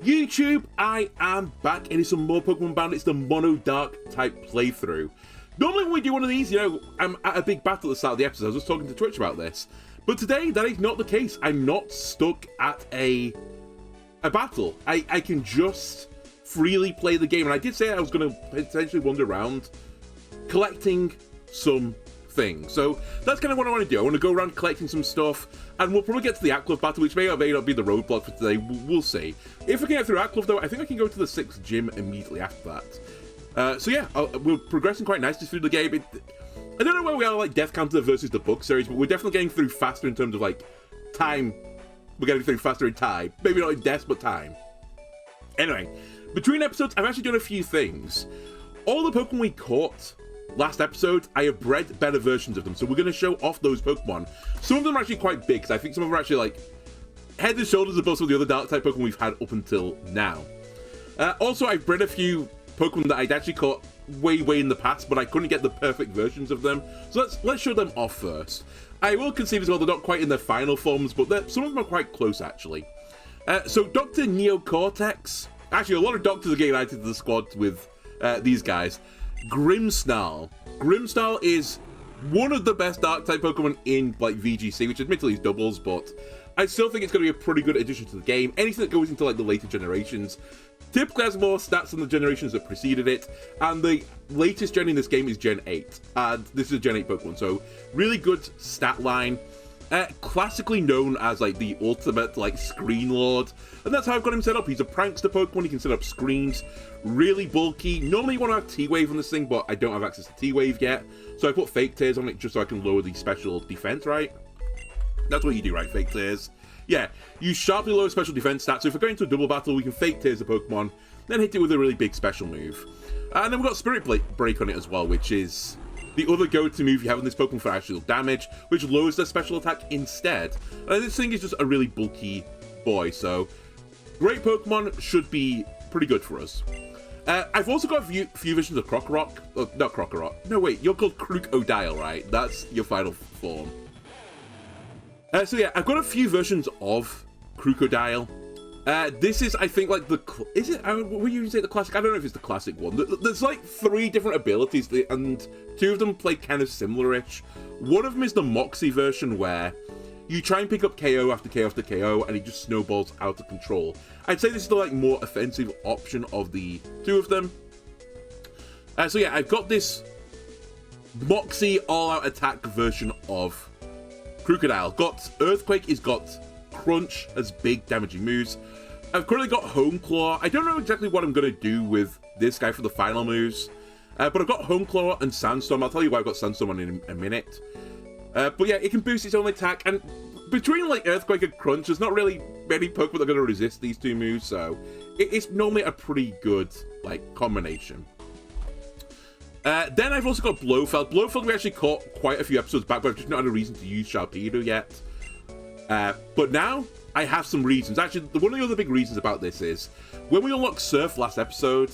YouTube, I am back. It is some more Pokemon Bound. It's the Mono Dark type playthrough. Normally when we do one of these, you know, I'm at a big battle at the start of the episode. I was just talking to Twitch about this. But today, that is not the case. I'm not stuck at a battle. I can just freely play the game. And I did say I was going to potentially wander around collecting some things. So that's kind of what I want to do. I want to go around collecting some stuff. And we'll probably get to the Aklov battle, which may or may not be the roadblock for today. We'll see. If we can get through Aklov, though, I think I can go to the 6th gym immediately after that. So yeah, we're progressing quite nicely through the game. I don't know where we are, like, Death Counter versus the book series, but we're definitely getting through faster in terms of, like, time. We're getting through faster in time. Maybe not in death, but time. Anyway, between episodes, I've actually done a few things. All the Pokemon we caught last episode, I have bred better versions of them, so we're going to show off those Pokemon. Some of them are actually quite big, because I think some of them are actually, like, head and shoulders above some of the other Dark-type Pokemon we've had up until now. Also, I've bred a few Pokemon that I'd actually caught way in the past, but I couldn't get the perfect versions of them. So let's show them off first. I will concede as well, they're not quite in their final forms, but some of them are quite close, actually. So Dr. Neocortex. Actually, a lot of doctors are getting added to the squad with these guys. Grimmsnarl. Grimmsnarl is one of the best Dark-type Pokemon in, like, VGC, which admittedly is doubles, but I still think it's going to be a pretty good addition to the game. Anything that goes into, like, the later generations typically has more stats than the generations that preceded it, and the latest gen in this game is Gen 8, and this is a Gen 8 Pokemon, so really good stat line. Classically known as, like, the ultimate, like, screen lord, and that's how I've got him set up. He's a prankster Pokemon. He can set up screens, really bulky. Normally you want to have T-Wave on this thing, but I don't have access to T-Wave yet, so I put Fake Tears on it just so I can lower the special defense, right? That's what you do, right, Fake Tears? Yeah, you sharply lower special defense stats, so if we're going to a double battle, we can Fake Tears the Pokemon, then hit it with a really big special move. And then we've got Spirit Break on it as well, which is the other go-to move you have in this Pokemon for actual damage, which lowers their special attack instead. And this thing is just a really bulky boy, so great Pokemon, should be pretty good for us. I've also got a few visions of Krokorok. Oh, not Krokorok. No, wait, you're called Crocodile, right? That's your final form. So yeah, I've got a few versions of Crocodile. This is, I think, like the... Is it? Would you say the classic? I don't know if it's the classic one. There's like 3 different abilities, and 2 of them play kind of similar-ish. One of them is the Moxie version, where you try and pick up KO after KO after KO, and it just snowballs out of control. I'd say this is the like more offensive option of the 2 of them. So yeah, I've got this Moxie all-out attack version of Crocodile. Got Earthquake, is got Crunch as big damaging moves. I've currently got Home Claw. I don't know exactly what I'm going to do with this guy for the final moves, but I've got Home Claw and Sandstorm. I'll tell you why I've got Sandstorm on in a minute. But yeah, it can boost its own attack, and between like Earthquake and Crunch, there's not really many Pokemon that are going to resist these 2 moves, so it's normally a pretty good like combination. Then I've also got Blofeld. Blofeld we actually caught quite a few episodes back, but I've just not had a reason to use Sharpedo yet. But now I have some reasons. Actually, one of the other big reasons about this is when we unlocked Surf last episode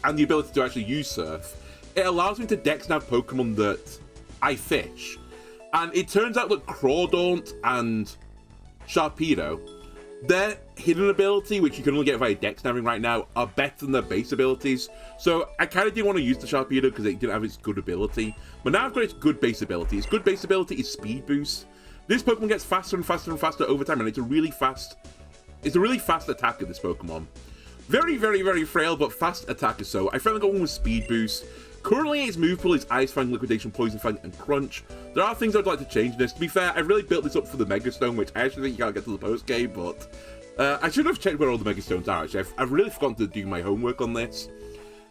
and the ability to actually use Surf, it allows me to Dex nav Pokemon that I fish. And it turns out that Crawdaunt and Sharpedo, their hidden ability, which you can only get via Dex nabbing right now, are better than their base abilities. So I kind of didn't want to use the Sharpedo because it didn't have its good ability. But now I've got its good base ability. Its good base ability is Speed Boost. This Pokemon gets faster and faster and faster over time, and it's a really fast attacker, this Pokemon. Very frail, but fast attacker, so I finally got one with Speed Boost. Currently, its move pool is Ice Fang, Liquidation, Poison Fang, and Crunch. There are things I'd like to change in this. To be fair, I've really built this up for the Mega Stone, which I actually think you can't get to the post-game, but I should have checked where all the Mega Stones are, actually. I've really forgotten to do my homework on this.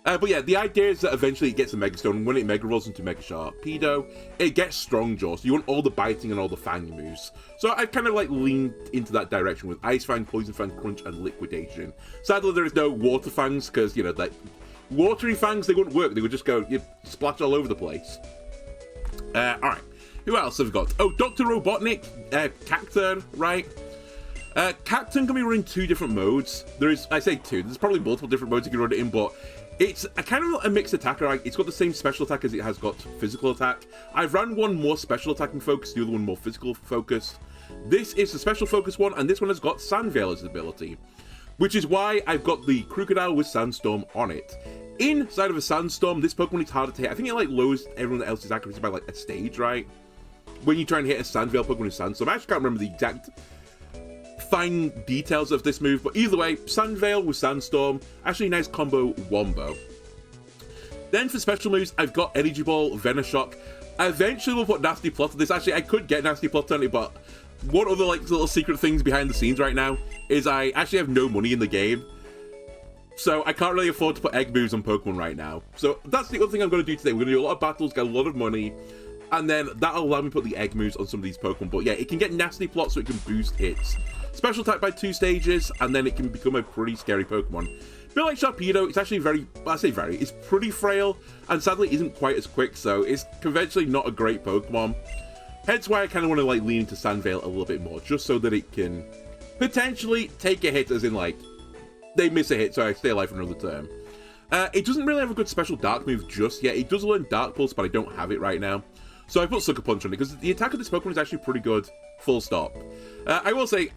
But yeah, the idea is that eventually it gets a Mega Stone, and when it Mega Rolls into Mega Sharpedo, it gets Strong Jaw, so you want all the biting and all the fanging moves. So I kind of like leaned into that direction with Ice Fang, Poison Fang, Crunch, and Liquidation. Sadly, there is no Water Fangs, because, you know, like, watery fangs, they wouldn't work. They would just go, splash all over the place. Alright, who else have we got? Oh, Dr. Robotnik, Cacturn, right? Cacturn can be run in 2 different modes. I say 2, there's probably multiple different modes you can run it in, but it's a kind of a mixed attacker. Right? It's got the same special attack as it has got physical attack. I've ran one more special attacking focused, the other one more physical focused. This is the special focus one, and this one has got Sand Veil as ability. which is why I've got the Crocodile with Sandstorm on it. Inside of a Sandstorm, this Pokemon is harder to hit. I think it like lowers everyone else's accuracy by like a stage, right? When you try and hit a Sandvale Pokemon with Sandstorm. I actually can't remember the exact fine details of this move, but either way, Sandvale with Sandstorm, actually a nice combo wombo. Then for special moves, I've got Energy Ball, Venoshock. Eventually we'll put Nasty Plot on this. Actually, I could get Nasty Plot on it, but one other like little secret things behind the scenes right now is I actually have no money in the game. So I can't really afford to put egg moves on Pokemon right now. So that's the other thing I'm going to do today. We're going to do a lot of battles, get a lot of money, and then that'll allow me to put the egg moves on some of these Pokemon. But yeah, it can get Nasty Plot so it can boost hits. Special type by 2 stages, and then it can become a pretty scary Pokemon. A bit like Sharpedo, it's actually it's pretty frail, and sadly isn't quite as quick, so it's conventionally not a great Pokemon. Hence why I kind of want to like lean into Sandvale a little bit more, just so that it can potentially take a hit, as in like, they miss a hit, so I stay alive for another turn. It doesn't really have a good special Dark move just yet. It does learn Dark Pulse, but I don't have it right now. So I put Sucker Punch on it, because the attack of this Pokemon is actually pretty good, full stop. I will say,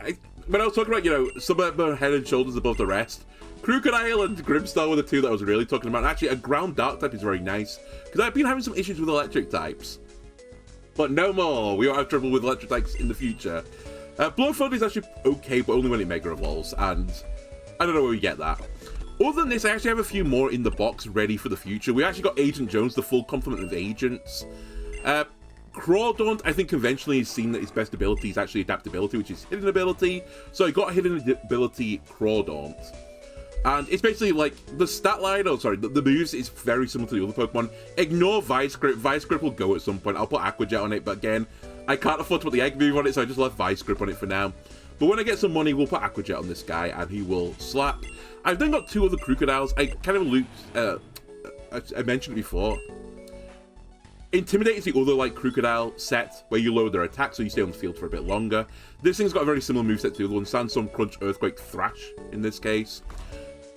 when I was talking about, you know, some of my head and shoulders above the rest, Crocodile and Grimstar were the two that I was really talking about. Actually, a ground Dark type is very nice, because I've been having some issues with electric types. But no more, we won't have trouble with electric types in the future. Blowfield is actually okay, but only when it Mega Evolves, and I don't know where we get that. Other than this, I actually have a few more in the box ready for the future. We actually got Agent Jones, the full complement of agents. Crawdaunt, I think conventionally is seen that its best ability is actually adaptability, which is hidden ability. So I got hidden ability Crawdaunt. And it's basically like the stat line, the moves is very similar to the other Pokemon. Ignore Vice Grip. Vice Grip will go at some point. I'll put Aqua Jet on it, but again, I can't afford to put the egg move on it, so I just left Vice Grip on it for now. But when I get some money, we'll put Aqua Jet on this guy, and he will slap. I've then got 2 other Crocodiles. I kind of I mentioned it before. Intimidate is the other like Crocodile set where you lower their attack so you stay on the field for a bit longer. This thing's got a very similar moveset to the other one. Sandstorm, Crunch, Earthquake, Thrash in this case.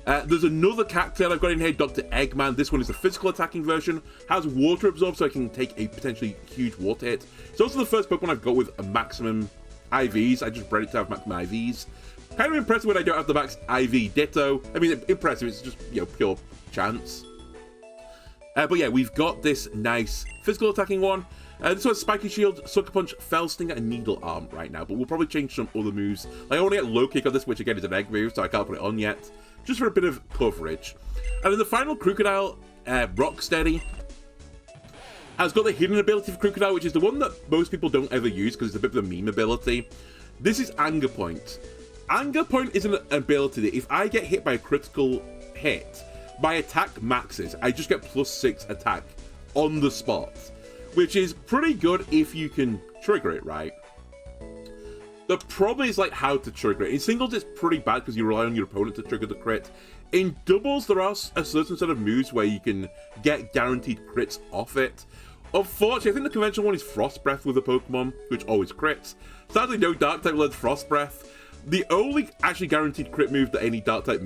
There's another Cactail I've got in here, Dr. Eggman. This one is the physical attacking version. Has Water Absorb so I can take a potentially huge water hit. It's also the first Pokemon I've got with a maximum IVs. I just bred it to have maximum IVs. Kind of impressive when I don't have the max IV Ditto. I mean, impressive, it's just, you know, pure chance. But yeah, we've got this nice physical attacking one. This one's Spiky Shield, Sucker Punch, Fell Stinger, and Needle Arm right now. But we'll probably change some other moves. Like, I want to get Low Kick on this, which again is an egg move, so I can't put it on yet. Just for a bit of coverage. And then the final Crocodile, Rocksteady, has got the hidden ability for Crocodile, which is the one that most people don't ever use because it's a bit of a meme ability. This is Anger Point. Anger Point is an ability that if I get hit by a critical hit, my attack maxes. I just get +6 attack on the spot, which is pretty good if you can trigger it right. The problem is like how to trigger it. In singles, it's pretty bad because you rely on your opponent to trigger the crit. In doubles, there are a certain set of moves where you can get guaranteed crits off it. Unfortunately, I think the conventional one is Frost Breath with a Pokemon, which always crits. Sadly, no Dark type learns Frost Breath. The only actually guaranteed crit move that any Dark type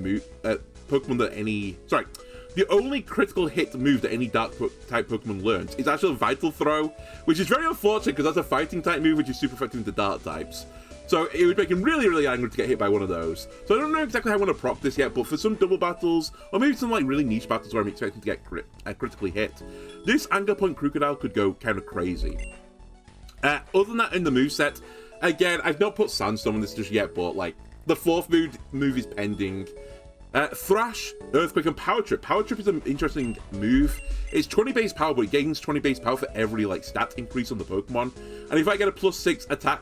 the only critical hit move that any Dark type Pokemon learns is actually Vital Throw, which is very unfortunate because that's a fighting type move which is super effective into Dark types. So it would make him really, really angry to get hit by one of those. So I don't know exactly how I want to proc this yet, but for some double battles, or maybe some like really niche battles where I'm expecting to get critically hit, this Anger Point Crocodile could go kind of crazy. Other than that, in the moveset, again, I've not put Sandstorm on this just yet, but like the 4th move is pending. Thrash, Earthquake, and Power Trip. Power Trip is an interesting move. It's 20 base power, but it gains 20 base power for every like stat increase on the Pokemon. And if I get a +6 attack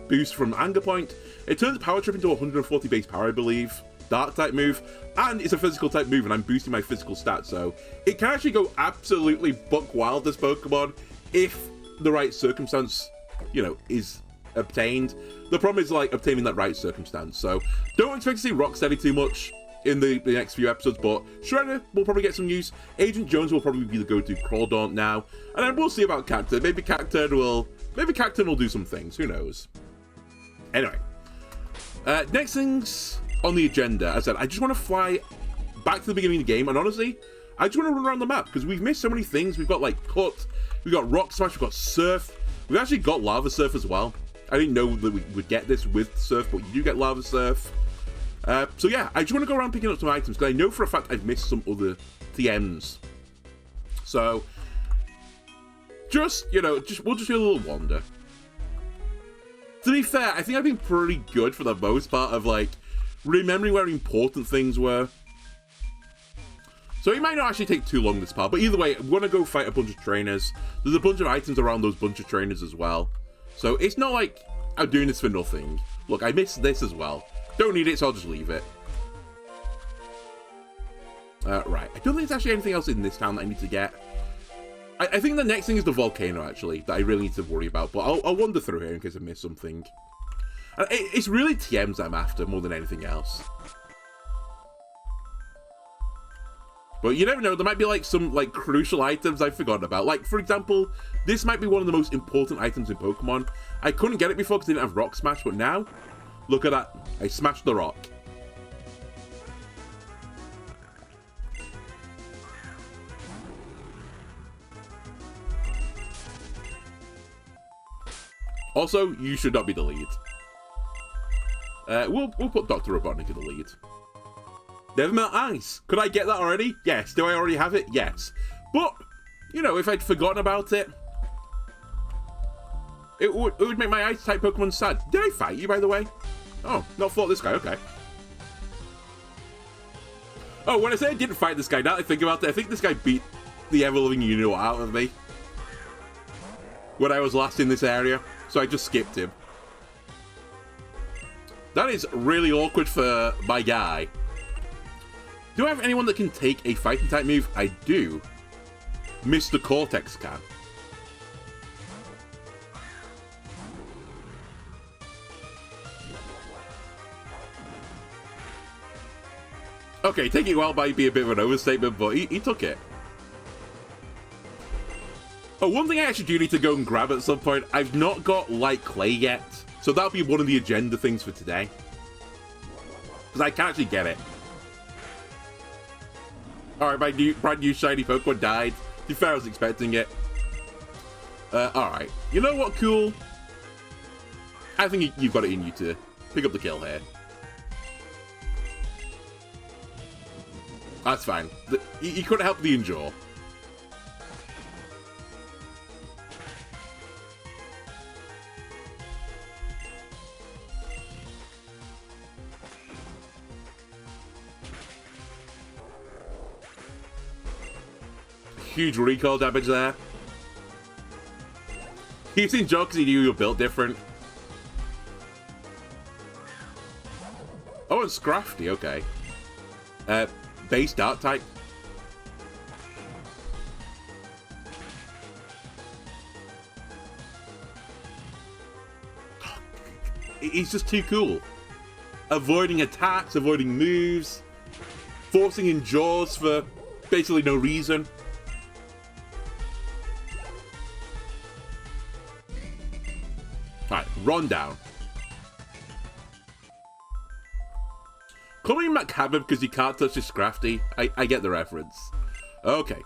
boost from Anger Point, it turns Power Trip into 140 base power, I believe. Dark type move, and it's a physical type move, and I'm boosting my physical stats, so it can actually go absolutely buck wild, this Pokemon, if the right circumstance, you know, is obtained. The problem is like obtaining that right circumstance, so don't expect to see Rocksteady too much in the next few episodes, but Shredder will probably get some use. Agent Jones will probably be the go-to Crawdaunt now, and then we'll see about Cacturn. Maybe Cacturn will do some things, who knows. Anyway, next things on the agenda, as I said, I just want to fly back to the beginning of the game, and honestly, I just want to run around the map, because we've missed so many things. We've got like Cut, we've got Rock Smash, we've got Surf, we've actually got Lava Surf as well. I didn't know that we would get this with Surf, but you do get Lava Surf. So yeah, I just want to go around picking up some items, because I know for a fact I've missed some other TMs. So, just, you know, we'll just do a little wander. To be fair, I think I've been pretty good for the most part of, like, remembering where important things were. So it might not actually take too long this part, but either way, I'm going to go fight a bunch of trainers. There's a bunch of items around those bunch of trainers as well. So it's not like I'm doing this for nothing. Look, I missed this as well. Don't need it, so I'll just leave it. Right, I don't think there's actually anything else in this town that I need to get. I think the next thing is the volcano, actually, that I really need to worry about. But I'll wander through here in case I miss something. And it's really TMs I'm after more than anything else. But you never know, there might be like some like crucial items I've forgotten about. Like, for example, this might be one of the most important items in Pokemon. I couldn't get it before because I didn't have Rock Smash, but now, look at that. I smashed the rock. Also, you should not be the lead. We'll put Dr. Robotnik in the lead. Nevermelt Ice. Could I get that already? Yes. Do I already have it? Yes. But, you know, if I'd forgotten about it, it would make my Ice-type Pokemon sad. Did I fight you, by the way? Oh, not fought this guy. Okay. Oh, when I say I didn't fight this guy, now that I think about it, I think this guy beat the ever-living you-know out of me when I was last in this area. So I just skipped him. That is really awkward for my guy. Do I have anyone that can take a fighting type move? I do. Mr. Cortex can. Okay, taking it well might be a bit of an overstatement, but he took it. Oh, one thing I actually do need to go and grab at some point. I've not got Light Clay yet, so that'll be one of the agenda things for today. Because I can actually get it. Alright, my brand new shiny Pokemon died. To be fair, I was expecting it. Alright. You know what, cool? I think you've got it in you to pick up the kill here. That's fine. You couldn't help the Endure. Huge recoil damage there. He's in joke because he knew you were built different. Oh, and Scrafty, okay. Base Dark type. He's just too cool. Avoiding attacks, avoiding moves, forcing in jaws for basically no reason. Alright, run down. Calling him Macabre because you can't touch his Scrafty. I get the reference. Okay.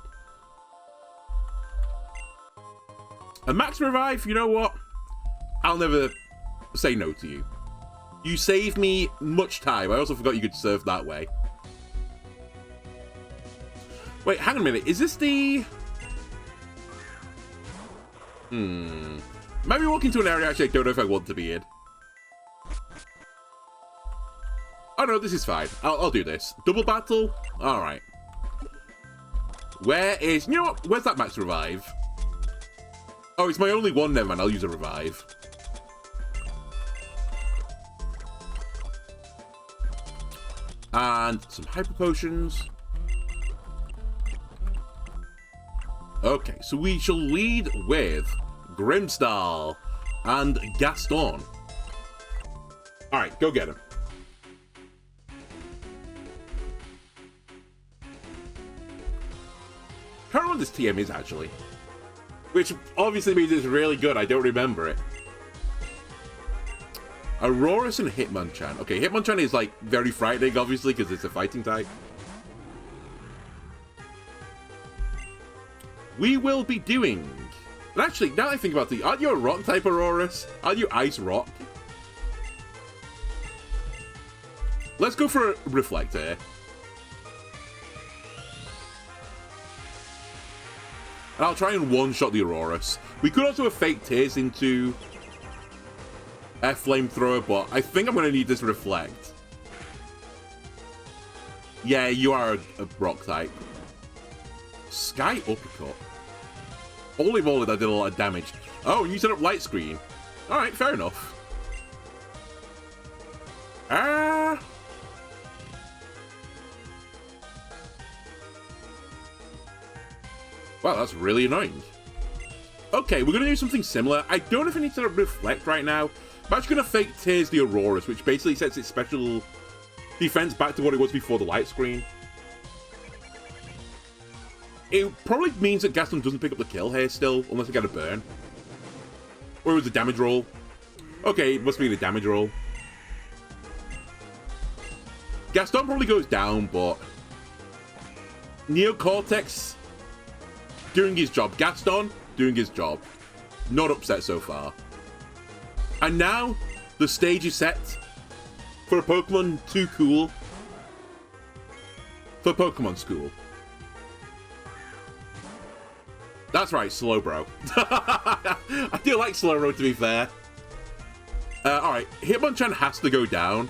A Max Revive, you know what? I'll never say no to you. You save me much time. I also forgot you could surf that way. Wait, hang on a minute. Is this the... Maybe walking to an area actually I don't know if I want to be in. Oh no, this is fine. I'll do this. Double battle? Alright. Where is... You know what? Where's that Max Revive? Oh, it's my only one. Never mind. I'll use a Revive. And some Hyper Potions. Okay, so we shall lead with Grimstal and Gaston. Alright, go get him. I don't know what this TM is, actually. Which obviously means it's really good. I don't remember it. Aurorus and Hitmonchan. Okay, Hitmonchan is, like, very frightening, obviously, because it's a fighting type. We will be doing... And actually, now that I think about it, aren't you a rock type, Aurorus? Aren't you Ice Rock? Let's go for a Reflect here. And I'll try and one-shot the Aurorus. We could also have faked Tears into a Flamethrower, but I think I'm going to need this Reflect. Yeah, you are a rock type. Sky Uppercut. Holy moly, that did a lot of damage. Oh, and you set up Light Screen. Alright, fair enough. Wow, that's really annoying. Okay, we're going to do something similar. I don't know if I need to Reflect right now. I'm actually going to fake Tears the Aurorus, which basically sets its special defense back to what it was before the Light Screen. It probably means that Gaston doesn't pick up the kill here still, unless I get a burn. Or it was a damage roll. Okay, it must be the damage roll. Gaston probably goes down, but Neocortex doing his job. Gaston doing his job. Not upset so far. And now the stage is set for a Pokemon too cool for Pokemon School. That's right, Slowbro. I do like Slowbro, to be fair. Alright, Hitmonchan has to go down.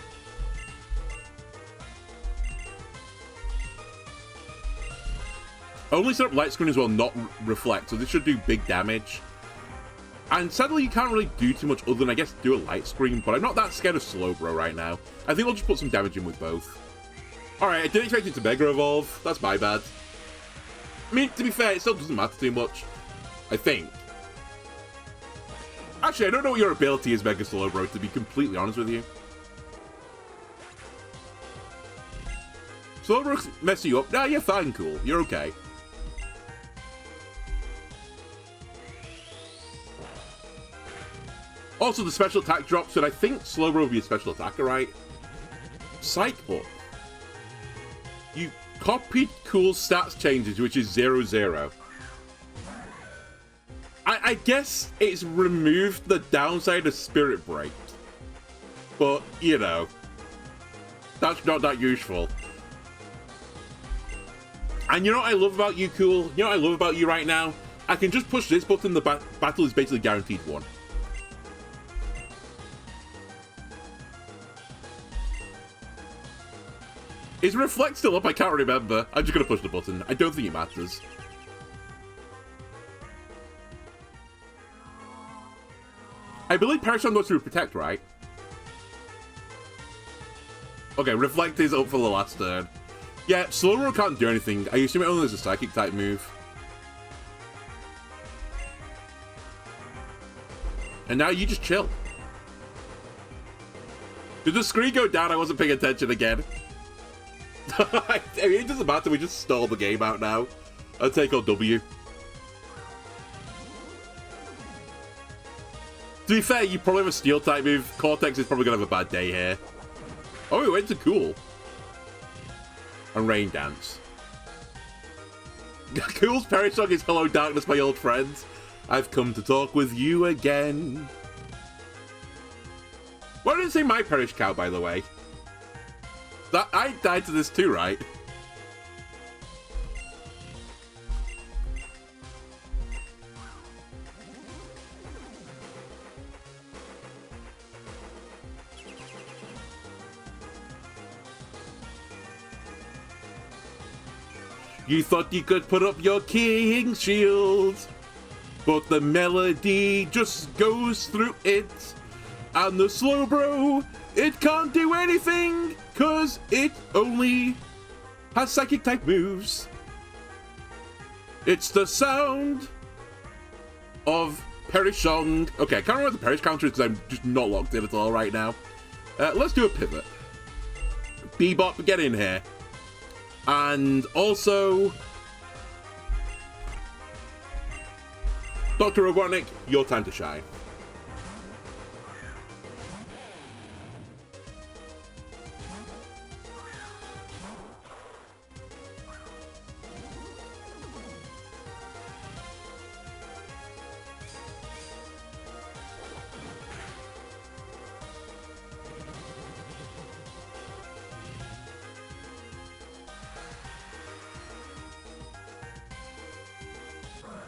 Only set up Light Screen as well, not Reflect, so this should do big damage. And sadly, you can't really do too much other than, I guess, do a Light Screen, but I'm not that scared of Slowbro right now. I think I'll just put some damage in with both. Alright, I didn't expect it to Mega Evolve. That's my bad. I mean, to be fair, it still doesn't matter too much. I think. Actually, I don't know what your ability is, Mega Slowbro, to be completely honest with you. Slowbro mess you up? Nah, you're fine, cool. You're okay. Also, the special attack drops, and I think Slowbro will be a special attacker, right? Psych Up. You copied cool stats changes, which is 0-0. I guess it's removed the downside of Spirit Break. But, you know, that's not that useful. And you know what I love about you, Cool? You know what I love about you right now? I can just push this button, the battle is basically guaranteed won. Is Reflect still up? I can't remember. I'm just going to push the button. I don't think it matters. I believe Parashon goes through Protect, right? Okay, Reflect is up for the last turn. Yeah, Slowbro can't do anything. I assume it only is a Psychic type move. And now you just chill. Did the screen go down? I wasn't paying attention again. I mean, it doesn't matter, we just stall the game out now. I'll take on W. To be fair, you probably have a Steel type move. Cortex is probably going to have a bad day here. Oh, he went to Cool. And Rain Dance. Cool's Perish song is Hello Darkness, my old friends. I've come to talk with you again. Why didn't it say my Perish cow, by the way? That I died to this too, right? You thought you could put up your King Shield, but the melody just goes through it. And the Slowbro, it can't do anything, cause it only has Psychic type moves. It's the sound of Perish song. Okay, I can't remember what the Perish counter is because I'm just not locked in at all right now. Let's do a pivot. Bebop, get in here. And also, Dr. Robotnik, your time to shine.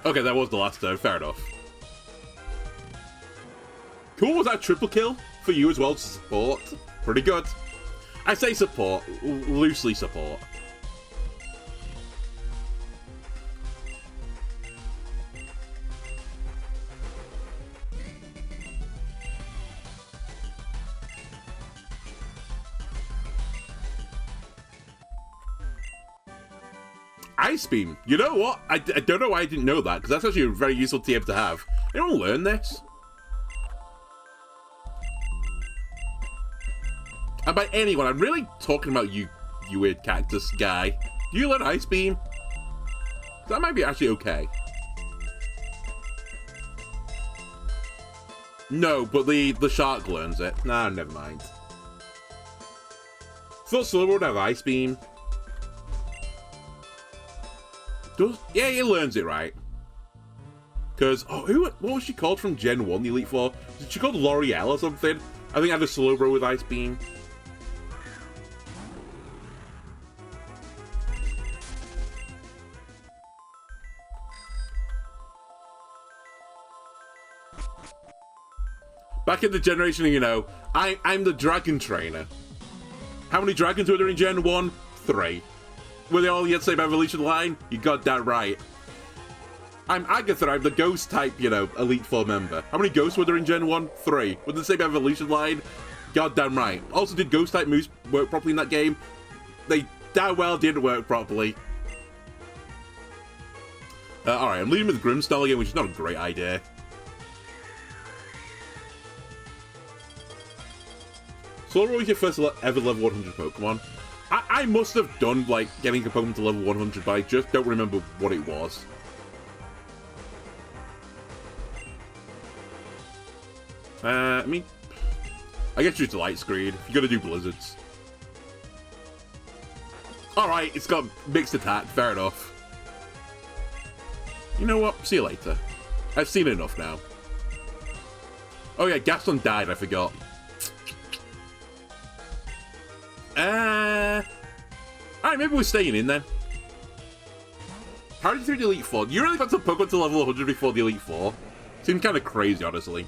Okay, that was the last turn. Fair enough. Cool, was that a triple kill for you as well to support? Pretty good. I say support, loosely support. Ice Beam. You know what? I don't know why I didn't know that, because that's actually a very useful TM to have. Anyone learn this? And by anyone, I'm really talking about you weird cactus guy. Do you learn Ice Beam? That might be actually okay. No, but the shark learns it. Nah, never mind. Thought Silver would have Ice Beam. Yeah, he learns it right. Because, what was she called from Gen 1, the Elite Four? Was she called L'Oreal or something? I think I had a Slowbro with Ice Beam. Back in the generation, you know, I'm the Dragon Trainer. How many dragons were there in Gen 1? 3. Were they all yet same evolution line? You got that right. I'm Agatha, I'm the ghost type, you know, Elite Four member. How many ghosts were there in Gen 1? 3. With the same evolution line? Goddamn right. Also, did ghost type moves work properly in that game? They damn well didn't work properly. Alright, I'm leading with Grimmsnarl again, which is not a great idea. So what was your first ever level 100 Pokemon? I must have done, like, getting a Pokemon to level 100, but I just don't remember what it was. I mean, I guess use the Light Screen. You gotta do Blizzards. Alright, it's got mixed attack, fair enough. You know what? See you later. I've seen enough now. Oh yeah, Gaston died, I forgot. Alright, maybe we're staying in then. How did you do the Elite Four? You really got to Pokemon to level 100 before the Elite Four? Seemed kind of crazy, honestly.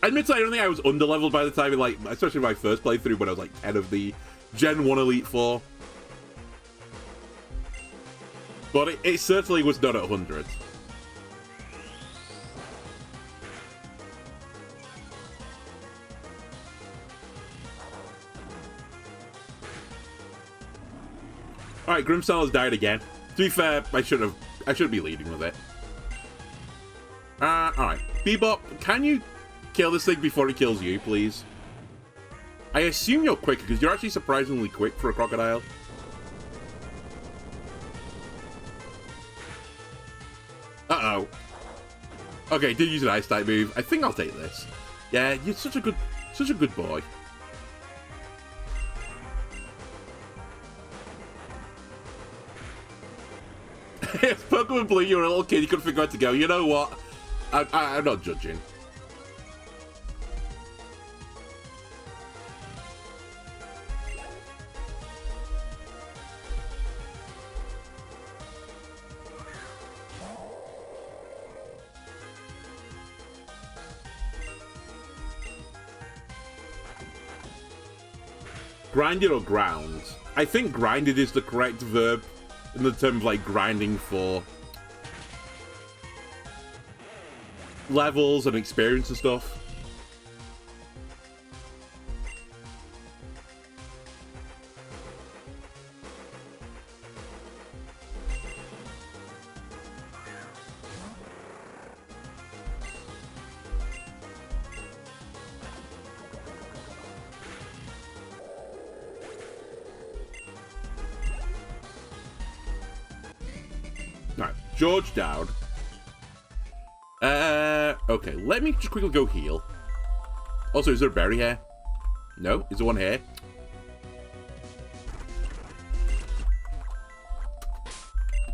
Admittedly, I don't think I was underleveled by the time, like, especially my first playthrough when I was like 10 of the Gen 1 Elite Four. But it certainly was not at 100. Alright, Grimmsnarl has died again. To be fair, I should be leading with it. Alright. Bebop, can you kill this thing before it kills you, please? I assume you're quick, because you're actually surprisingly quick for a crocodile. Uh-oh. Okay, did use an ice type move. I think I'll take this. Yeah, you're such a good boy. If Pokemon Blue, you were a little kid, you couldn't figure out to go. You know what? I'm not judging. Grinded or ground? I think grinded is the correct verb in the term of like grinding for levels and experience and stuff. Alright, George down. Okay, let me just quickly go heal. Also, is there a berry here? No? Is there one here?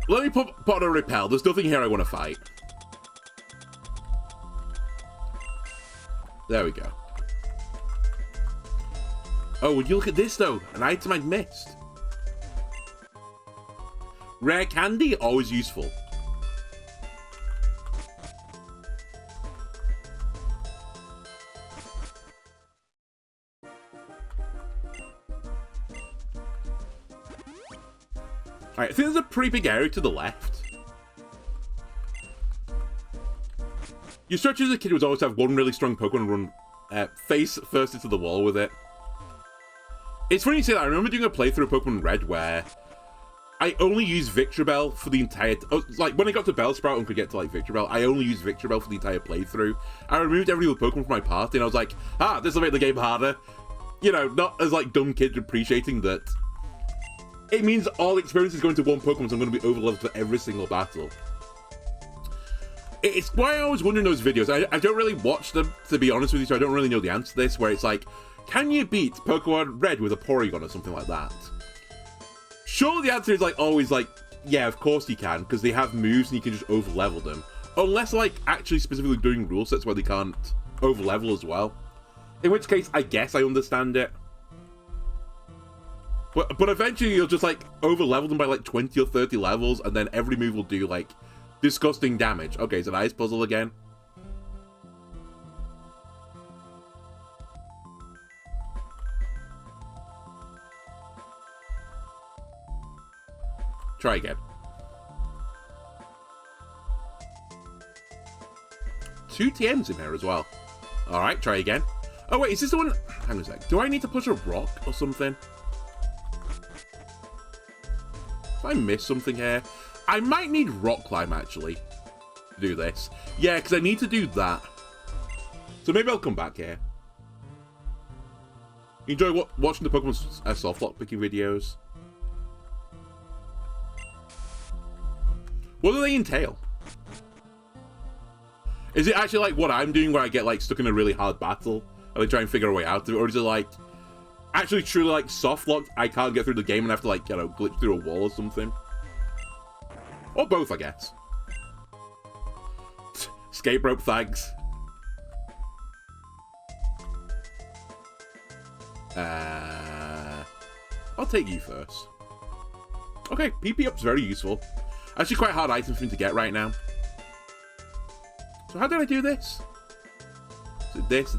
Let me put on a repel. There's nothing here I want to fight. There we go. Oh, would you look at this, though? An item I'd missed. Rare candy, always useful. Alright, I think there's a pretty big area to the left. Your strategy as a kid was always to have one really strong Pokemon and run face first into the wall with it. It's funny you say that. I remember doing a playthrough of Pokemon Red where I only used Victreebel for the entire... like, when I got to Bellsprout and could get to, like, Victreebel, I only used Victreebel for the entire playthrough. I removed every other Pokemon from my party, and I was like, this will make the game harder. You know, not as, like, dumb kids appreciating that it means all experience is going to one Pokemon, so I'm going to be over-leveled for every single battle. It's why I always wonder in those videos. I don't really watch them, to be honest with you, so I don't really know the answer to this, where it's like, can you beat Pokemon Red with a Porygon or something like that? Surely the answer is like always like, yeah, of course you can, because they have moves and you can just over-level them. Unless like actually specifically doing rule sets where they can't over-level as well. In which case, I guess I understand it. But eventually you'll just like over-level them by like 20 or 30 levels, and then every move will do like disgusting damage. Okay, it's an ice puzzle again. Try again. 2 TMs in there as well. Alright, try again. Oh wait, is this the one? Hang on a sec. Do I need to push a rock or something? If I miss something here, I might need rock climb actually to do this. Yeah, because I need to do that. So maybe I'll come back here. You enjoy watching the Pokemon softlock picking videos? What do they entail? Is it actually like what I'm doing where I get like stuck in a really hard battle and I try and figure a way out of it? Or is it like actually truly like soft locked, I can't get through the game and have to like, you know, glitch through a wall or something? Or both, I guess. Escape rope, thanks. I'll take you first. Okay, PP up's very useful. Actually quite a hard item for me to get right now. So how did I do this? So this.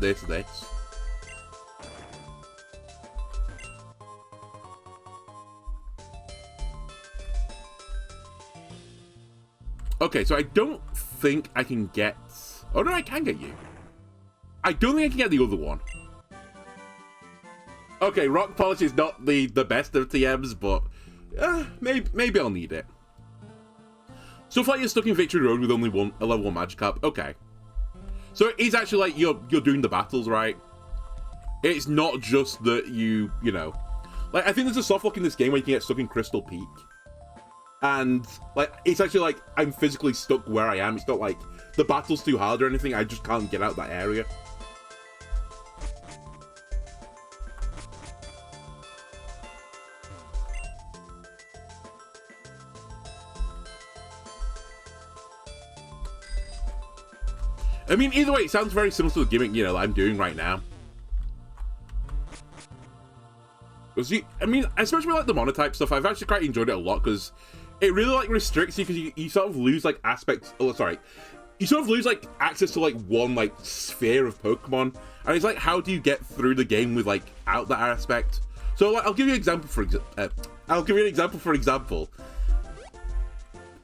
Okay, so I don't think I can get... Oh no, I can get you. I don't think I can get the other one. Okay, rock polish is not the best of TMs, but maybe I'll need it. So far you're stuck in Victory Road with only a level 1 Magikarp. Okay. So it is actually like you're doing the battles, right? It's not just that you know... Like, I think there's a soft lock in this game where you can get stuck in Crystal Peak. And, like, it's actually like I'm physically stuck where I am. It's not like the battle's too hard or anything. I just can't get out that area. I mean, either way, it sounds very similar to the gimmick, you know, that I'm doing right now. I mean, especially like the monotype stuff, I've actually quite enjoyed it a lot, because it really, like, restricts you, because you sort of lose, like, aspects... Oh, sorry. You sort of lose, like, access to, like, one, like, sphere of Pokemon. And it's like, how do you get through the game with, like, out that aspect? So, like, I'll give you an example for example.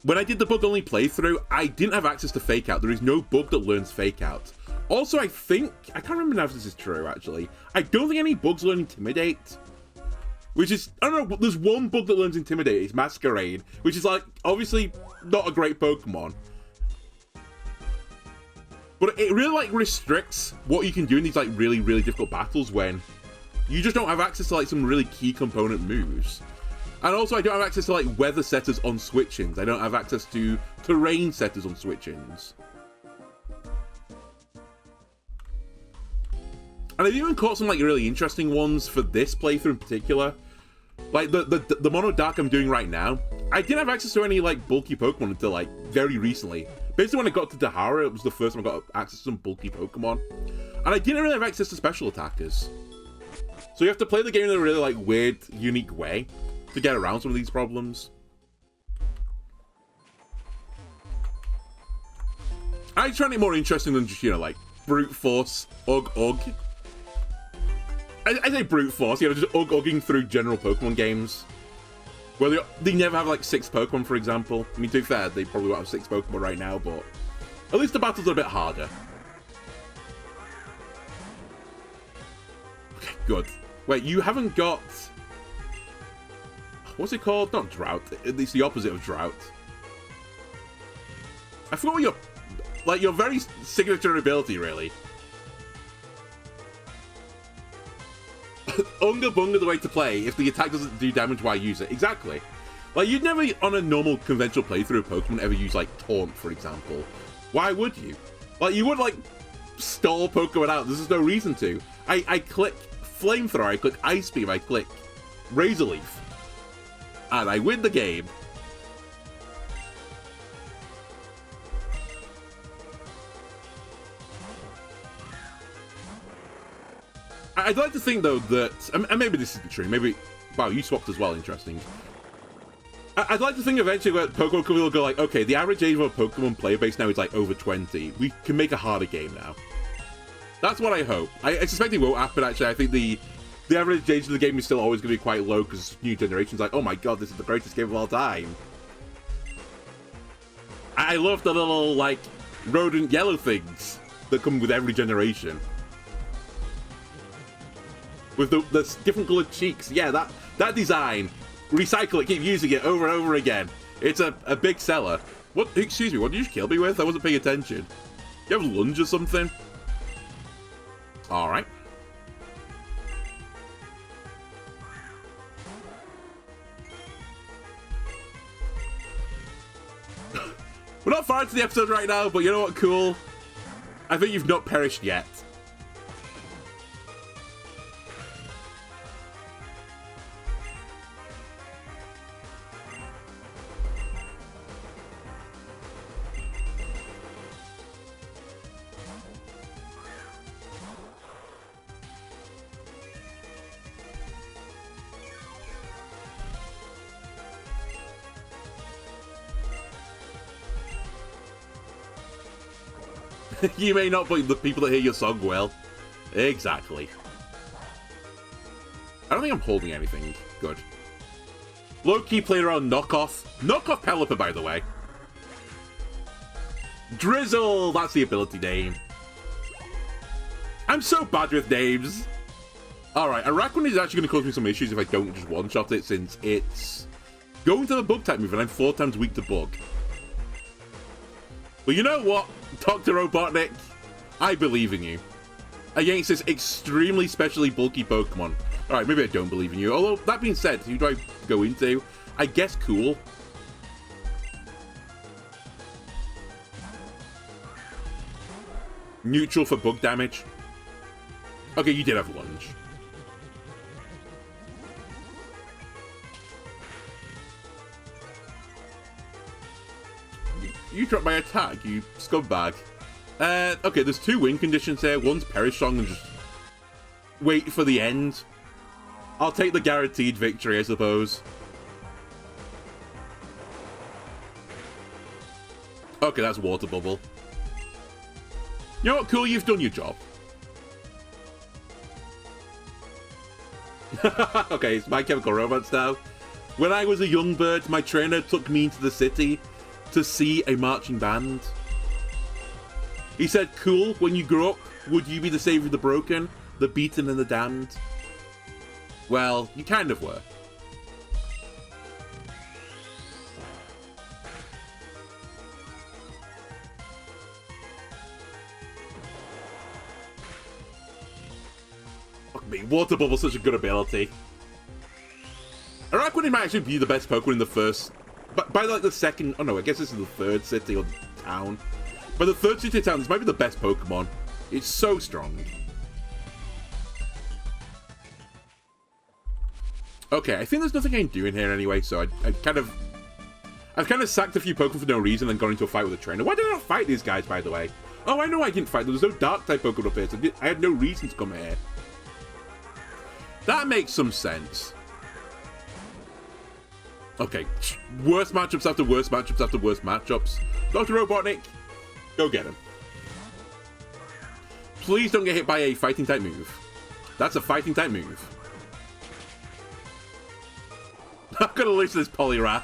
When I did the bug-only playthrough, I didn't have access to Fake Out. There is no bug that learns Fake Out. Also, I can't remember now if this is true, actually. I don't think any bugs learn Intimidate. Which is, I don't know, there's one bug that learns Intimidate. It's Masquerade, which is, like, obviously not a great Pokemon. But it really, like, restricts what you can do in these, like, really, really difficult battles when you just don't have access to, like, some really key component moves. And also, I don't have access to, like, weather setters on switch-ins. I don't have access to terrain setters on switch-ins. And I've even caught some, like, really interesting ones for this playthrough in particular. Like, the Mono Dark I'm doing right now, I didn't have access to any, like, bulky Pokemon until, like, very recently. Basically, when I got to Dahara, it was the first time I got access to some bulky Pokemon. And I didn't really have access to special attackers. So you have to play the game in a really, like, weird, unique way to get around some of these problems. I find it more interesting than just, you know, like, brute force, ugg. I say brute force, you know, just ugging through general Pokemon games. Well, they never have, like, 6 Pokemon, for example. I mean, to be fair, they probably won't have 6 Pokemon right now, but at least the battles are a bit harder. Okay, good. Wait, you haven't got... What's it called? Not drought. It's the opposite of drought. I forgot what your... Like, your very signature ability, really. Unga Bunga the way to play if the attack doesn't do damage while I use it. Exactly. Like, you'd never, on a normal conventional playthrough of Pokemon, ever use, like, Taunt, for example. Why would you? Like, you would, like, stall Pokemon out. There's just no reason to. I click Flamethrower, I click Ice Beam, I click Razor Leaf. And I win the game. I'd like to think, though, that... And maybe this isn't true. Maybe... Wow, you swapped as well. Interesting. I'd like to think eventually that Pokemon Company will go like, okay, the average age of a Pokemon player base now is like over 20. We can make a harder game now. That's what I hope. I suspect it won't happen, actually. I think the average age of the game is still always going to be quite low because new generations like, oh my god, this is the greatest game of all time. I love the little, like, rodent yellow things that come with every generation. With the different coloured cheeks. Yeah, that design. Recycle it, keep using it over and over again. It's a big seller. What? Excuse me, what did you kill me with? I wasn't paying attention. You have lunge or something? Alright. We're not far into the episode right now, but you know what, cool? I think you've not perished yet. You may not, but the people that hear your song will. Exactly. I don't think I'm holding anything. Good. Low-key playing around Knockoff. Knockoff Pelipper, by the way. Drizzle! That's the ability name. I'm so bad with names. Alright, Araquanid is actually going to cause me some issues if I don't just one-shot it, since it's going to the bug-type move, and I'm 4 times weak to bug. But you know what, Dr. Robotnik? I believe in you. Against this extremely specially bulky Pokemon. Alright, maybe I don't believe in you. Although, that being said, who do I go into? I guess Cool. Neutral for bug damage. Okay, you did have lunge. You dropped my attack, you scumbag. Okay, there's 2 win conditions here. One's Perish Song and just wait for the end. I'll take the guaranteed victory, I suppose. Okay, that's Water Bubble. You know what, cool, you've done your job. Okay, it's My Chemical Romance now. When I was a young bird, my trainer took me into the city to see a marching band. He said, cool, when you grow up, would you be the savior of the broken, the beaten and the damned? Well, you kind of were. Fuck me, Water Bubble's such a good ability. Araquanid might actually be the best Pokemon in the first... But by like the second... Oh no, I guess this is the 3rd city or town. By the 3rd city or town, this might be the best Pokemon. It's so strong. Okay, I think there's nothing I can do in here anyway, so I've kind of sacked a few Pokemon for no reason and gone into a fight with a trainer. Why did I not fight these guys, by the way? Oh, I know I didn't fight them. There's no Dark-type Pokemon up here, so I had no reason to come here. That makes some sense. Okay, worst matchups after worst matchups after worst matchups. Dr. Robotnik, go get him. Please don't get hit by a fighting type move. That's a fighting type move. I'm gonna lose this Poliwrath.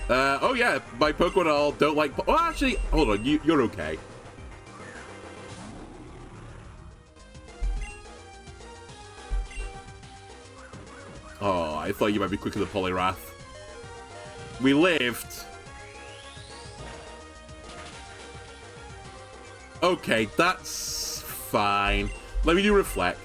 Oh yeah, my Pokemon all don't like... Oh, actually, hold on, you're okay. Oh, I thought you might be quicker than Poliwrath. We lived. Okay, that's fine. Let me do Reflect.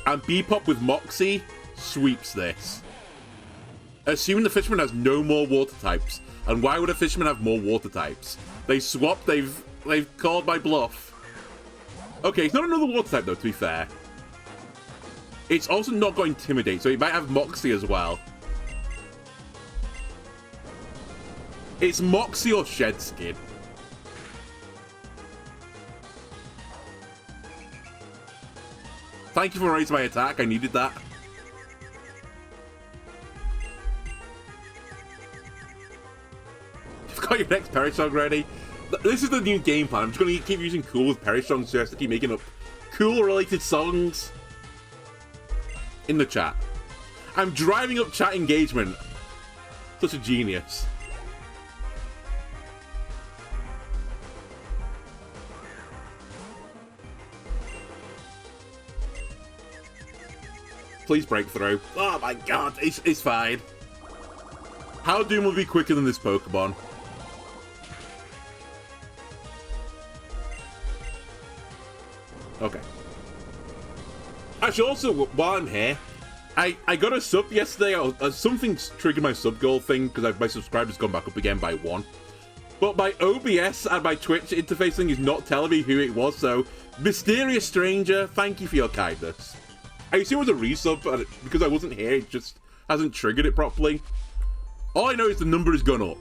And Bebop with Moxie sweeps this. Assuming the Fisherman has no more water types. And why would a Fisherman have more water types? They swapped, they've called my bluff. Okay, it's not another water type though, to be fair. It's also not got Intimidate, so it might have Moxie as well. It's Moxie or Shed Skin. Thank you for raising my attack, I needed that. You've got your next Perishong ready. This is the new game plan. I'm just going to keep using cool with Perishong just to keep making up cool related songs in the chat. I'm driving up chat engagement. Such a genius. Please break through. Oh my god, it's fine. How Doom will be quicker than this Pokemon? Okay. Actually, also, while I'm here, I got a sub yesterday. Something triggered my sub goal thing because my subscribers gone back up again by 1. But my OBS and my Twitch interface thing is not telling me who it was, so mysterious stranger, thank you for your kindness. I assume it was a resub, but because I wasn't here, it just hasn't triggered it properly. All I know is the number has gone up.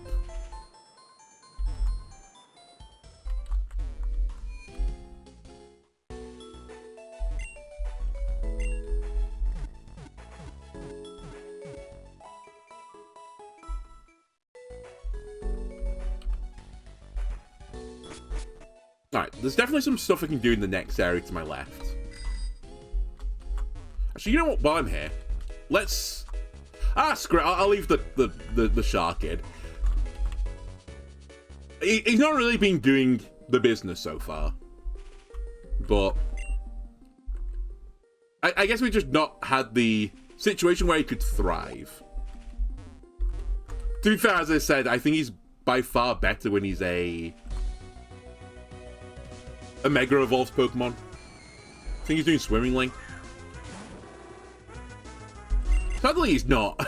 Alright, there's definitely some stuff I can do in the next area to my left. Actually, you know what? While I'm here, let's... screw it. I'll leave the shark in. He's not really been doing the business so far. But... I guess we just not had the situation where he could thrive. To be fair, as I said, I think he's by far better when he's a Mega Evolved Pokemon. I think he's doing Swimmingly. Sadly, he's not.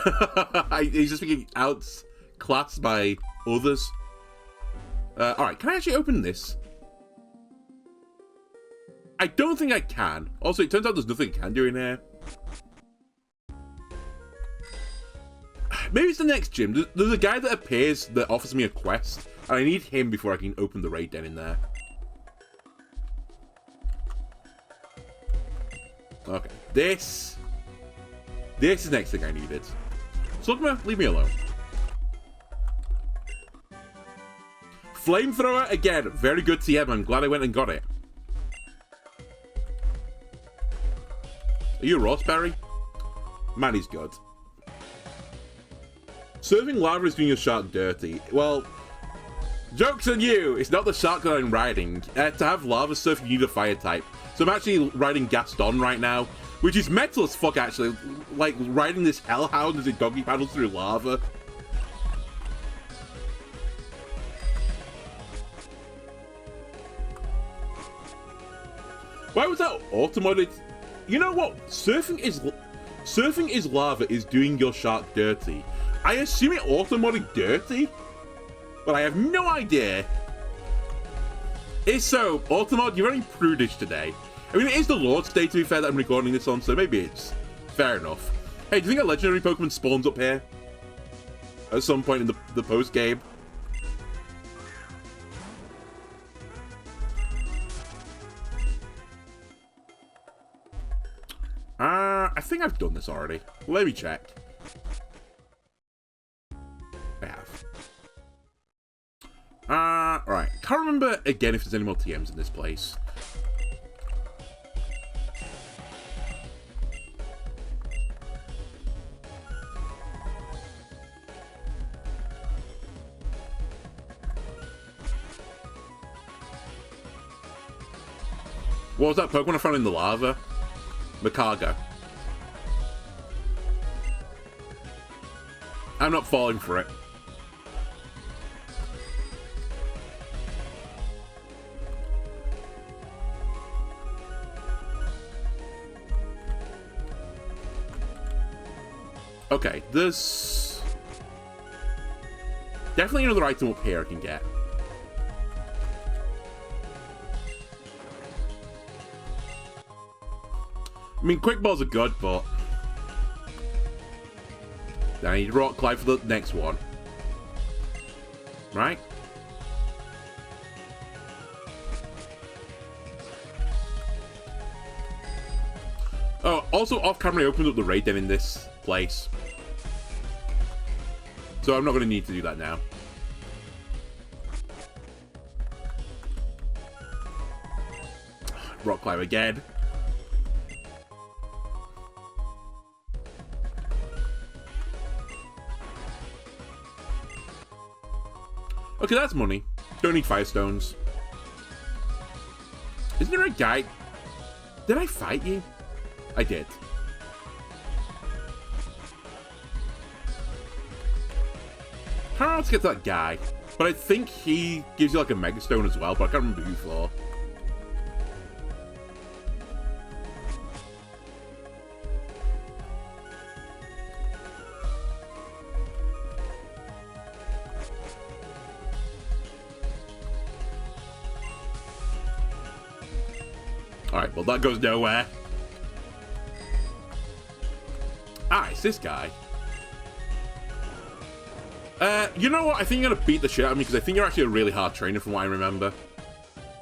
He's just being outclassed by others. Alright, can I actually open this? I don't think I can. Also, it turns out there's nothing I can do in here. Maybe it's the next gym. There's a guy that appears that offers me a quest, and I need him before I can open the raid den in there. Okay, this is the next thing I needed. Slugma, leave me alone. Flamethrower, again, very good TM. I'm glad I went and got it. Are you a Rossberry? Man, he's good. Surfing lava is doing your shark dirty. Well, joke's on you. It's not the shark that I'm riding. To have lava surf, you need a fire type. So I'm actually riding Gaston right now, which is metal as fuck, actually. Like, riding this hellhound as it doggy paddles through lava. Why was that auto-modded? You know what? Surfing is lava is doing your shark dirty. I assume it auto-modded dirty, but I have no idea. If so, Automod, you're very prudish today. I mean, it is the Lord's Day, to be fair, that I'm recording this on, so maybe it's fair enough. Hey, do you think a legendary Pokemon spawns up here? At some point in the post-game? I think I've done this already. Let me check. I have. Right. Can't remember again if there's any more TMs in this place. What was that Pokemon I found in the lava? Macargo. I'm not falling for it. Okay, there's definitely another item up here I can get. I mean, quick balls are good, but I need rock climb for the next one, right? Oh, also off camera, I opened up the raid den in this place, so I'm not going to need to do that now. Rock climb again. Okay, that's money. Don't need firestones. Isn't there a guy? Did I fight you? I did. I don't know how to get to that guy, but I think he gives you like a mega stone as well, but I can't remember who for. Alright, well that goes nowhere. Ah, it's this guy. You know what? I think you're gonna beat the shit out of me because I think you're actually a really hard trainer from what I remember.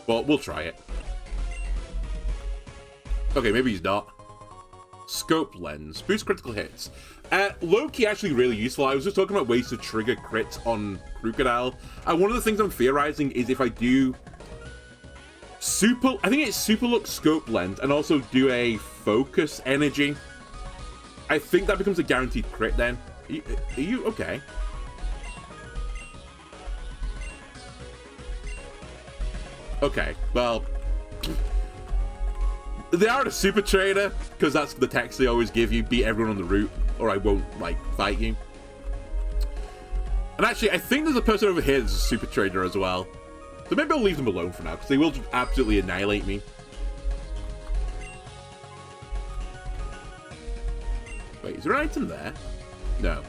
But we'll try it. Okay, maybe he's not. Scope lens. Boost critical hits. Low-key actually really useful. I was just talking about ways to trigger crits on Crocodile. And one of the things I'm theorizing is if I do I think it's super look scope lens and also do a focus energy. I think that becomes a guaranteed crit then. Are you okay? Okay, well, they are a super trainer because that's the text they always give you: beat everyone on the route or I won't like fight you. And actually, I think there's a person over here that's a super trainer as well. So maybe I'll leave them alone for now, because they will just absolutely annihilate me. Wait, is there an item there? No.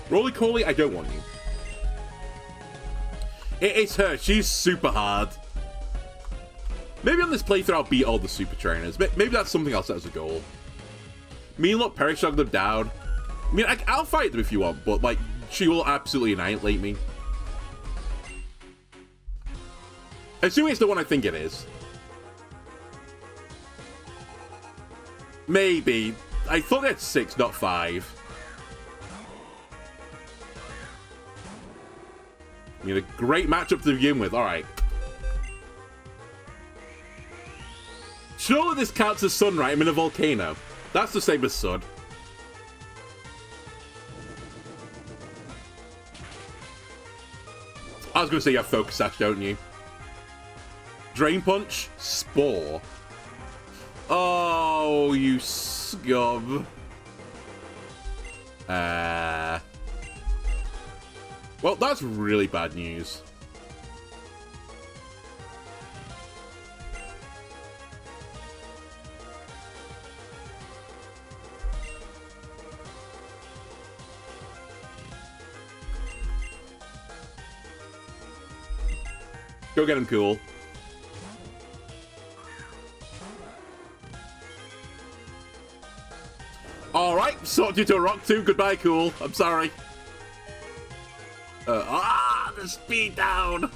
Roly-Coly, I don't want you. It's her. She's super hard. Maybe on this playthrough I'll beat all the super trainers. Maybe that's something I'll set as a goal. Me and look, Perishog them down. I mean, I'll fight them if you want, but, like, she will absolutely annihilate me. Assuming it's the one I think it is. Maybe. I thought they had 6, not 5. I mean, a great matchup to begin with. Alright. Surely this counts as sun, right? I'm in a volcano. That's the same as sun. I was going to say you have Focus Sash, don't you? Drain Punch? Spore. Oh, you scum. Well, that's really bad news. Go get him, Cool. Alright, sorted you to a rock too. Goodbye, Cool. I'm sorry. The speed down.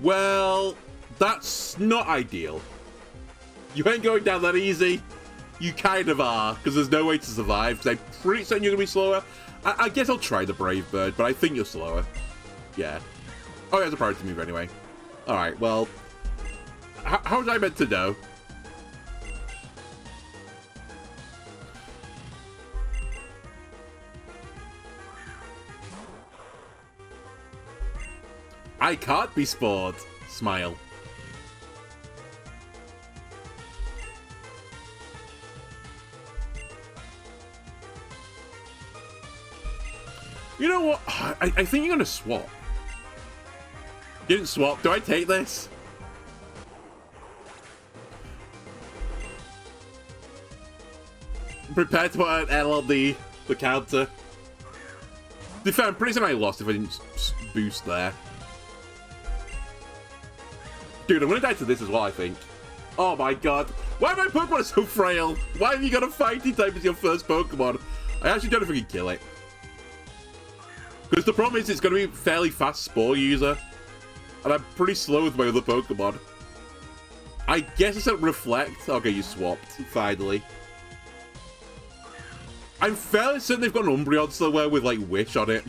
Well, that's not ideal. You ain't going down that easy. You kind of are, because there's no way to survive, because I'm pretty certain you're going to be slower. I guess I'll try the Brave Bird, but I think you're slower. Yeah. Oh, yeah, it's a priority move anyway. Alright, well... How was I meant to know? I can't be spored. Smile. You know what? I think you're gonna swap. Didn't swap. Do I take this? Prepare to put an L on the counter. To be fair, I'm pretty certain I lost if I didn't boost there. Dude, I'm gonna die to this as well, I think. Oh my god. Why are my Pokemon so frail? Why have you got a fighting type as your first Pokemon? I actually don't know if we can kill it. Because the problem is it's going to be a fairly fast Spore user. And I'm pretty slow with my other Pokemon. I guess it's at Reflect. Okay, you swapped, finally. I'm fairly certain they've got an Umbreon somewhere with, like, Wish on it.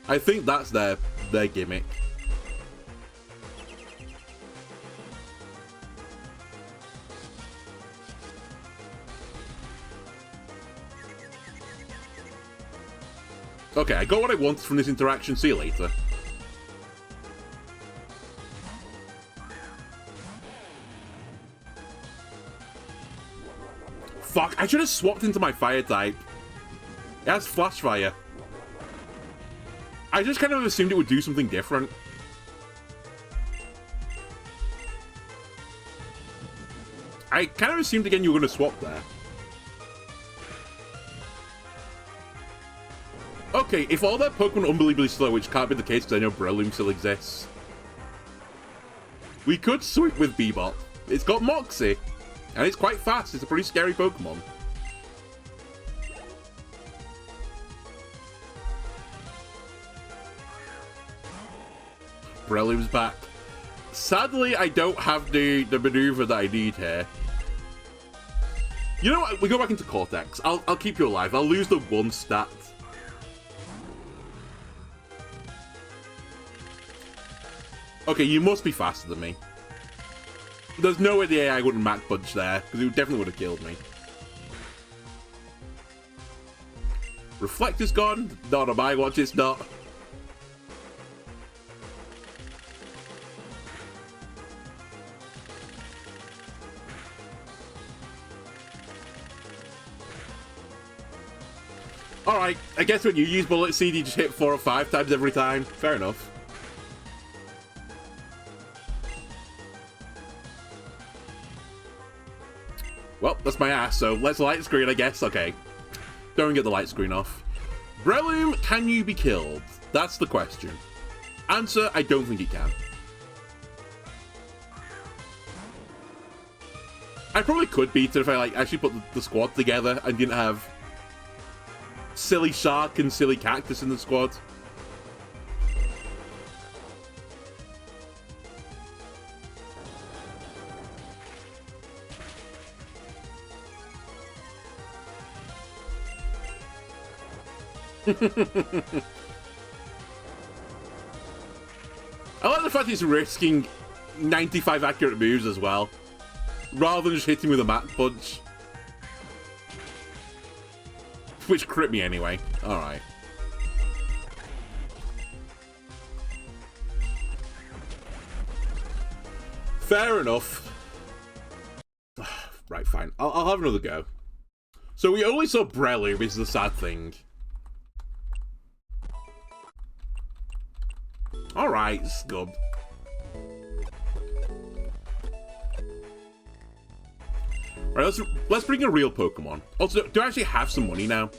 I think that's their gimmick. Okay, I got what I wanted from this interaction. See you later. Fuck, I should have swapped into my fire type. It has Flash Fire. I just kind of assumed it would do something different. I kind of assumed again you were going to swap there. Okay, if all their Pokemon are unbelievably slow, which can't be the case because I know Breloom still exists, we could sweep with Bebop. It's got Moxie, and it's quite fast. It's a pretty scary Pokemon. Breloom's back. Sadly, I don't have the maneuver that I need here. You know what? We go back into Cortex. I'll keep you alive. I'll lose the one stat. Okay, you must be faster than me. There's no way the AI wouldn't Mach Punch there, because it definitely would have killed me. Reflector's gone. Not on my watch, it's not. Alright, I guess when you use Bullet Seed, you just hit 4 or 5 times every time. Fair enough. Well, that's my ass, so let's light screen, I guess. Okay. Don't get the light screen off. Breloom, can you be killed? That's the question. Answer, I don't think it can. I probably could beat it if I like actually put the squad together and didn't have Silly Shark and Silly Cactus in the squad. I like the fact he's risking 95 accurate moves as well, rather than just hitting with a Mach Punch. Which crit me anyway. Alright. Fair enough. Right, fine. I'll have another go. So we only saw Breloom, which is the sad thing. Alright, scub. Alright, let's bring a real Pokemon. Also, do I actually have some money now?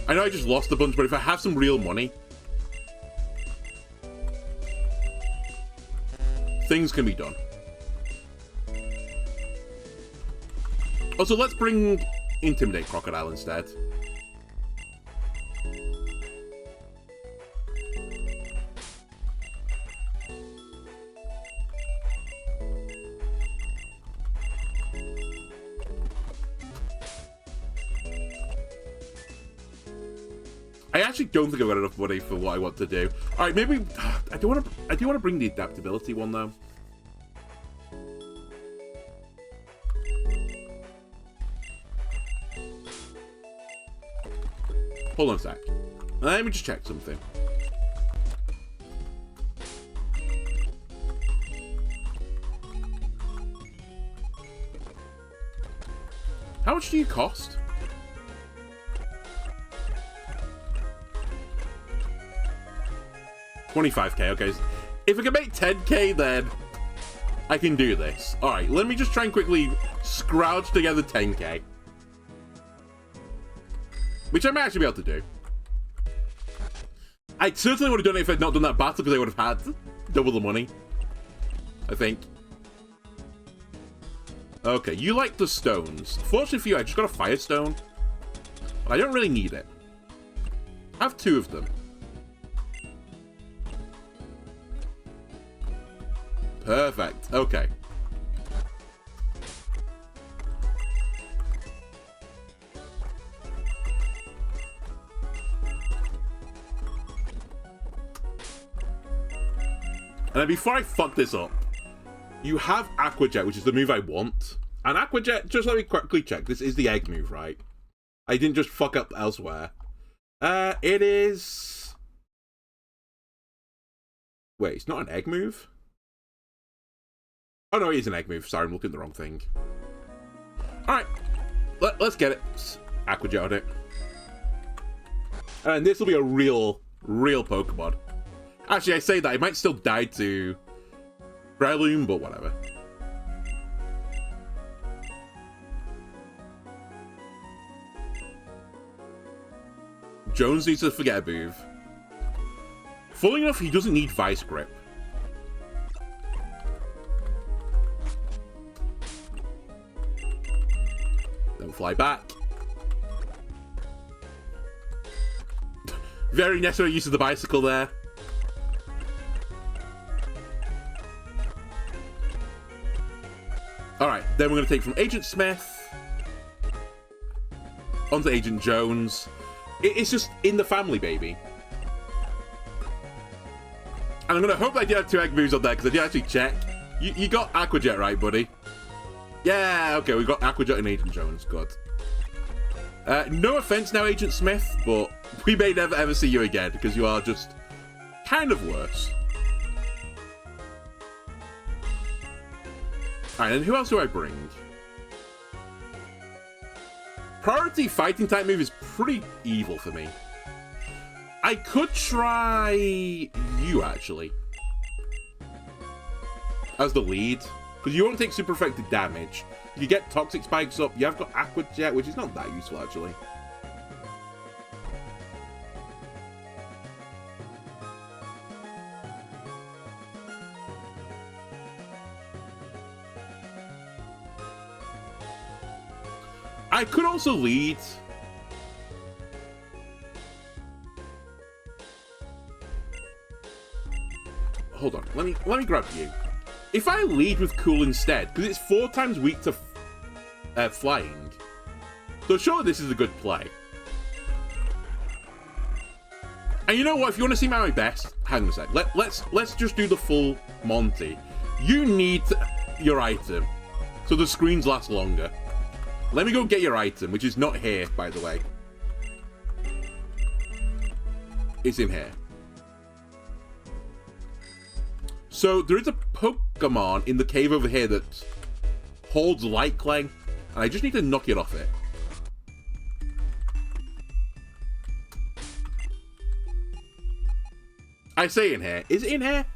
I know I just lost a bunch, but if I have some real money, things can be done. Also, let's bring Intimidate Crocodile instead. I actually don't think I've got enough money for what I want to do. All right, maybe I do want to bring the adaptability one though. Hold on a sec. Let me just check something. How much do you cost? $25K, okay. If I can make 10K, then I can do this. All right, let me just try and quickly scrouge together 10K. Which I might actually be able to do. I certainly would have done it if I'd not done that battle, because I would have had double the money. I think. Okay, you like the stones. Fortunately for you, I just got a firestone. But I don't really need it. I have 2 of them. Perfect. Okay. And then before I fuck this up, you have Aquajet, which is the move I want. And Aquajet, just let me quickly check. This is the egg move, right? I didn't just fuck up elsewhere. It is... Wait, it's not an egg move? Oh no, it is an egg move. Sorry, I'm looking at the wrong thing. Alright, let's get it. Aquajet on it. And this will be a real Pokemon. Actually, I say that, it might still die to Breloom, but whatever. Jones needs to forget a move. Funnily enough, he doesn't need Vice Grip. Don't fly back. Very necessary use of the bicycle there. Alright, then we're going to take from Agent Smith onto Agent Jones. It's just in the family, baby. And I'm going to hope I did have 2 egg moves on there, because I did actually check. You got Aquajet right, buddy. Yeah, okay, we got Aquajet and Agent Jones. Good. No offense now, Agent Smith, but we may never ever see you again, because you are just kind of worse. Alright, and who else do I bring? Priority fighting type move is pretty evil for me. I could try you, actually. As the lead. Because you won't take super effective damage. If you get Toxic Spikes up, you have got Aquajet, which is not that useful, actually. I could also lead. Hold on, let me grab you. If I lead with Cool instead, because it's 4 times weak to flying, so sure this is a good play. And you know what? If you want to see my best, hang on a sec. Let's just do the full Monty. You need your item, so the screens last longer. Let me go get your item, which is not here, by the way. It's in here. So, there is a Pokemon in the cave over here that holds Light Clay, and I just need to knock it off it. I say in here. Is it in here?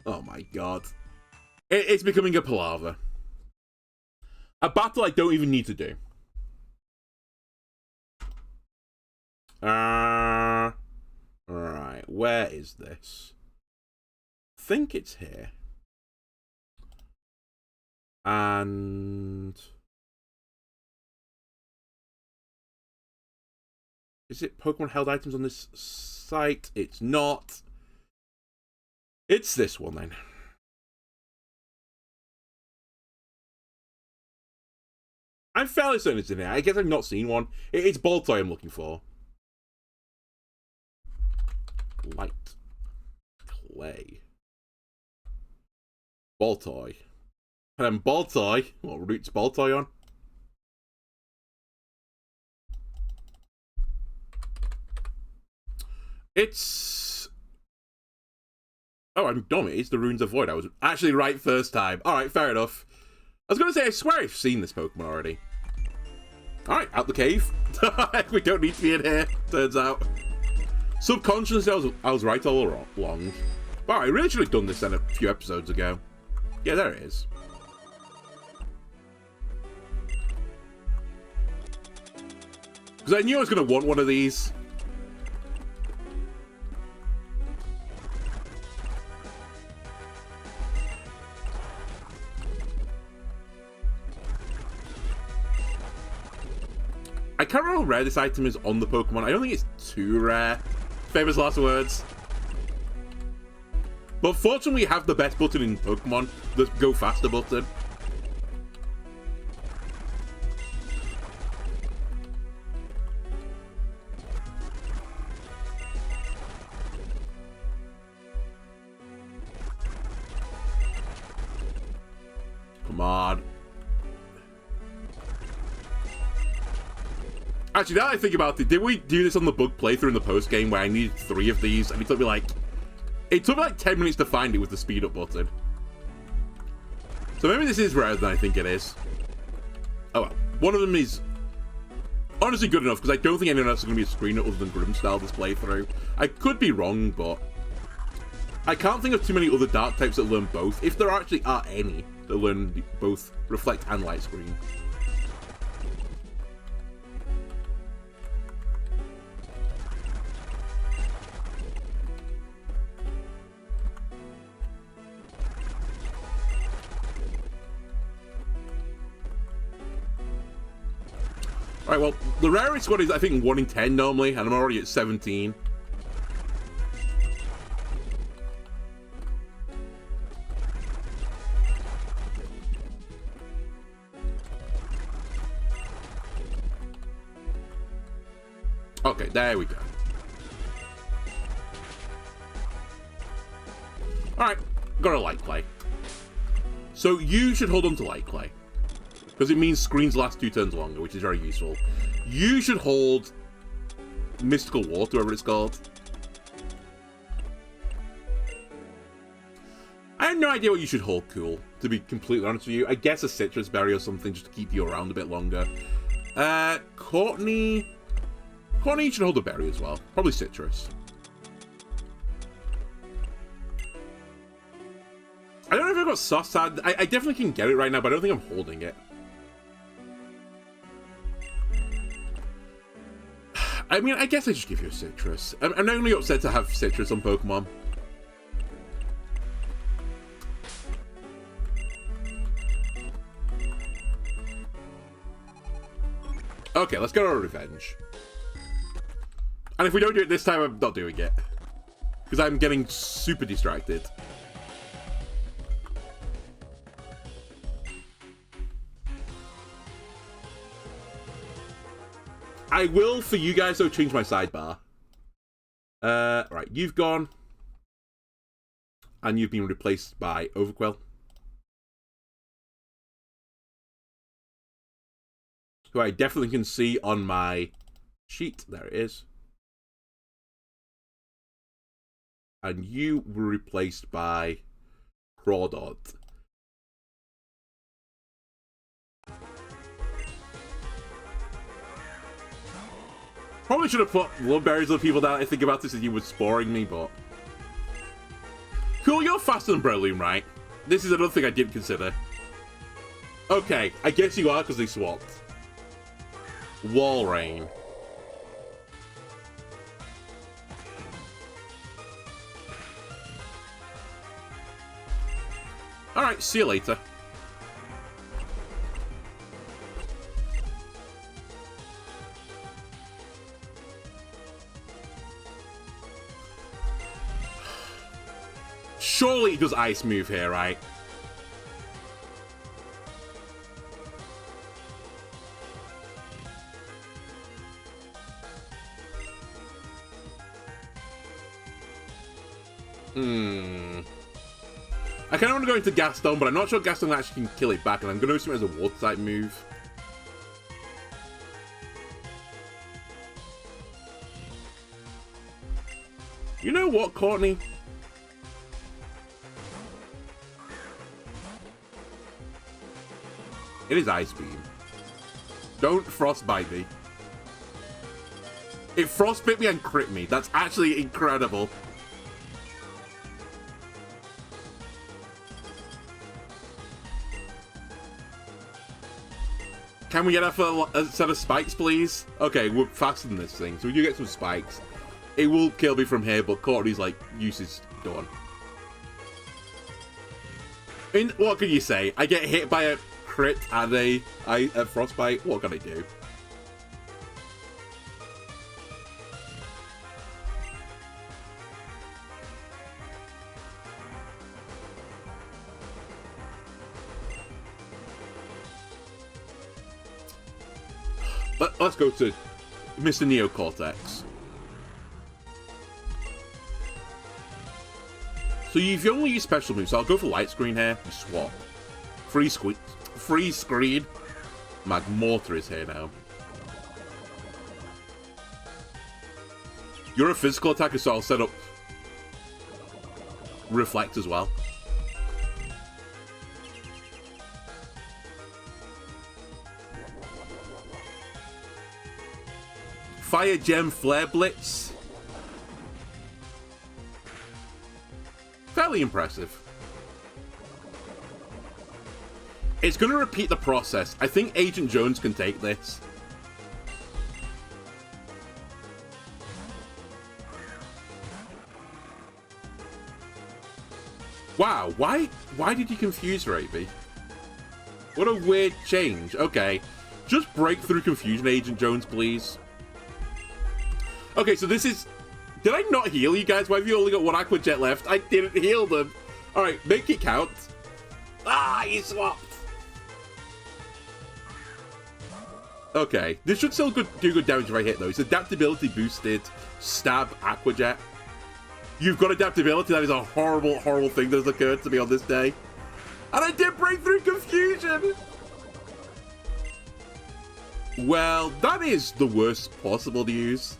Oh my god. It's becoming a palaver. A battle I don't even need to do. Alright, where is this? I think it's here. And... is it Pokemon held items on this site? It's not. It's this one then. I'm fairly certain it's in here. I guess I've not seen one. It's Baltoy I'm looking for. Light. Clay. Baltoy. Baltoy. What root's Baltoy on? It's... Oh, I'm dumb. It's the Runes of Void. I was actually right first time. Alright, fair enough. I was going to say, I swear I've seen this Pokemon already. Alright, out the cave. We don't need to be in here, turns out. Subconsciously, I was right all along. Wow, I really should have done this then a few episodes ago. Yeah, there it is. Because I knew I was going to want one of these. I can't remember how rare this item is on the Pokemon. I don't think it's too rare. Famous last words. But fortunately, we have the best button in Pokemon, the Go Faster button. Come on. Actually, now that I think about it, did we do this on the bug playthrough in the post-game where I needed 3 of these, and it took me like 10 minutes to find it with the speed-up button. So maybe this is rarer than I think it is. Oh well. One of them is honestly good enough, because I don't think anyone else is going to be a screener other than Grimstyle this playthrough. I could be wrong, but I can't think of too many other Dark types that learn both, if there actually are any that learn both Reflect and Light Screen. Alright, well, the rarest one is, I think, 1 in 10 normally, and I'm already at 17. Okay, there we go. Alright, got a Light Clay. So you should hold on to Light Clay, because it means screens last 2 turns longer, which is very useful. You should hold Mystical Water, whatever it's called. I have no idea what you should hold cool, to be completely honest with you. I guess a Citrus Berry or something just to keep you around a bit longer. Courtney should hold a berry as well. Probably Citrus. I don't know if I've got Soft. I definitely can get it right now, but I don't think I'm holding it. I mean, I guess I just give you a Citrus. I'm not really upset to have Citrus on Pokemon. Okay, let's go to Revenge. And if we don't do it this time, I'm not doing it. Because I'm getting super distracted. I will, for you guys, though, change my sidebar. Right, you've gone. And you've been replaced by Overquill. Who I definitely can see on my sheet. There it is. And you were replaced by Crawdod. Probably should have put Bloodberries on people now that I think about this as you were sporing me, but... Cool, you're faster than Breloom, right? This is another thing I didn't consider. Okay, I guess you are because they swapped. Walrein. Alright, see you later. Surely he does Ice move here, right? I kind of want to go into Gaston, but I'm not sure Gaston actually can kill it back, and I'm going to assume it as a water-type move. You know what, Courtney? It is Ice Beam. Don't frostbite me. It frostbit me and crit me. That's actually incredible. Can we get a set of spikes, please? Okay, we're faster than this thing, so we do get some spikes. It will kill me from here, but Courtney's, like, use is done. And what can you say? I get hit by a crit and a frostbite. What can I do? Let's go to Mr. Neocortex. So you've only used special moves, so I'll go for light screen here. You swap. Free screen. Magmortar is here now. You're a physical attacker, so I'll set up Reflect as well. Fire Gem Flare Blitz. Fairly impressive. It's going to repeat the process. I think Agent Jones can take this. Wow, why did you confuse Raby? What a weird change. Okay, just break through confusion, Agent Jones, please. Okay, so this is... Did I not heal you guys? Why have you only got one Aqua Jet left? I didn't heal them. Alright, make it count. Ah, you swapped. Okay, this should still do good damage if I hit, though. It's adaptability boosted stab Aqua Jet. You've got adaptability. That is a horrible, horrible thing that has occurred to me on this day. And I did break through confusion. Well, that is the worst possible news.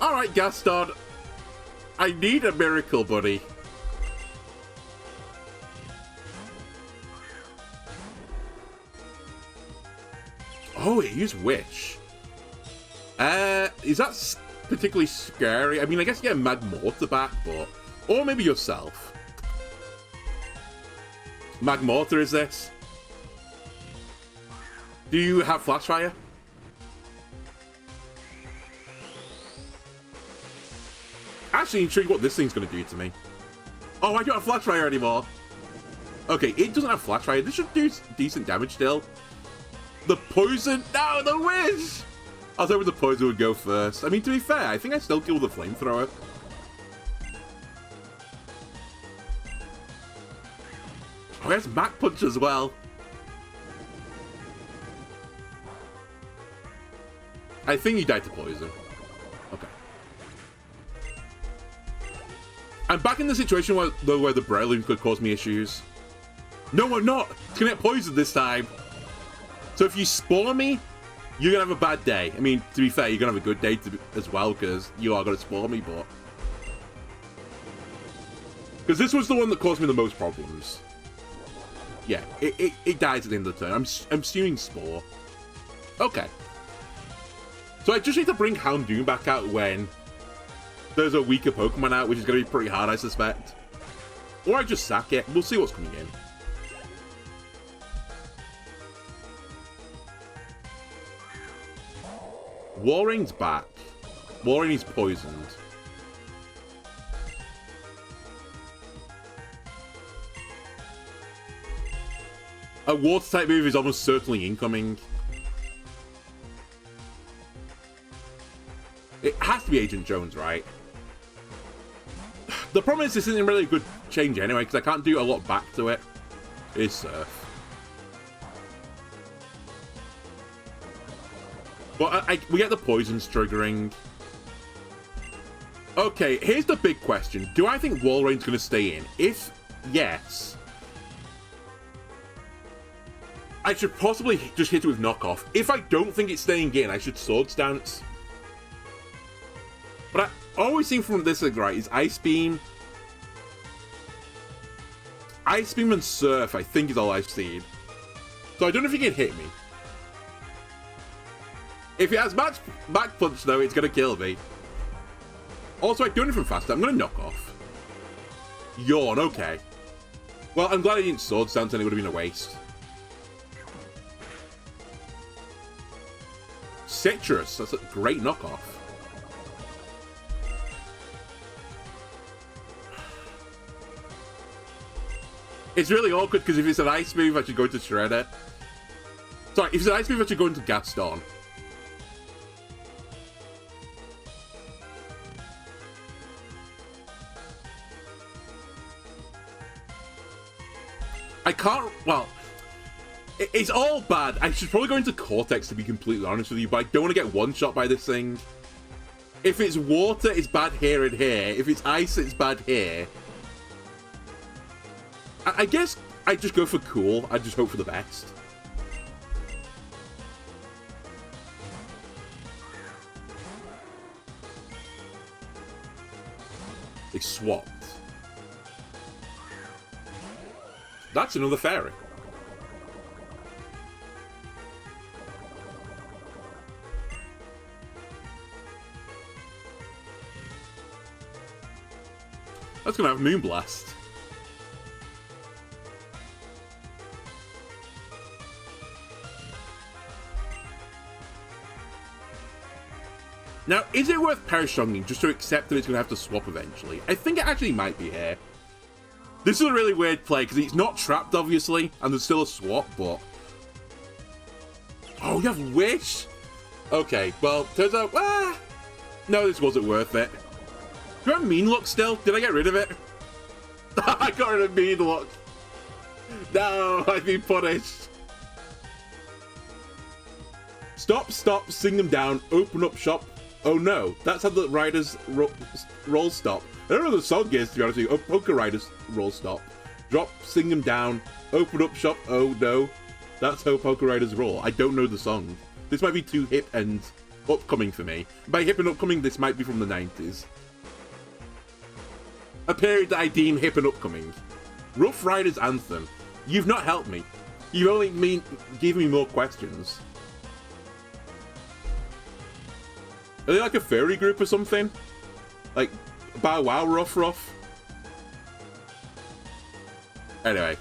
Alright, Gaston. I need a miracle, buddy. Oh, it used Wish. Is that particularly scary? I mean, I guess you get Magmortar back, but... Or maybe yourself. Magmortar is this. Do you have Flash Fire? Actually intrigued what this thing's going to do to me. Oh, I don't have Flash Fire anymore. Okay, it doesn't have Flash Fire. This should do decent damage still. The poison. No, the Wish. I was hoping the poison would go first. I mean, to be fair, I think I still kill the flamethrower. Oh, there's Mach Punch as well. I think you died to poison. Okay. I'm back in the situation where the Breloom could cause me issues. No, I'm not. It's gonna get poisoned this time. So if you spawn me, you're gonna have a bad day. I mean, to be fair, you're gonna have a good day as well, because you are gonna spawn me, but... Because this was the one that caused me the most problems. Yeah, it dies at the end of the turn. I'm assuming Spore. Okay. So I just need to bring Houndoom back out when there's a weaker Pokemon out, which is going to be pretty hard, I suspect. Or I just sack it. We'll see what's coming in. Walreign's back. Walrein is poisoned. A water-type move is almost certainly incoming. It has to be Agent Jones, right? The problem is this isn't really a good change anyway, because I can't do a lot back to it. It's Surf. But we get the poisons triggering. Okay, here's the big question. Do I think Wall Rain's going to stay in? If yes, I should possibly just hit it with knockoff. If I don't think it's staying in, I should Swords Dance. But I always think from this, right, is Ice Beam. Ice Beam and Surf, I think, is all I've seen. So I don't know if he can hit me. If he has Back Punch, though, it's going to kill me. Also, I do anything faster. I'm going to knock off. Yawn, okay. Well, I'm glad I didn't Swords Dance, and it would have been a waste. Citrus, that's a great knockoff. It's really awkward because if it's an ice move, I should go into Shredder. Sorry, if it's an ice move, I should go into Gaston. I can't, well, it's all bad. I should probably go into Cortex, to be completely honest with you, but I don't want to get one-shot by this thing. If it's water, it's bad here and here. If it's ice, it's bad here. I guess I just go for cool. I just hope for the best. They swapped. That's another fairy. That's gonna have Moonblast. Now, is it worth Parashonging just to accept that it's going to have to swap eventually? I think it actually might be here. This is a really weird play, because it's not trapped, obviously, and there's still a swap, but... Oh, you have Wish? Okay, well, turns out... no, this wasn't worth it. Do you have Mean Look still? Did I get rid of it? I got rid of Mean Look. No, I've been punished. Stop, sing them down, open up shop. Oh no, that's how the Riders roll stop. I don't know what the song is, to be honest with you. Oh, Poker Riders roll stop. Drop, sing them down, open up shop. Oh no, that's how Poker Riders roll. I don't know the song. This might be too hip and upcoming for me. By hip and upcoming, this might be from the 90s. A period that I deem hip and upcoming. Rough Riders Anthem. You've not helped me. You've only given me more questions. Are they like a furry group or something? Like, Bow Wow Ruff? Anyway.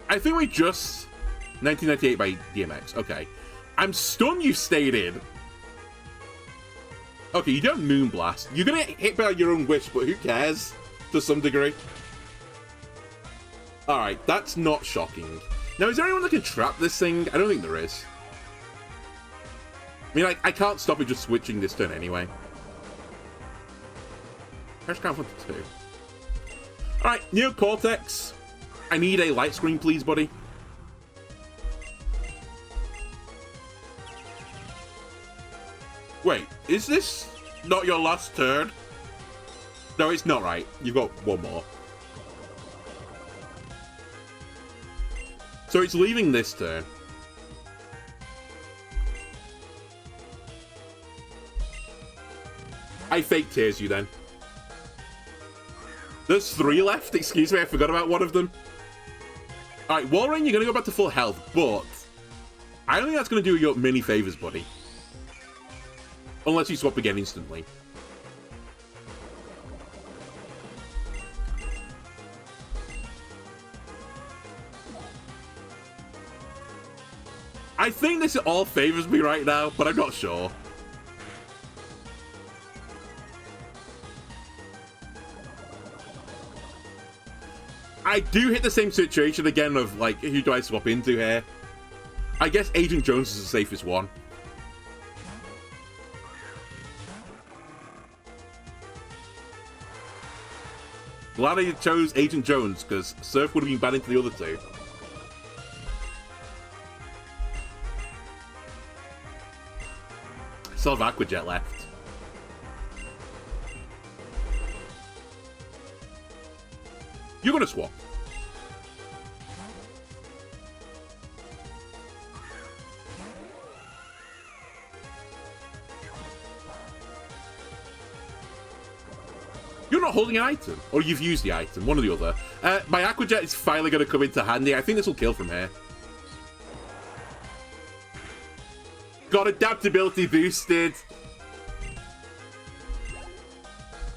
I think we just... 1998 by DMX. Okay. I'm stunned you stayed in. Okay, you don't Moonblast. You're gonna get hit by your own wish, but who cares? To some degree. Alright, that's not shocking. Now, is there anyone that can trap this thing? I don't think there is. I mean, I can't stop it just switching this turn anyway. Crash count for 2. Alright, Neo Cortex. I need a light screen, please, buddy. Wait, is this not your last turn? No, it's not, right. You've got one more. So it's leaving this turn. I fake tears you then. There's 3 left. Excuse me, I forgot about one of them. Alright, Walrein, you're going to go back to full health, but I don't think that's going to do you many favors, buddy. Unless you swap again instantly. I think this all favors me right now, but I'm not sure. I do hit the same situation again of, like, who do I swap into here? I guess Agent Jones is the safest one. Glad I chose Agent Jones, because Surf would have been bad into the other two. Still have Aqua Jet left. You're gonna swap. You're not holding an item. Or you've used the item, one or the other. My Aqua Jet is finally going to come into handy. I think this will kill from here. Got adaptability boosted.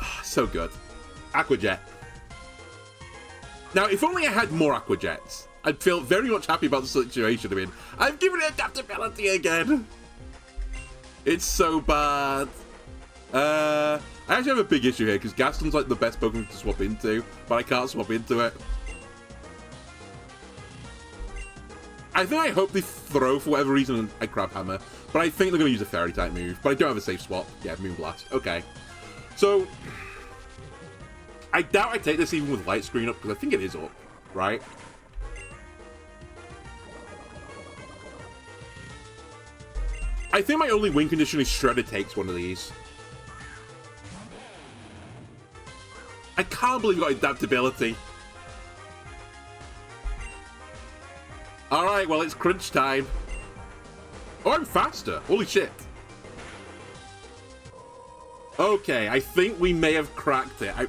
Oh, so good. Aqua Jet. Now, if only I had more Aqua Jets, I'd feel very much happy about the situation I'm in. I've given it adaptability again. It's so bad. I actually have a big issue here, because Gaston's like the best Pokemon to swap into, but I can't swap into it. I think I hope they throw, for whatever reason, a Crab Hammer, but I think they're going to use a Fairy-type move, but I don't have a safe swap. Yeah, Moonblast. Okay. So, I doubt I take this even with Light Screen up, because I think it is up, right? I think my only win condition is Shredder takes one of these. I can't believe we got adaptability. Alright, well, it's crunch time. Oh, I'm faster. Holy shit. Okay, I think we may have cracked it. I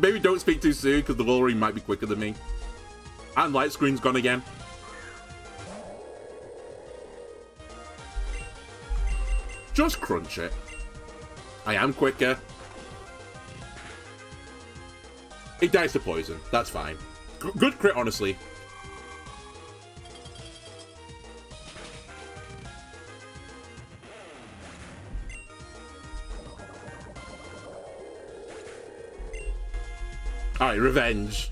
maybe don't speak too soon, because the Wolverine might be quicker than me. And Light Screen's gone again. Just crunch it. I am quicker. It dies to poison. That's fine. Good crit, honestly. Alright, revenge.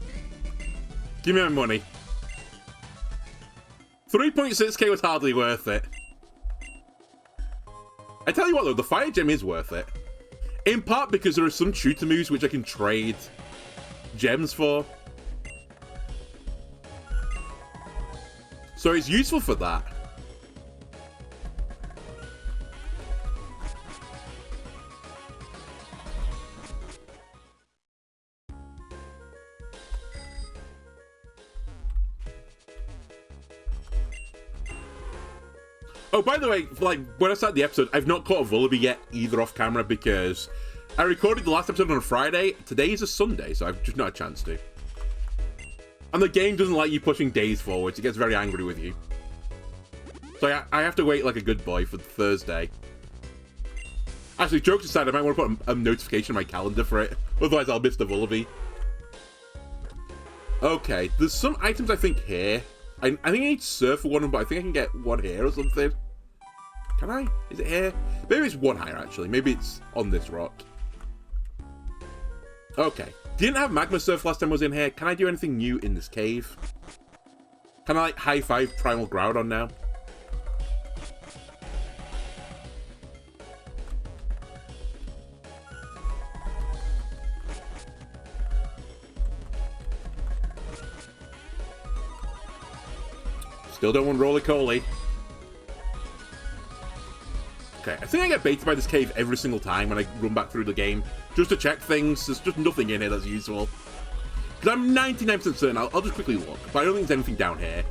Give me my money. 3.6k was hardly worth it. I tell you what, though, the Fire Gem is worth it. In part because there are some tutor moves which I can trade gems for. So it's useful for that. Oh, by the way, like, when I started the episode, I've not caught a Vullaby yet, either off camera, because I recorded the last episode on a Friday. Today is a Sunday, so I've just not had a chance to. And the game doesn't like you pushing days forwards. It gets very angry with you. So I have to wait like a good boy for Thursday. Actually, jokes aside, I might want to put a notification on my calendar for it. Otherwise, I'll miss the Vullaby. Okay, there's some items I think here. I think I need to surf for one of them, but I think I can get one here or something. Can I? Is it here? Maybe it's one higher, actually. Maybe it's on this rock. Okay. Didn't have Magma Surf last time I was in here. Can I do anything new in this cave? Can I, like, high-five Primal Groudon now? Still don't want Roly-Coly. Okay, I think I get baited by this cave every single time when I run back through the game. Just to check things. There's just nothing in here that's useful. Because I'm 99% certain. I'll just quickly look. But I don't think there's anything down here.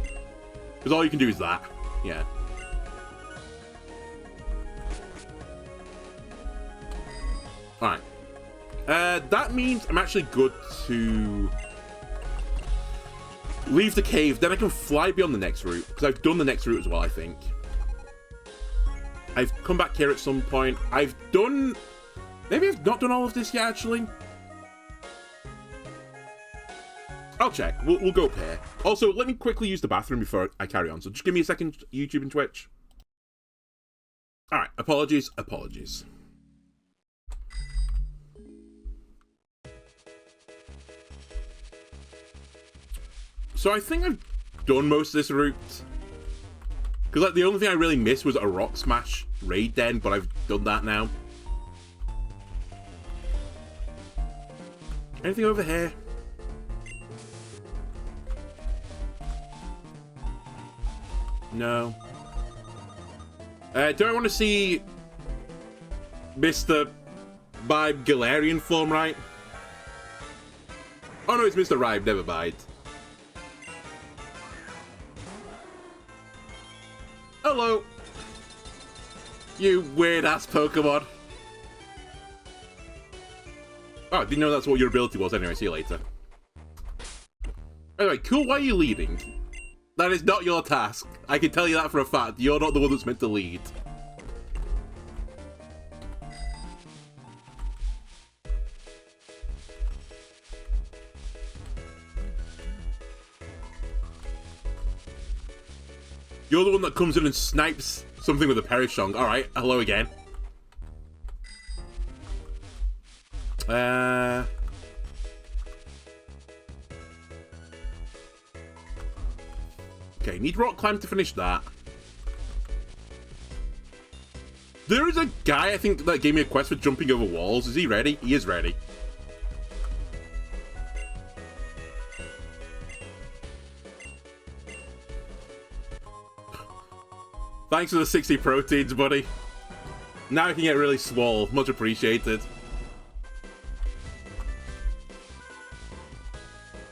Because all you can do is that. Yeah. Alright. That means I'm actually good to leave the cave. Then I can fly beyond the next route. Because I've done the next route as well, I think. I've come back here at some point. I've done... Maybe I've not done all of this yet, actually. I'll check. We'll go up here. Also, let me quickly use the bathroom before I carry on. So just give me a second, YouTube and Twitch. Alright, apologies. Apologies. So I think I've done most of this route. Because, like, the only thing I really missed was a Rock Smash raid den, but I've done that now. Anything over here? No. Do I want to see Mr. Vibe Galarian form, right? Oh no, it's Mr. Ribe, never mind. Hello. You weird-ass Pokemon. Oh, didn't know that's what your ability was. Anyway, see you later. Anyway, cool, why are you leading? That is not your task. I can tell you that for a fact. You're not the one that's meant to lead. You're the one that comes in and snipes something with a Perishong. Alright, hello again. Okay, need rock climb to finish that. There is a guy, I think, that gave me a quest for jumping over walls. Is he ready? He is ready. Thanks for the 60 proteins, buddy. Now I can get really swole. Much appreciated.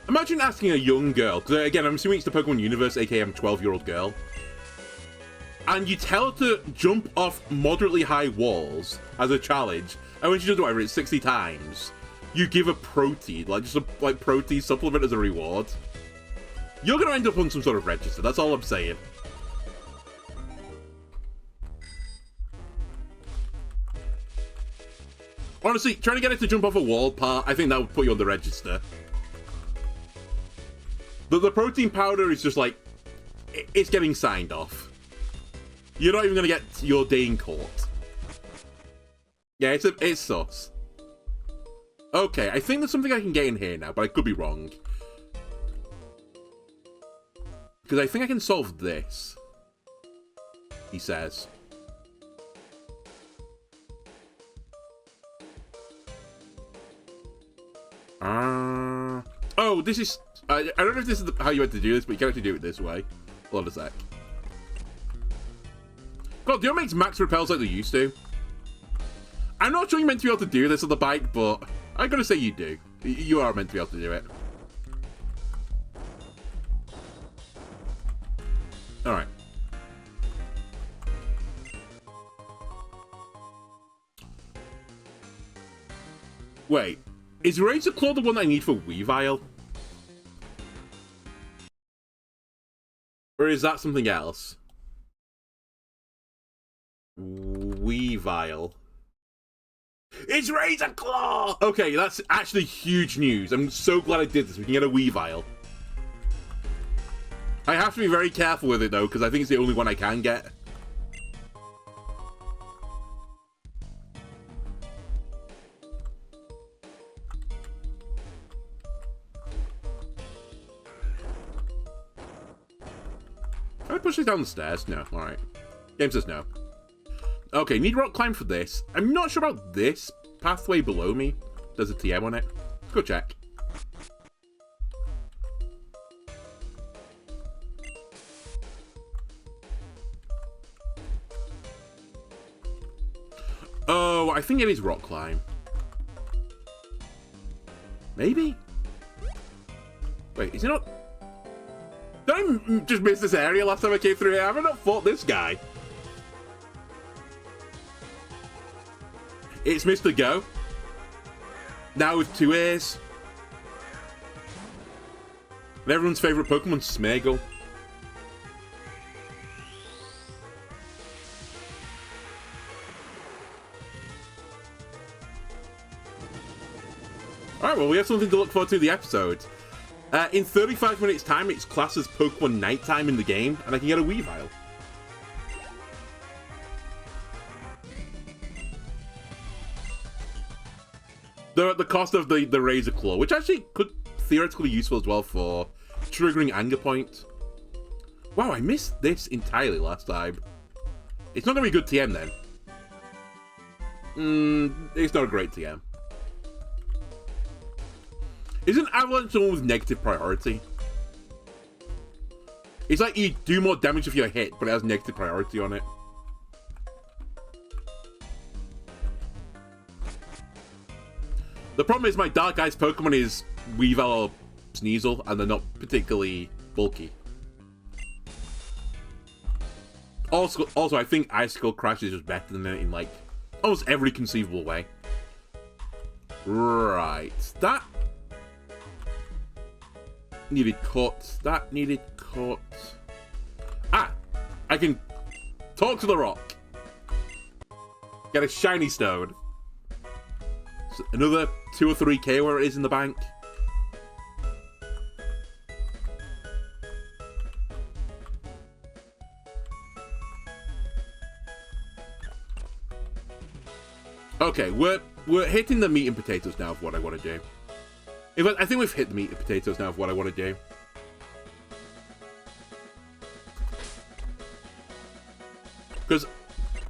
Imagine asking a young girl, because again, I'm assuming it's the Pokemon universe, aka I'm a 12-year-old girl, and you tell her to jump off moderately high walls as a challenge, and when she does whatever, it's 60 times, you give a protein, like just a protein supplement as a reward. You're gonna end up on some sort of register, that's all I'm saying. Honestly, trying to get it to jump off a wall part, I think that would put you on the register. The protein powder is just like, it's getting signed off. You're not even going to get your day in court. Yeah, it's sus. Okay, I think there's something I can get in here now, but I could be wrong. Because I think I can solve this, he says. Oh, this is... I don't know if this is how you had to do this, but you can actually do it this way. Hold on a sec. God, do you know what makes max repels like they used to? I'm not sure you're meant to be able to do this on the bike, but I'm gonna say you do. You are meant to be able to do it. Alright. Wait. Is Razor Claw the one that I need for Weavile? Or is that something else? Weavile. It's Razor Claw! Okay, that's actually huge news. I'm so glad I did this. We can get a Weavile. I have to be very careful with it, though, because I think it's the only one I can get. Can I push it down the stairs? No. Alright. Game says no. Okay, need rock climb for this. I'm not sure about this pathway below me. There's a TM on it. Go check. Oh, I think it is rock climb. Maybe? Wait, is it not... Did I just miss this area last time I came through here? Have I not fought this guy? It's Mr. Go. Now with 2 A's. And everyone's favourite Pokemon, Smeargle. Alright, well, we have something to look forward to the episode. In 35 minutes time, it's classed as Pokemon Nighttime in the game, and I can get a Weavile. They're at the cost of the Razor Claw, which actually could theoretically be useful as well for triggering Anger Point. Wow, I missed this entirely last time. It's not going to be a good TM then. It's not a great TM. Isn't Avalanche the one with negative priority? It's like you do more damage if you're hit, but it has negative priority on it. The problem is my Dark Ice Pokemon is Weavile or Sneasel, and they're not particularly bulky. Also, I think Icicle Crash is just better than it in, like, almost every conceivable way. Right. That needed cut. That needed cut. Ah! I can talk to the rock. Get a shiny stone. So another 2 or 3k where it is in the bank. Okay, we're hitting the meat and potatoes now of what I want to do. I think we've hit the meat and potatoes now of what I want to do. Because,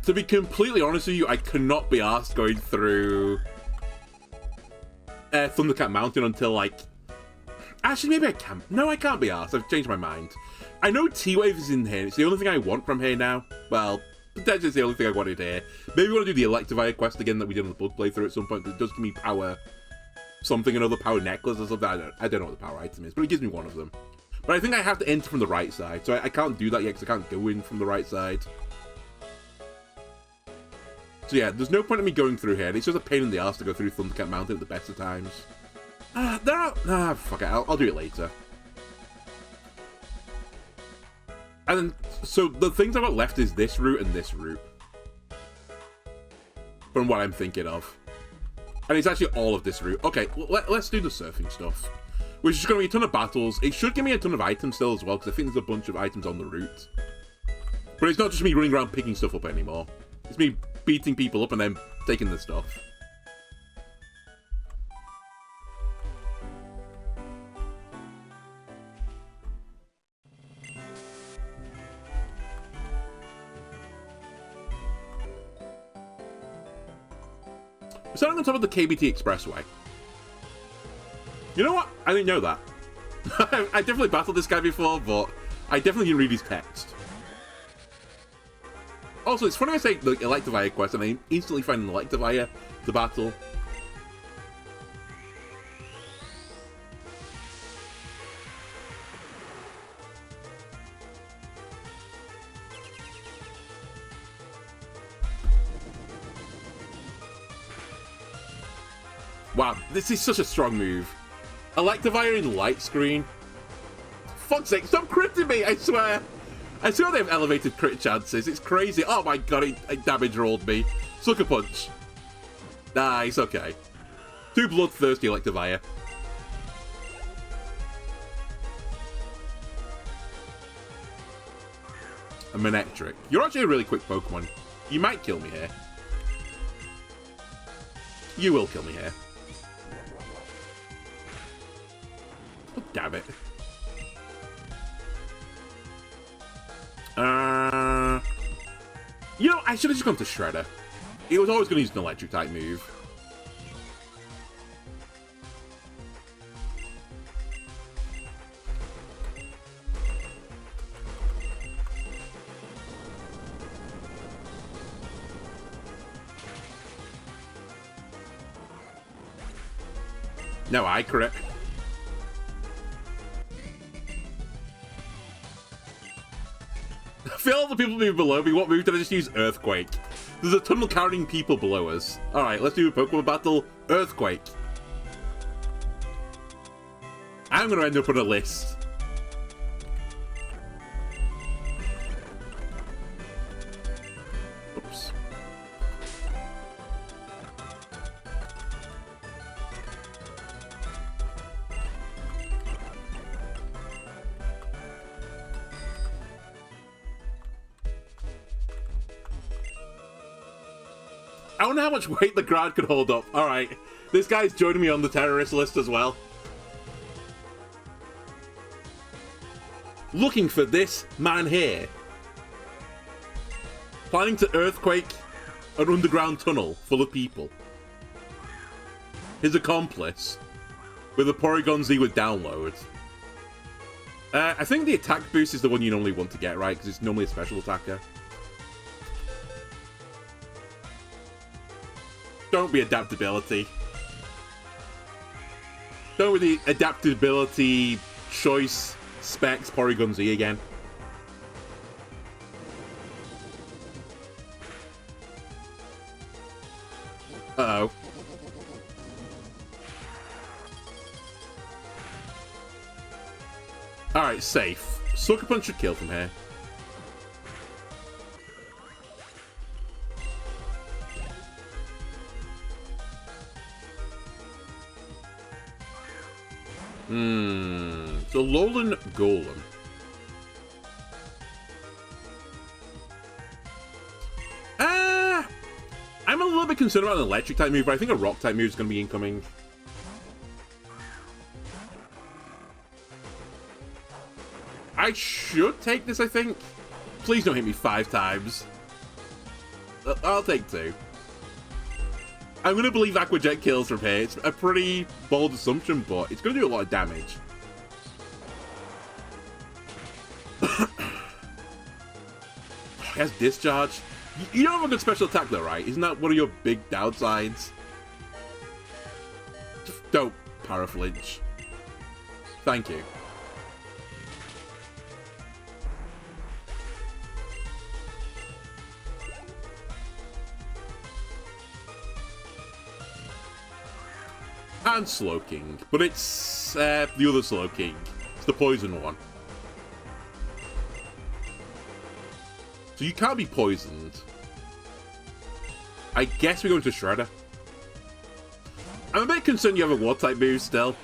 to be completely honest with you, I cannot be asked going through Thundercat Mountain until, like... Actually, maybe I can. No, I can't be asked. I've changed my mind. I know T-Wave is in here. It's the only thing I want from here now. Well... Potentially it's the only thing I wanted here. Maybe we want to do the Electivire quest again that we did on the Bug playthrough at some point, because it does give me power... something, another power necklace or something. I don't know what the power item is, but it gives me one of them. But I think I have to enter from the right side, so I can't do that yet, because I can't go in from the right side. So yeah, there's no point in me going through here. It's just a pain in the ass to go through Thundercat Mountain at the best of times. Fuck it, I'll do it later. And then, so the things I've got left is this route and this route. From what I'm thinking of. And it's actually all of this route. Okay, let's do the surfing stuff. Which is going to be a ton of battles. It should give me a ton of items still as well, because I think there's a bunch of items on the route. But it's not just me running around picking stuff up anymore. It's me beating people up and then taking the stuff. We're starting on top of the KBT Expressway. You know what? I didn't know that. I definitely battled this guy before, but I definitely didn't read his text. Also, it's funny I say the Electivire quest and I instantly find an Electivire to battle. Wow, this is such a strong move. Electivire in light screen. Fuck's sake, stop critting me, I swear. I swear they have elevated crit chances. It's crazy. Oh my god, it damage rolled me. Sucker punch. Nice, okay. Too bloodthirsty, Electivire. A Manectric. You're actually a really quick Pokemon. You might kill me here. You will kill me here. Oh, damn it. You know, I should have just gone to Shredder. He was always going to use an electric type move. No, I crit. I feel all the people moving below me. What move did I just use? Earthquake. There's a tunnel carrying people below us. Alright, let's do a Pokemon battle. Earthquake. I'm going to end up on a list. Oops. I wonder how much weight the ground could hold up. Alright, this guy's joining me on the terrorist list as well. Looking for this man here. Planning to earthquake an underground tunnel full of people. His accomplice with a Porygon Z with download. I think the attack boost is the one you normally want to get, right? Because it's normally a special attacker. Don't be adaptability. Going with the adaptability, choice, specs, Porygon Z again. Uh-oh. Alright, safe. Sucker Punch should kill from here. So Alolan Golem. I'm a little bit concerned about an electric type move, but I think a rock type move is going to be incoming. I should take this, I think. Please don't hit me 5 times. I'll take 2. I'm going to believe Aqua Jet kills from here. It's a pretty bold assumption, but it's going to do a lot of damage. He has Discharge. You don't have a good special attack though, right? Isn't that one of your big downsides? Just don't Paraflinch. Thank you. And Slowking, but it's the other Slowking. It's the poison one. So you can't be poisoned. I guess we're going to Shredder. I'm a bit concerned you have a Water-type move still.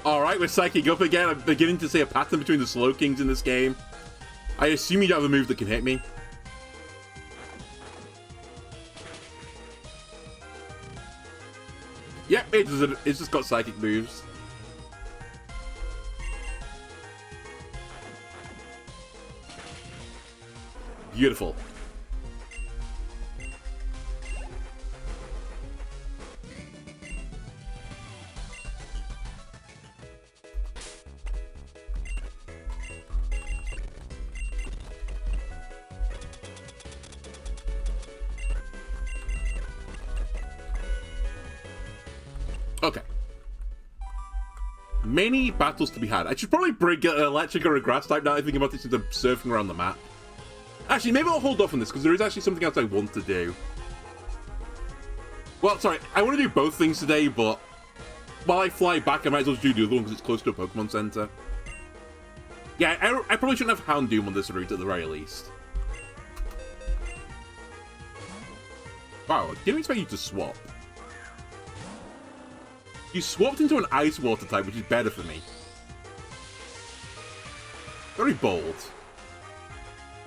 Alright, we're psyching up again. I'm beginning to see a pattern between the Slowkings in this game. I assume you have a move that can hit me. Yep, it's just got psychic moves. Beautiful. Okay. Many battles to be had. I should probably bring an electric or a grass type now that I think about this instead of surfing around the map. Actually, maybe I'll hold off on this, because there is actually something else I want to do. Well, sorry, I want to do both things today, but while I fly back, I might as well do the other one, because it's close to a Pokemon Center. Yeah, I probably shouldn't have Houndoom on this route, at the very least. Wow, I didn't expect you to swap. You swapped into an Ice Water type, which is better for me. Very bold.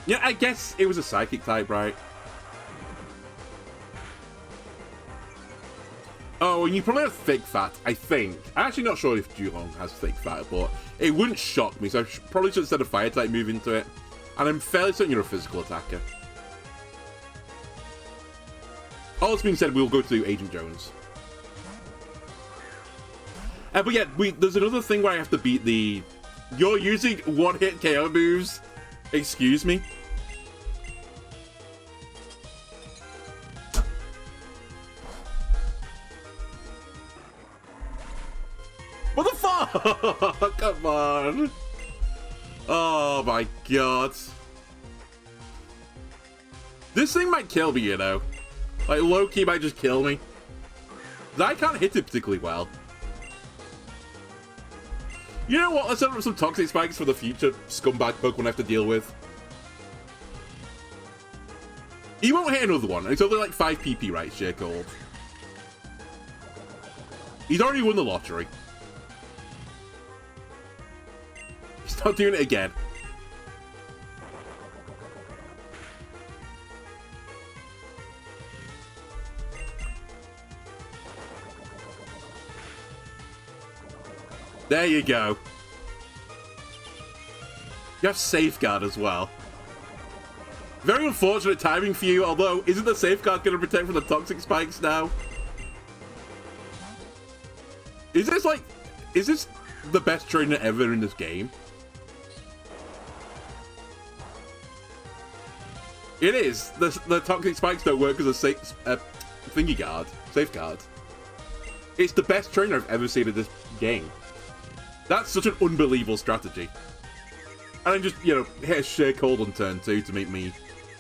Yeah, I guess it was a Psychic type, right? Oh, and you probably have Thick Fat, I think. I'm actually not sure if Dulong has Thick Fat, but it wouldn't shock me, so I probably should instead of Fire type move into it. And I'm fairly certain you're a physical attacker. All that's being said, we'll go to Agent Jones. But yeah, there's another thing where I have to beat the... You're using one-hit KO moves? Excuse me? What the fuck? Come on. Oh my god. This thing might kill me, you know. Like, low-key might just kill me. I can't hit it particularly well. You know what? Let's set up some Toxic Spikes for the future scumbag Pokemon I have to deal with. He won't hit another one. It's only like 5 PP, right? Sheer cold. He's already won the lottery. He's not doing it again. There you go. You have Safeguard as well. Very unfortunate timing for you, although isn't the Safeguard going to protect from the Toxic Spikes now? Is this the best trainer ever in this game? It is. The toxic spikes don't work as a thingy guard, safeguard. It's the best trainer I've ever seen in this game. That's such an unbelievable strategy. And then just, you know, hit a sheer cold on turn 2 to make me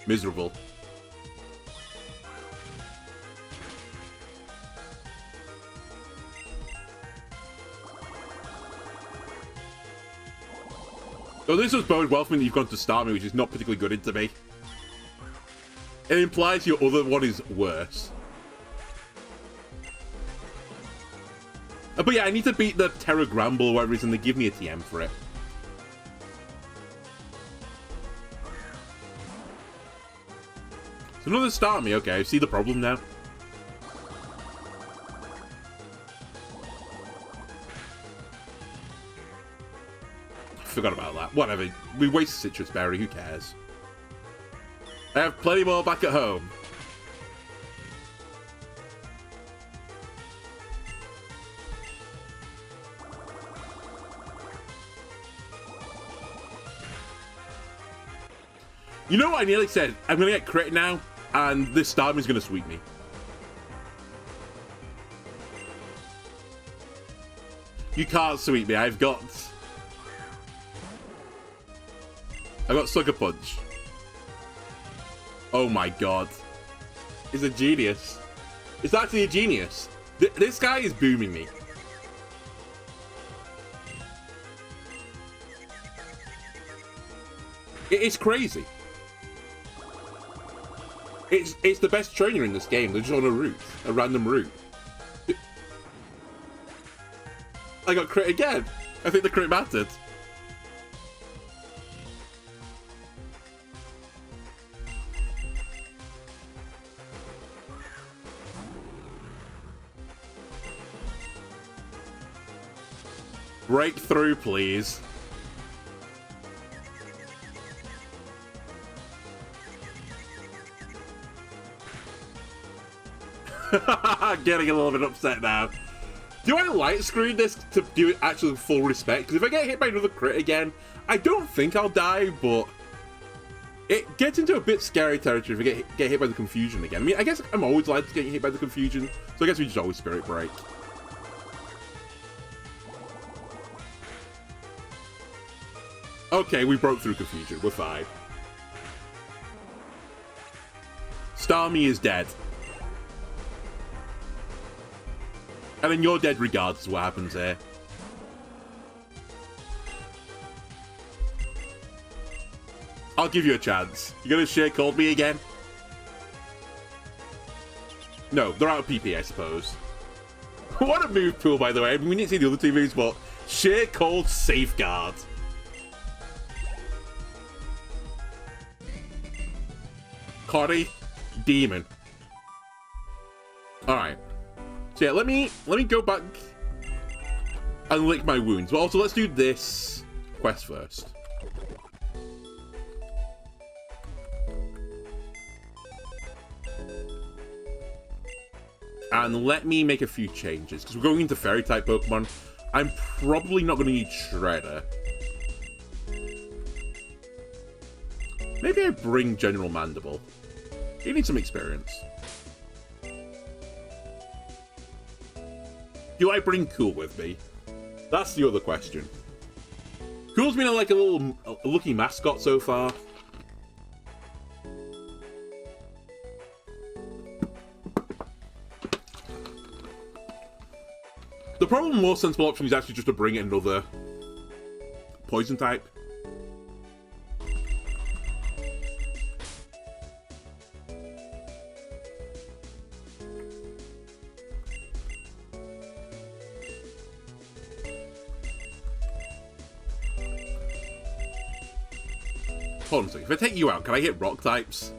miserable. So this was bode well for me that you've gone to start me, which is not particularly good into me. It implies your other one is worse. But yeah, I need to beat the Terra Gramble or whatever it is, and they give me a TM for it. So another start me, okay, I see the problem now. Forgot about that. Whatever. We wasted Citrus Berry, who cares? I have plenty more back at home. You know what I nearly said? I'm going to get crit now, and this Starmie is going to sweep me. You can't sweep me. I've got Sucker Punch. Oh my god. He's a genius. It's actually a genius. This guy is booming me. It's crazy. It's the best trainer in this game. They're just on a route. A random route. I got crit again. I think the crit mattered. Breakthrough, please. Getting a little bit upset now. Do I light screen this to do it actually full respect? Because if I get hit by another crit again, I don't think I'll die, but it gets into a bit scary territory if I get hit by the confusion again. I mean, I guess I'm always liable to get hit by the confusion, so I guess we just always Spirit Break. Okay, we broke through confusion. We're fine. Starmie is dead. And then you're dead regardless of what happens here. I'll give you a chance. You gonna share cold me again? No, they're out of PP, I suppose. What a move pool, by the way. I mean, we didn't see the other two moves, but sheer cold safeguard. Cotty, demon. Alright. So yeah, let me go back and lick my wounds. But also, let's do this quest first. And let me make a few changes, because we're going into Fairy-type Pokemon. I'm probably not going to need Shredder. Maybe I bring General Mandible. You need some experience. Do I bring Cool with me? That's the other question. Cool's been like a lucky mascot so far. The probably more sensible option is actually just to bring another poison type. Hold on a second. If I take you out, can I hit rock types?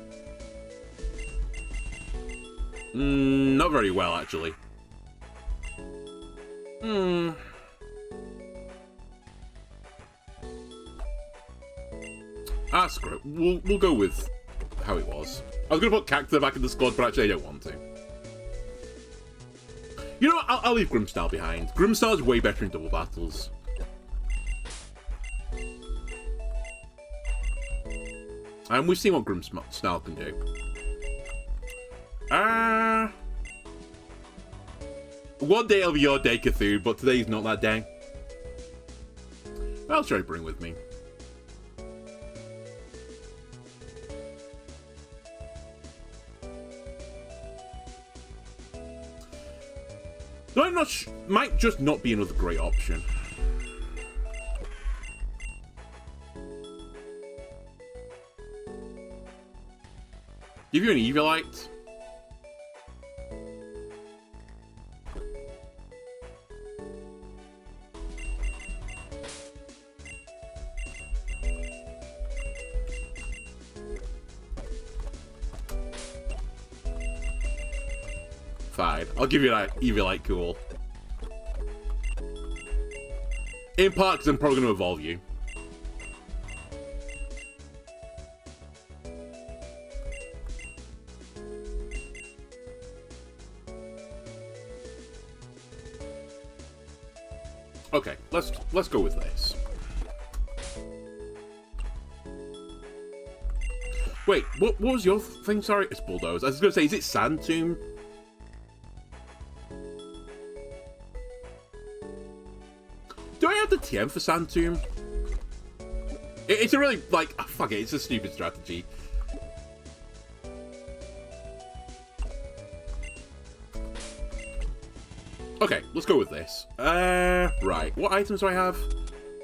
Not very well, actually. Ah, screw it. We'll go with how it was. I was going to put Cactus back in the squad, but actually I don't want to. You know what? I'll leave Grimmsnarl behind. Grimmsnarl is way better in double battles. And we've seen what Grimmsnarl can do. One day it'll be your day, Cthulhu, but today's not that day. What else should I bring with me? Might just not be another great option. Give you an Evilite. Fine, I'll give you that Evilite, cool. In part, because I'm probably going to evolve you. Okay, let's go with this. Wait, what was your thing? Sorry, it's Bulldoze. I was going to say, is it Sand Tomb? Do I have the TM for Sand Tomb? It's a really, like, oh, fuck it, it's a stupid strategy. Okay, let's go with this. Right, what items do I have?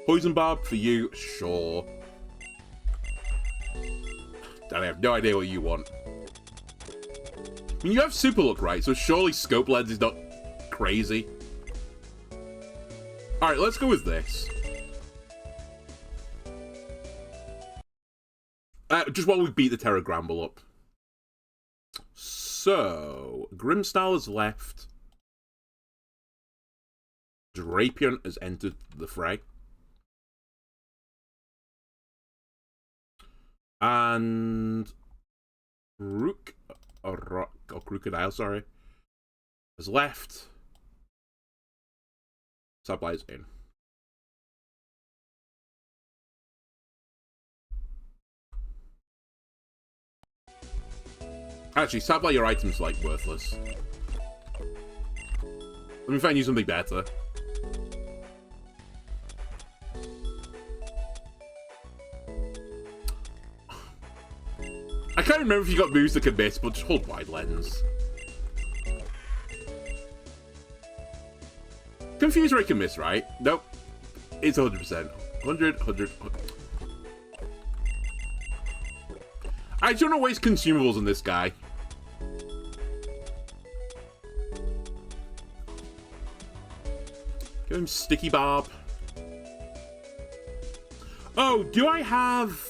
Poison Barb for you, sure. I have no idea what you want. I mean, you have Super Look, right? So surely Scope Lens is not crazy. Alright, let's go with this. Just while we beat the Terra Gramble up. So, Grimmsnarl is left. Drapion has entered the fray. And Rook, or Crocodile, sorry, has left. Sablight's in. Actually, Sablight, your item's like worthless. Let me find you something better. I can't remember if you got moves that can miss, but just hold Wide Lens. Confuse Ray can miss, right? Nope. It's 100%. 100. I don't want to waste consumables on this guy. Give him Sticky Barb. Oh, do I have...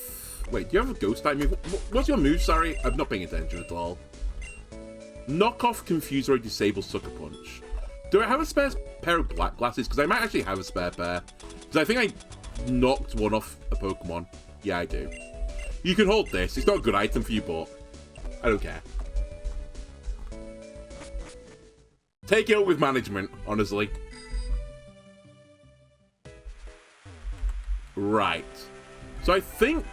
Wait, do you have a ghost type move? What's your move? Sorry, I'm not paying attention at all. Knock off, Confuse Ray, disable Sucker Punch. Do I have a spare pair of black glasses? Because I might actually have a spare pair. Because I think I knocked one off a Pokemon. Yeah, I do. You can hold this. It's not a good item for you, but I don't care. Take it up with management, honestly. Right. So I think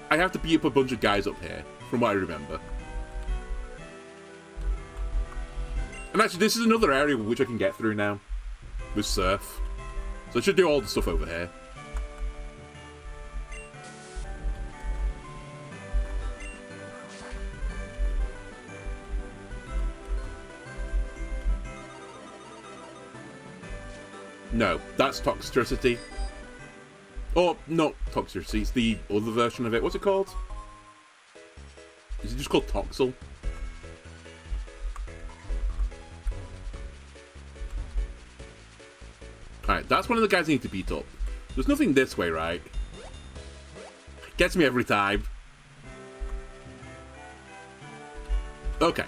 I have to beat up a bunch of guys up here, from what I remember. And actually, this is another area which I can get through now. With Surf. So I should do all the stuff over here. No, that's Toxtricity. Or, not Toxtricity, it's the other version of it. What's it called? Is it just called Toxel? Alright, that's one of the guys I need to beat up. There's nothing this way, right? Gets me every time. Okay.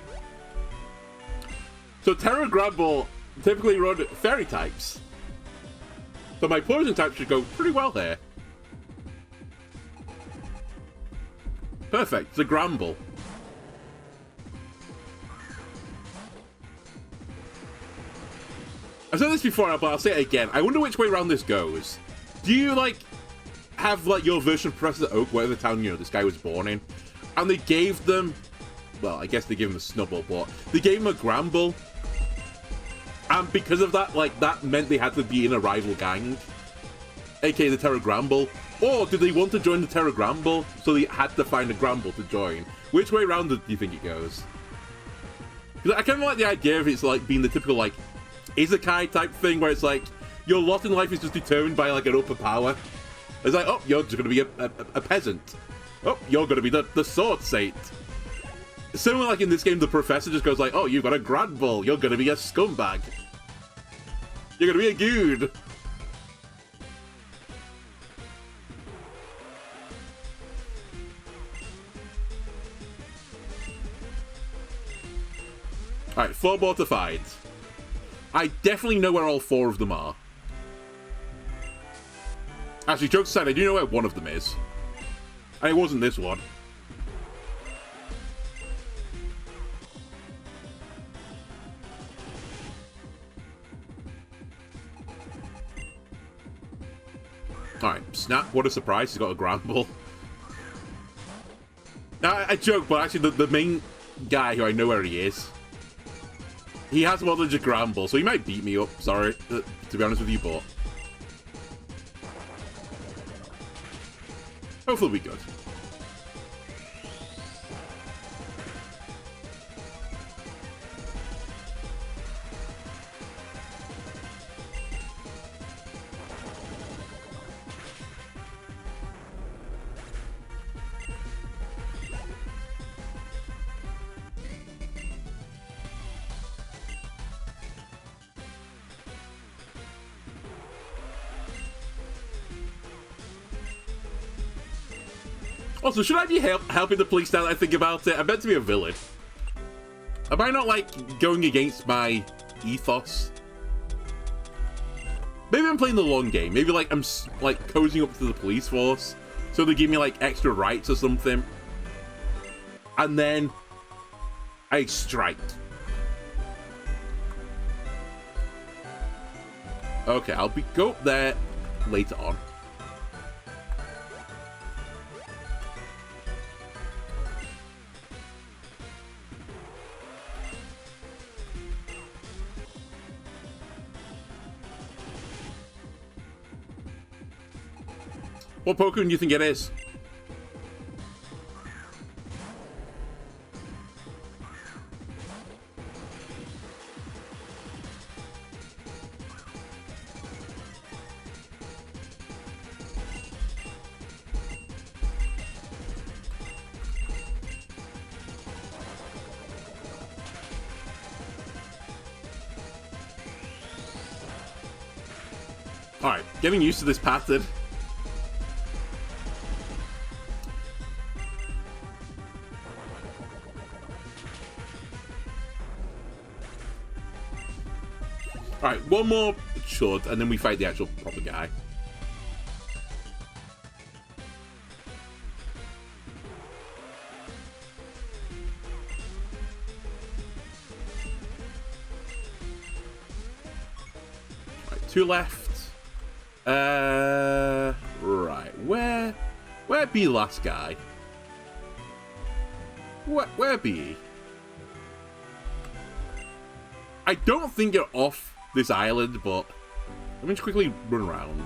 So Terra Gramble typically run Fairy types. So my Poison type should go pretty well here. Perfect, it's a Gramble. I've said this before, but I'll say it again. I wonder which way around this goes. Do you, like, have, like, your version of Professor Oak, whatever town, you know, this guy was born in? and they gave them, well, I guess they gave him a snubble, but they gave him a Gramble. And because of that, like, that meant they had to be in a rival gang, aka the Terra Gramble. Or did they want to join the Terra Gramble, so they had to find a Gramble to join? Which way around do you think it goes? Because I kind of like the idea of it's like being the typical, like, isekai type thing, where it's like, your lot in life is just determined by, like, an upper power. It's like, oh, you're just going to be a peasant. Oh, you're going to be the sword saint. Similar like in this game, the professor just goes like, oh, you've got a Granbull. You're going to be a scumbag. You're going to be a goon. Alright, 4 more to find. I definitely know where all 4 of them are. Actually, jokes aside, I do know where one of them is. And it wasn't this one. Alright, snap, what a surprise, he's got a Granbull. Now, I joke, but actually the main guy who I know where he is, he has more than just Granbull, so he might beat me up, sorry, to be honest with you, but hopefully we'll be good. Also, should I be helping the police now that I think about it? I'm meant to be a villain. Am I not, like, going against my ethos? Maybe I'm playing the long game. Maybe, like, I'm, like, cozying up to the police force, so they give me, like, extra rights or something. And then I strike. Okay, I'll go up there later on. What Pokemon do you think it is? Alright, getting used to this pattern. Alright, one more chud, and then we fight the actual proper guy. Right, 2 left. Right, where be last guy? Where be he? I don't think you're off this island, but let me just quickly run around.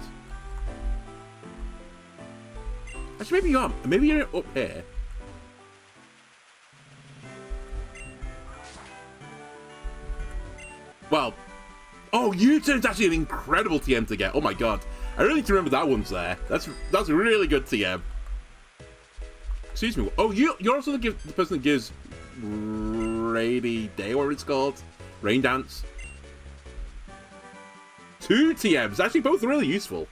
Actually, maybe you are. Maybe you're up here. Well, oh, U-turn's actually an incredible TM to get. Oh my god, I really need to remember that one's there. That's a really good TM. Excuse me. Oh, you're also the person that gives Rainy Day, whatever it's called, Rain Dance. 2 TMs, actually both really useful.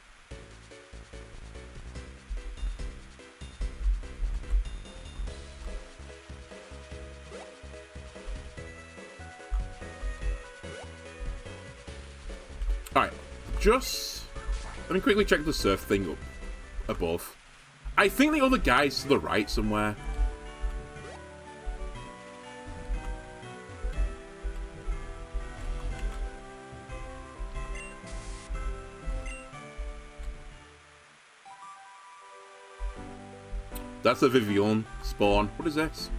Alright, just let me quickly check the surf thing up above. I think the other guy's to the right somewhere. That's the Vivian spawn. What is this?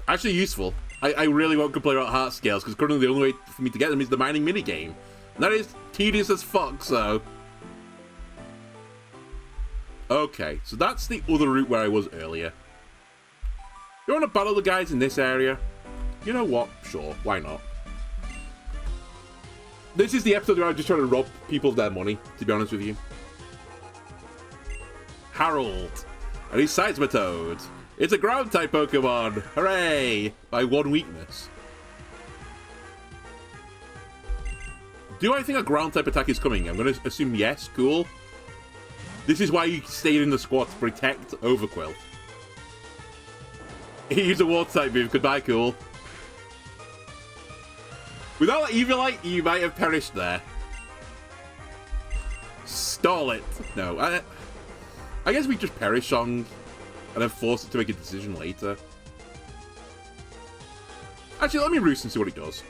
Actually useful. I really won't complain about heart scales, because currently the only way for me to get them is the mining minigame. And that is tedious as fuck, so... Okay, so that's the other route where I was earlier. You want to battle the guys in this area? You know what? Sure, why not? This is the episode where I'm just trying to rob people of their money, to be honest with you. Harold. And he's Seismitoad. It's a ground-type Pokemon! Hooray! By one weakness. Do I think a ground-type attack is coming? I'm going to assume yes. Cool. This is why you stayed in the squad, to protect Overquill. He used a water-type move. Goodbye, cool. Without that Eviolite, you might have perished there. Stall it. No, I guess we just perish on... and then force it to make a decision later. Actually, let me roost and see what it does.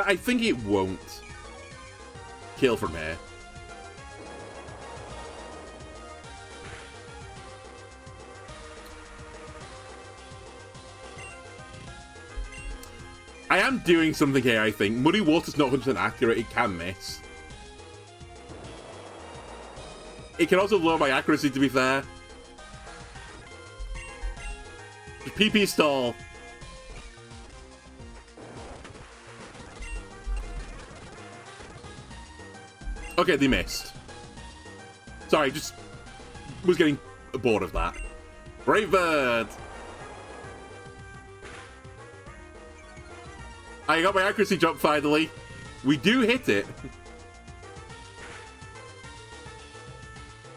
I think it won't kill from here. I am doing something here, I think. Muddy Water's not 100% accurate. It can miss. It can also lower my accuracy, to be fair. PP stall. Okay, they missed. Sorry, just was getting bored of that. Brave Bird. I got my accuracy jump finally. We do hit it.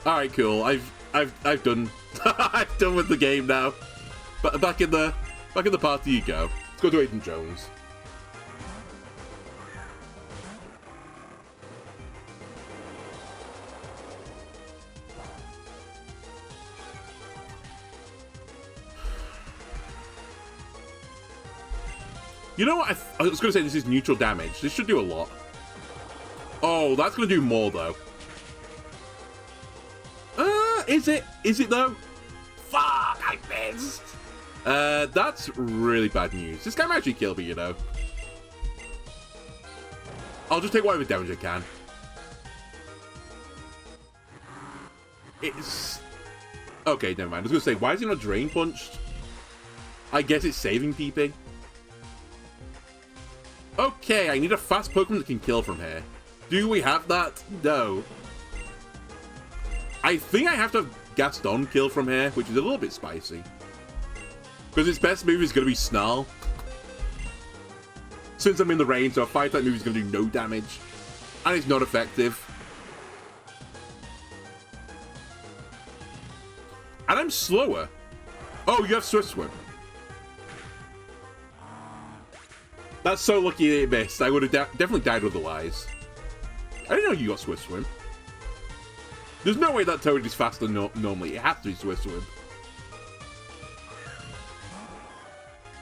All right, cool. I've done. I've done with the game now. But back in the party you go. Let's go to Aiden Jones. You know what? I was going to say this is neutral damage. This should do a lot. Oh, that's going to do more though. Is it? Is it though? Fuck! I missed. That's really bad news. This guy might actually kill me, you know. I'll just take whatever damage I can. It's... Okay, never mind. I was going to say, why is he not drain punched? I guess it's saving PP. Okay, I need a fast Pokemon that can kill from here. Do we have that? No. I think I have to have Gaston kill from here, which is a little bit spicy. Because its best move is going to be Snarl. Since I'm in the range, so a Fire-type move is going to do no damage. And it's not effective. And I'm slower. Oh, you have Swift Swim. That's so lucky that it missed. I would have definitely died otherwise. I didn't know you got Swift Swim. There's no way that Toad is faster normally. It has to be Swift Swim.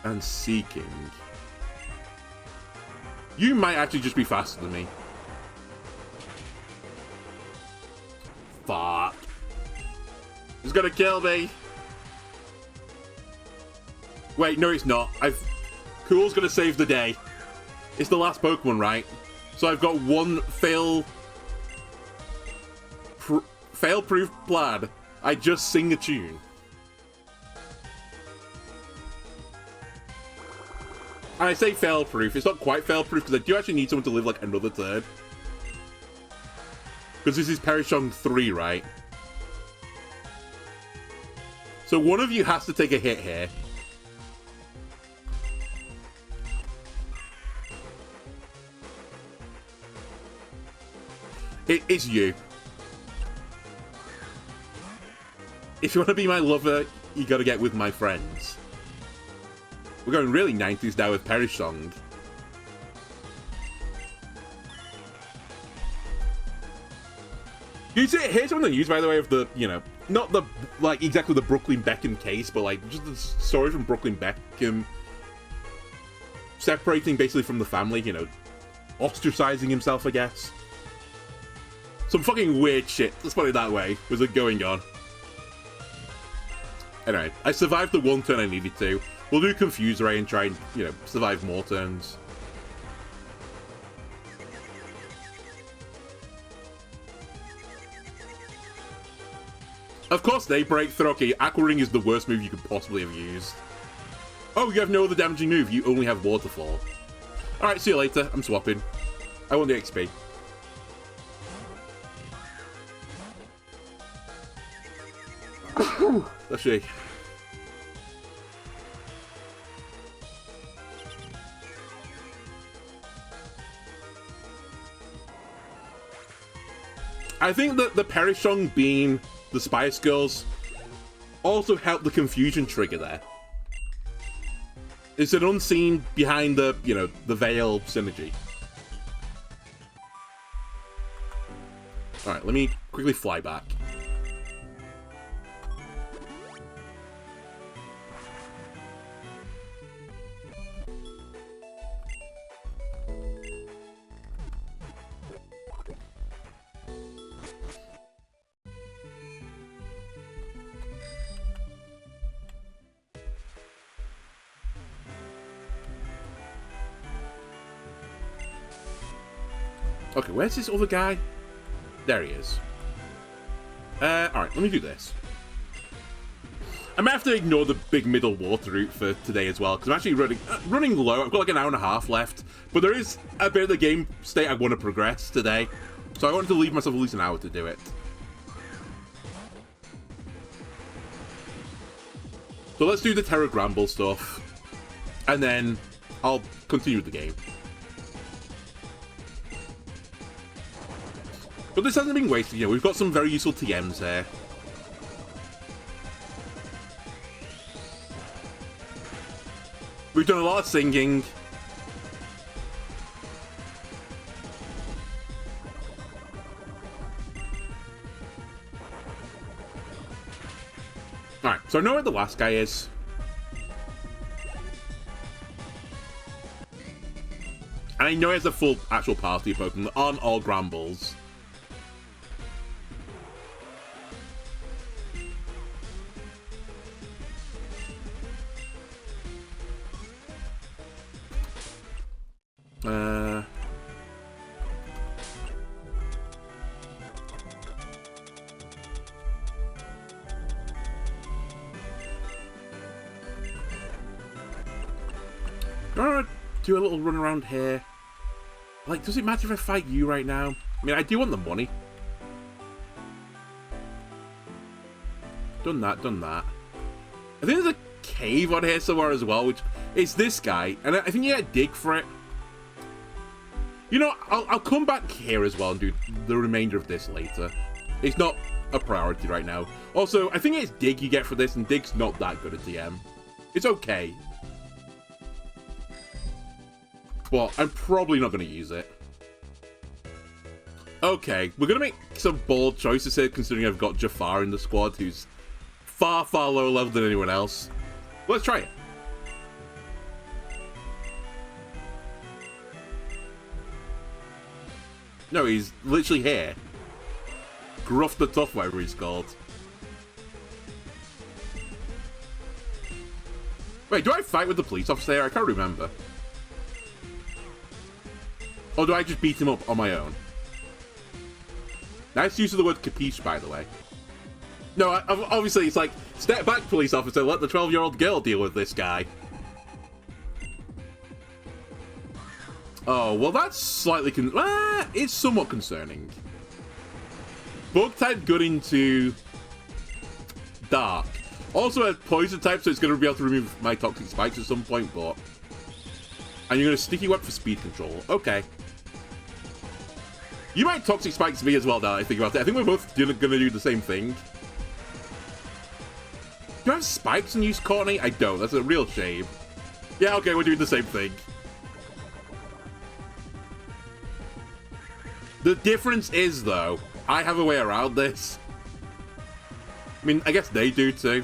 And Seeking. You might actually just be faster than me. Fuck. It's gonna kill me. Wait, no it's not. Cool's gonna save the day. It's the last Pokemon, right? So I've got one fail-proof plan. I just sing a tune. And I say fail-proof. It's not quite fail-proof because I do actually need someone to live like another turn. Because this is Perichon 3, right? So one of you has to take a hit here. It's you. If you want to be my lover, you gotta get with my friends. We're going really 90s now with Perichon. Here's one of the news, by the way, of the, you know, not the, like, exactly the Brooklyn Beckham case, but, like, just the story from Brooklyn Beckham separating basically from the family, you know, ostracizing himself, I guess. Some fucking weird shit, let's put it that way, was going on. Anyway, I survived the one turn I needed to. We'll do Confuse Ray and try and, you know, survive more turns. Of course they break through. Okay, Aqua Ring is the worst move you could possibly have used. Oh, you have no other damaging move. You only have Waterfall. Alright, see you later. I'm swapping. I want the XP. Let's see. I think that the Perishong being the Spice Girls also helped the confusion trigger there. It's an unseen behind the, you know, the veil synergy. Alright, let me quickly fly back. Okay, where's this other guy? There he is. Alright, let me do this. I might have to ignore the big middle water route for today as well, because I'm actually running low. I've got like an hour and a half left, but there is a bit of the game state I want to progress today, so I wanted to leave myself at least an hour to do it. So let's do the Terra Gramble stuff, and then I'll continue with the game. But this hasn't been wasted, you know, we've got some very useful TMs here. We've done a lot of singing. Alright, so I know where the last guy is. And I know he has a full actual party of Pokemon on all Grambles. Do a little run around here. Like, does it matter if I fight you right now? I mean, I do want the money. Done that, done that. I think there's a cave on here somewhere as well, which is this guy, and I think you gotta dig for it. You know, I'll come back here as well and do the remainder of this later. It's not a priority right now. Also, I think it's dig you get for this, and dig's not that good at TM. It's okay. But I'm probably not going to use it. Okay, we're going to make some bold choices here, considering I've got Jafar in the squad, who's far, far lower level than anyone else. Let's try it. No, he's literally here. Gruff the Tough, whatever he's called. Wait, do I fight with the police officer here? I can't remember. Or do I just beat him up on my own? Nice use of the word capiche, by the way. No, obviously it's like, step back, police officer, let the 12-year-old girl deal with this guy. Oh, well that's slightly it's somewhat concerning. Bug type good into dark. Also a poison type, so it's going to be able to remove my toxic spikes at some point, but... And you're going to sticky web for speed control. Okay. You might toxic spikes me as well now that I think about it. I think we're both going to do the same thing. Do I have spikes and use Courtney? I don't. That's a real shame. Yeah, okay, we're doing the same thing. The difference is, though, I have a way around this. I mean, I guess they do too.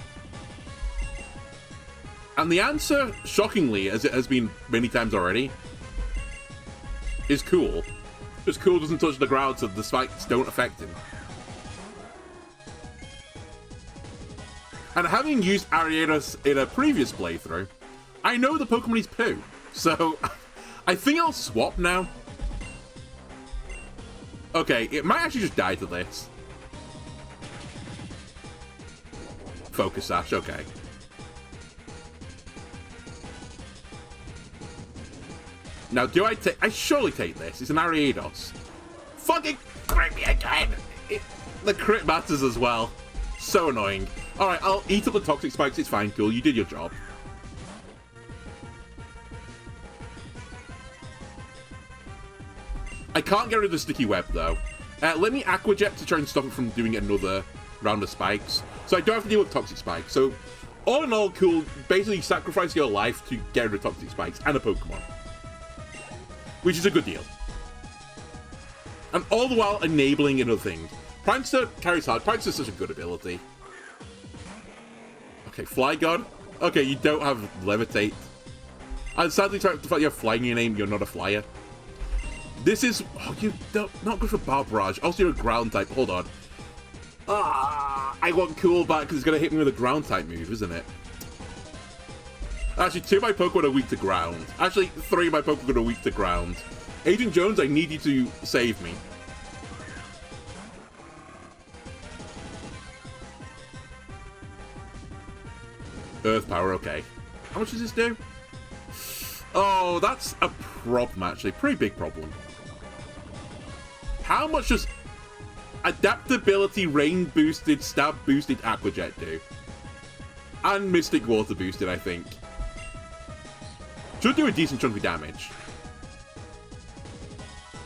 And the answer, shockingly, as it has been many times already, is cool. Just cool doesn't touch the ground, so the spikes don't affect him. And having used Ariados in a previous playthrough, I know the Pokemon is poo. So, I think I'll swap now. Okay, it might actually just die to this. Focus Sash, okay. Now, do I take... I surely take this. It's an Ariados. Fucking crit me again! The crit matters as well. So annoying. Alright, I'll eat up the Toxic Spikes. It's fine, cool. You did your job. I can't get rid of the Sticky Web, though. Let me Aqua Jet to try and stop it from doing another round of spikes. So I don't have to deal with Toxic Spikes. So, all in all, cool. Basically, sacrifice your life to get rid of Toxic Spikes and a Pokemon. Which is a good deal. And all the while enabling another thing. Prankster carries hard. Prankster's such a good ability. Okay, Fly God. Okay, you don't have Levitate. And sadly, the fact you have flying in your name, you're not a flyer. This is... Oh, you don't... Not good for Barrage. Also, you're a ground type. Hold on. I want Cool back because it's going to hit me with a ground type move, isn't it? Actually, 2 of my Pokemon are weak to ground. Actually, 3 of my Pokemon are weak to ground. Agent Jones, I need you to save me. Earth Power, okay. How much does this do? Oh, that's a problem, actually. Pretty big problem. How much does Adaptability Rain boosted, Stab boosted Aqua Jet do? And Mystic Water boosted, I think. Should do a decent chunk of damage.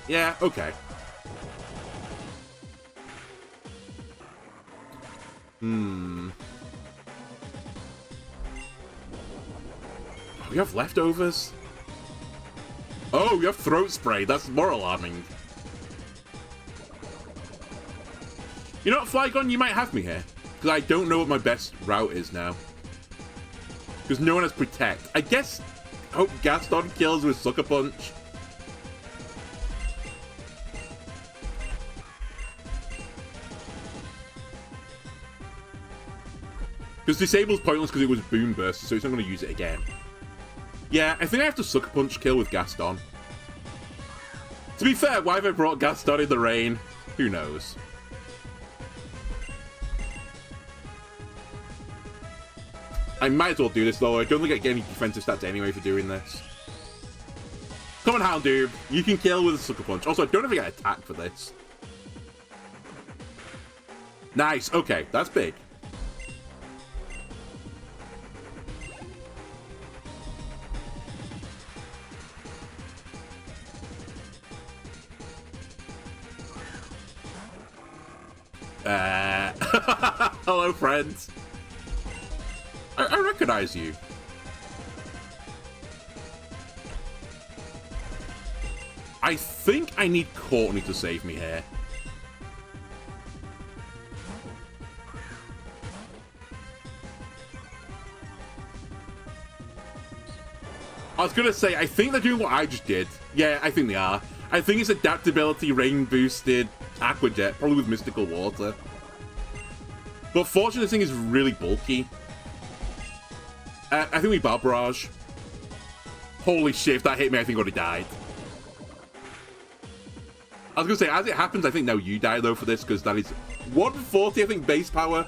Yeah, okay. Oh, we have leftovers? Oh, we have Throat Spray. That's more alarming. You know what, Flygon? You might have me here. Because I don't know what my best route is now. Because no one has Protect. I guess... Hope Gaston kills with Sucker Punch. Because Disable's pointless because it was Boom Burst, so it's not going to use it again. Yeah, I think I have to Sucker Punch kill with Gaston. To be fair, why have I brought Gaston in the rain? Who knows? I might as well do this, though. I don't think I get any defensive stats anyway for doing this. Come on, Houndoom. You can kill with a Sucker Punch. Also, I don't know if I get attacked for this. Nice. Okay, that's big. Hello, friends. I recognize you. I think I need Courtney to save me here. I was gonna say, I think they're doing what I just did. Yeah, I think they are. I think it's Adaptability Rain boosted Aqua Jet, probably with Mystical Water. But fortunately, this thing is really bulky. I think we Barrage. Holy shit, if that hit me, I think I would have died. I was going to say, as it happens, I think now you die, though, for this, because that is 140, I think, base power.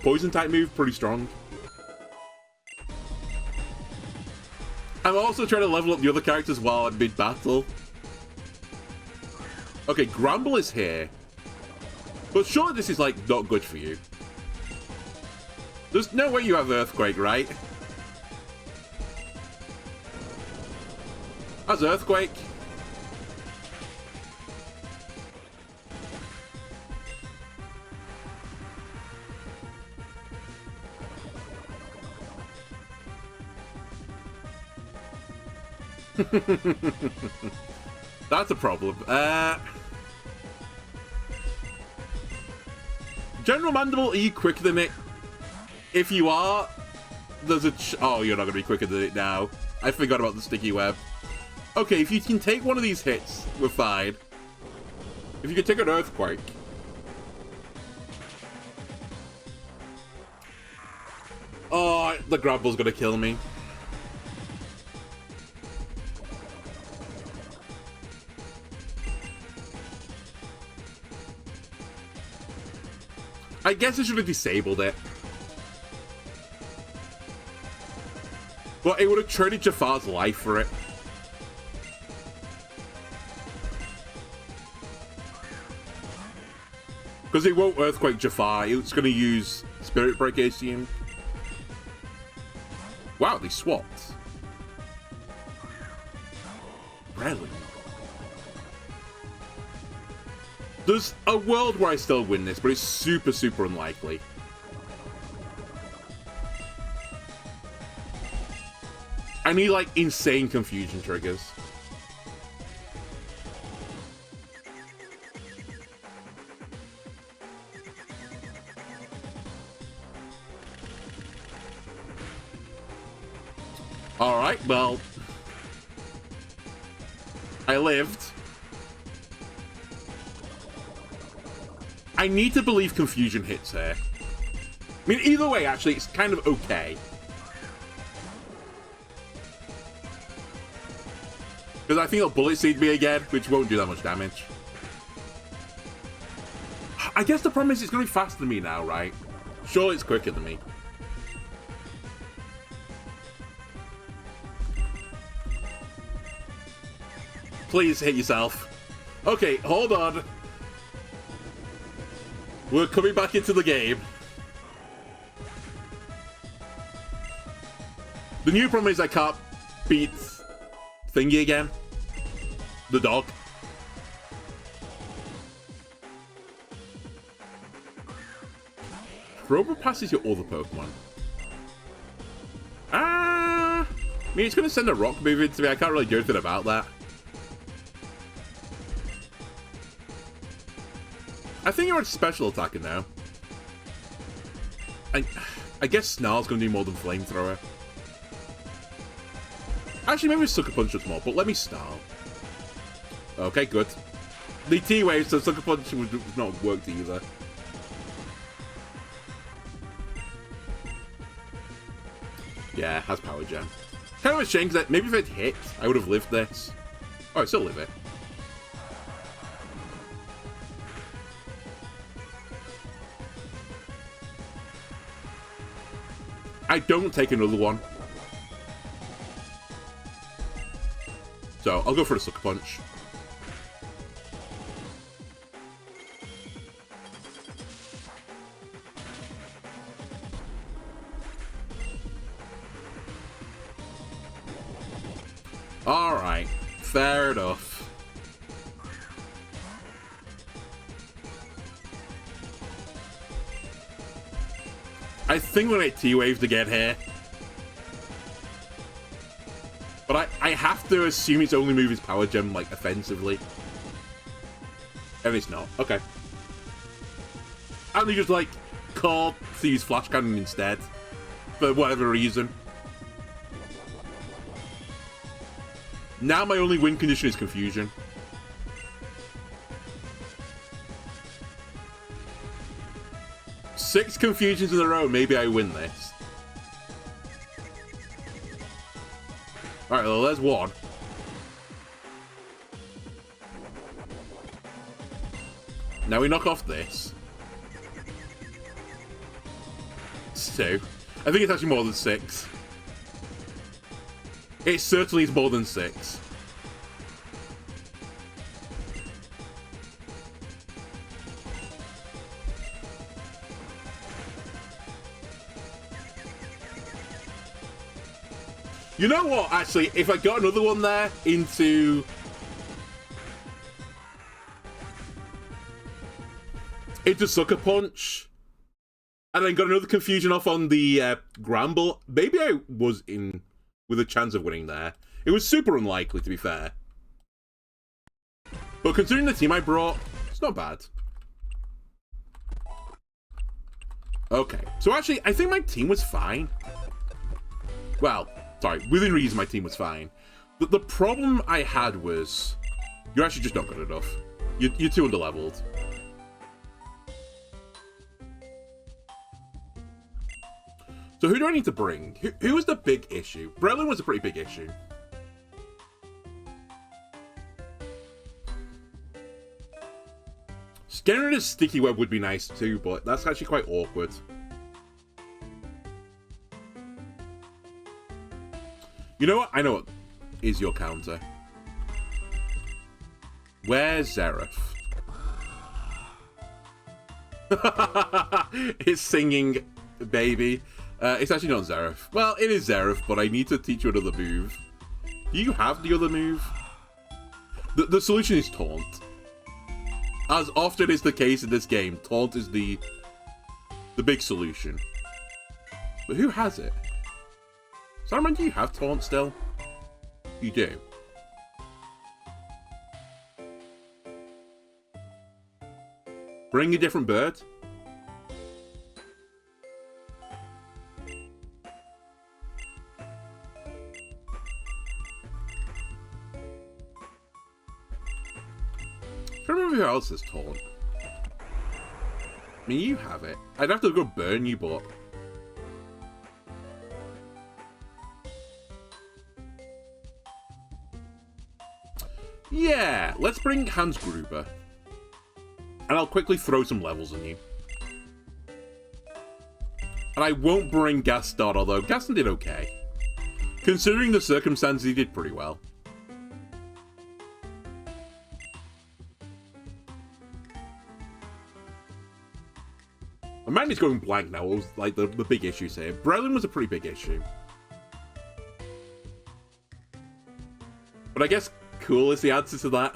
Poison type move, pretty strong. I'm also trying to level up the other characters while I'm mid-battle. Okay, Gramble is here. But surely this is, like, not good for you. There's no way you have Earthquake, right? That's Earthquake. That's a problem. General Mandible, are you quicker than it? If you are, there's a oh, you're not going to be quicker than it now. I forgot about the Sticky Web. Okay, if you can take one of these hits, we're fine. If you could take an earthquake. Oh, the grabble's gonna kill me. I guess I should have disabled it. But it would have traded Jafar's life for it. Because it won't Earthquake Jafar, it's going to use Spirit Break, I assume. Wow, they swapped. Really? There's a world where I still win this, but it's super, super unlikely. I need, like, insane confusion triggers. Alright, well... I lived. I need to believe confusion hits here. I mean, either way, actually, it's kind of okay. Because I think it'll Bullet Seed me again, which won't do that much damage. I guess the problem is it's going to be faster than me now, right? Surely it's quicker than me. Please hit yourself. Okay, hold on. We're coming back into the game. The new problem is I can't beat Thingy again. The dog. Prober passes your other Pokemon. I mean, it's going to send a rock move into me. I can't really do anything about that. I think you're on special attacking now. I guess Snarl's going to do more than Flamethrower. Actually, maybe Sucker Punch does more, but let me Snarl. Okay, good. The T-Wave, so Sucker Punch would not worked either. Yeah, has Power Gem. Kind of a shame, because maybe if it hit, I would have lived this. Oh, I still live it. I don't take another one. So, I'll go for the Sucker Punch. Alright, fair enough. I think we're gonna get T-Waved again here. But I have to assume its only move is Power Gem, like, offensively. And it's not. Okay. And they just, like, call to use Flash Cannon instead. For whatever reason. Now my only win condition is Confusion. Six Confusions in a row, maybe I win this. Alright, well, there's one. Now we knock off this. It's two. I think it's actually more than six. It certainly is more than six. You know what, actually, if I got another one there into... Sucker Punch, and then got another Confusion off on the Gramble, maybe I was in with a chance of winning there. It was super unlikely, to be fair. But considering the team I brought, it's not bad. Okay, so actually, I think my team was fine. Well... Sorry, within reason my team was fine. The problem I had was... You're actually just not good enough. You're too underleveled. So who do I need to bring? Who was the big issue? Brelin was a pretty big issue. Getting rid of Sticky Web would be nice too, but that's actually quite awkward. You know what? I know what is your counter. Where's Zeref? It's singing, baby. It's actually not Zeref. Well, it is Zeref, but I need to teach you another move. Do you have the other move? The solution is Taunt. As often is the case in this game, Taunt is the big solution. But who has it? Saruman, do you have Taunt still? You do. Bring a different bird? I don't remember who else has Taunt. I mean, you have it. I'd have to go burn you, but... Yeah, let's bring Hans Gruber. And I'll quickly throw some levels on you. And I won't bring Gaston, although Gaston did okay. Considering the circumstances, he did pretty well. My mind is going blank now. What was like the big issues here? Brelin was a pretty big issue. But I guess cool is the answer to that.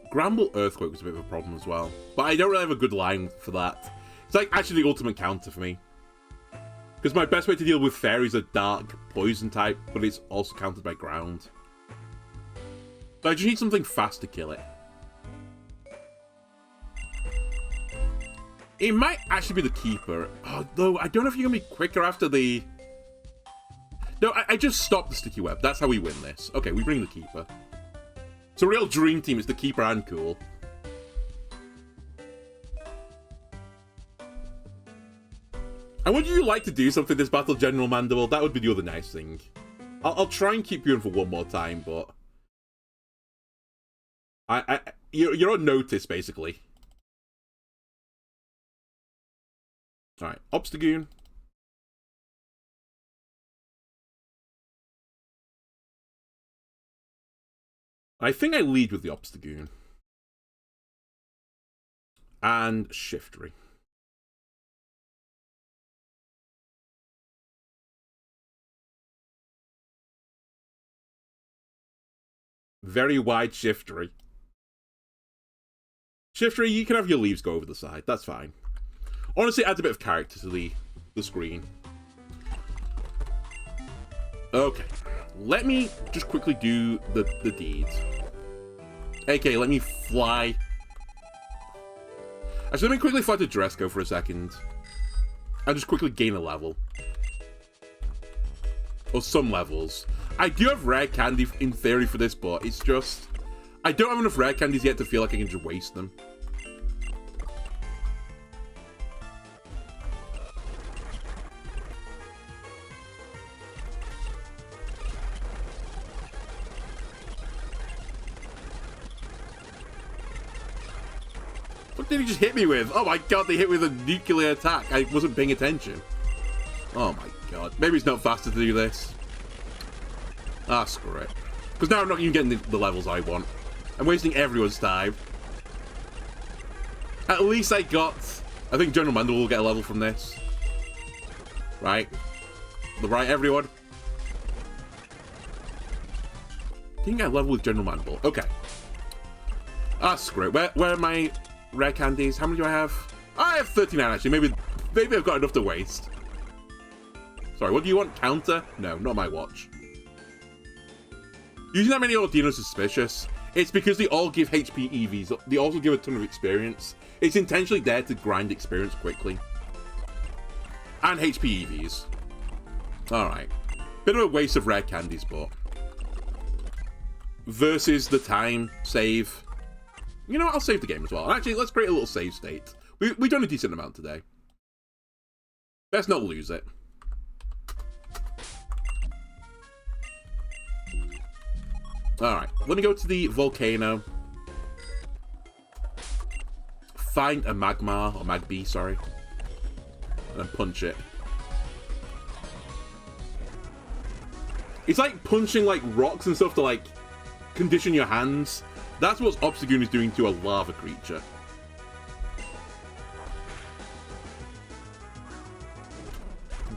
Gramble Earthquake was a bit of a problem as well, but I don't really have a good line for that. It's like actually the ultimate counter for me. Because my best way to deal with fairies are dark, poison type, but it's also countered by ground. So I just need something fast to kill it. It might actually be the Keeper, although I don't know if you're going to be quicker after the... No, I just stopped the Sticky Web. That's how we win this. Okay, we bring the Keeper. It's a real dream team. It's the Keeper and Cool. And would you like to do something this battle, General Mandible? That would be the other nice thing. I'll try and keep you in for one more time, but... You're on notice, basically. Alright, Obstagoon. I think I lead with the Obstagoon. And Shiftry. Very wide Shiftry. Shiftry, you can have your leaves go over the side. That's fine. Honestly, it adds a bit of character to the screen. Okay. Let me just quickly do the deeds. Okay, let me fly. Actually, let me quickly fly to Dresco for a second. And just quickly gain a level. Or some levels. I do have rare candy in theory for this, but it's just... I don't have enough rare candies yet to feel like I can just waste them. What did he just hit me with? Oh my god, they hit me with a nuclear attack. I wasn't paying attention. Oh my god. Maybe it's not faster to do this. Ah, screw it. Because now I'm not even getting the levels I want. I'm wasting everyone's time. At least I got... I think General Mandel will get a level from this. Right. Right, everyone? Didn't get a level with General Mandel. Okay. Ah, screw it. Where are my rare candies? How many do I have? I have 39, actually. Maybe I've got enough to waste. Sorry, what do you want? Counter? No, not my watch. Using that many Ordino is suspicious. It's because they all give HP EVs. They also give a ton of experience. It's intentionally there to grind experience quickly. And HP EVs. Alright. Bit of a waste of rare candies, but... versus the time save. You know what? I'll save the game as well. And actually, let's create a little save state. We've done a decent amount today. Best not lose it. Alright, let me go to the volcano. Find a magma, or magby, sorry. And then punch it. It's like punching like rocks and stuff to like condition your hands. That's what Obstagoon is doing to a lava creature.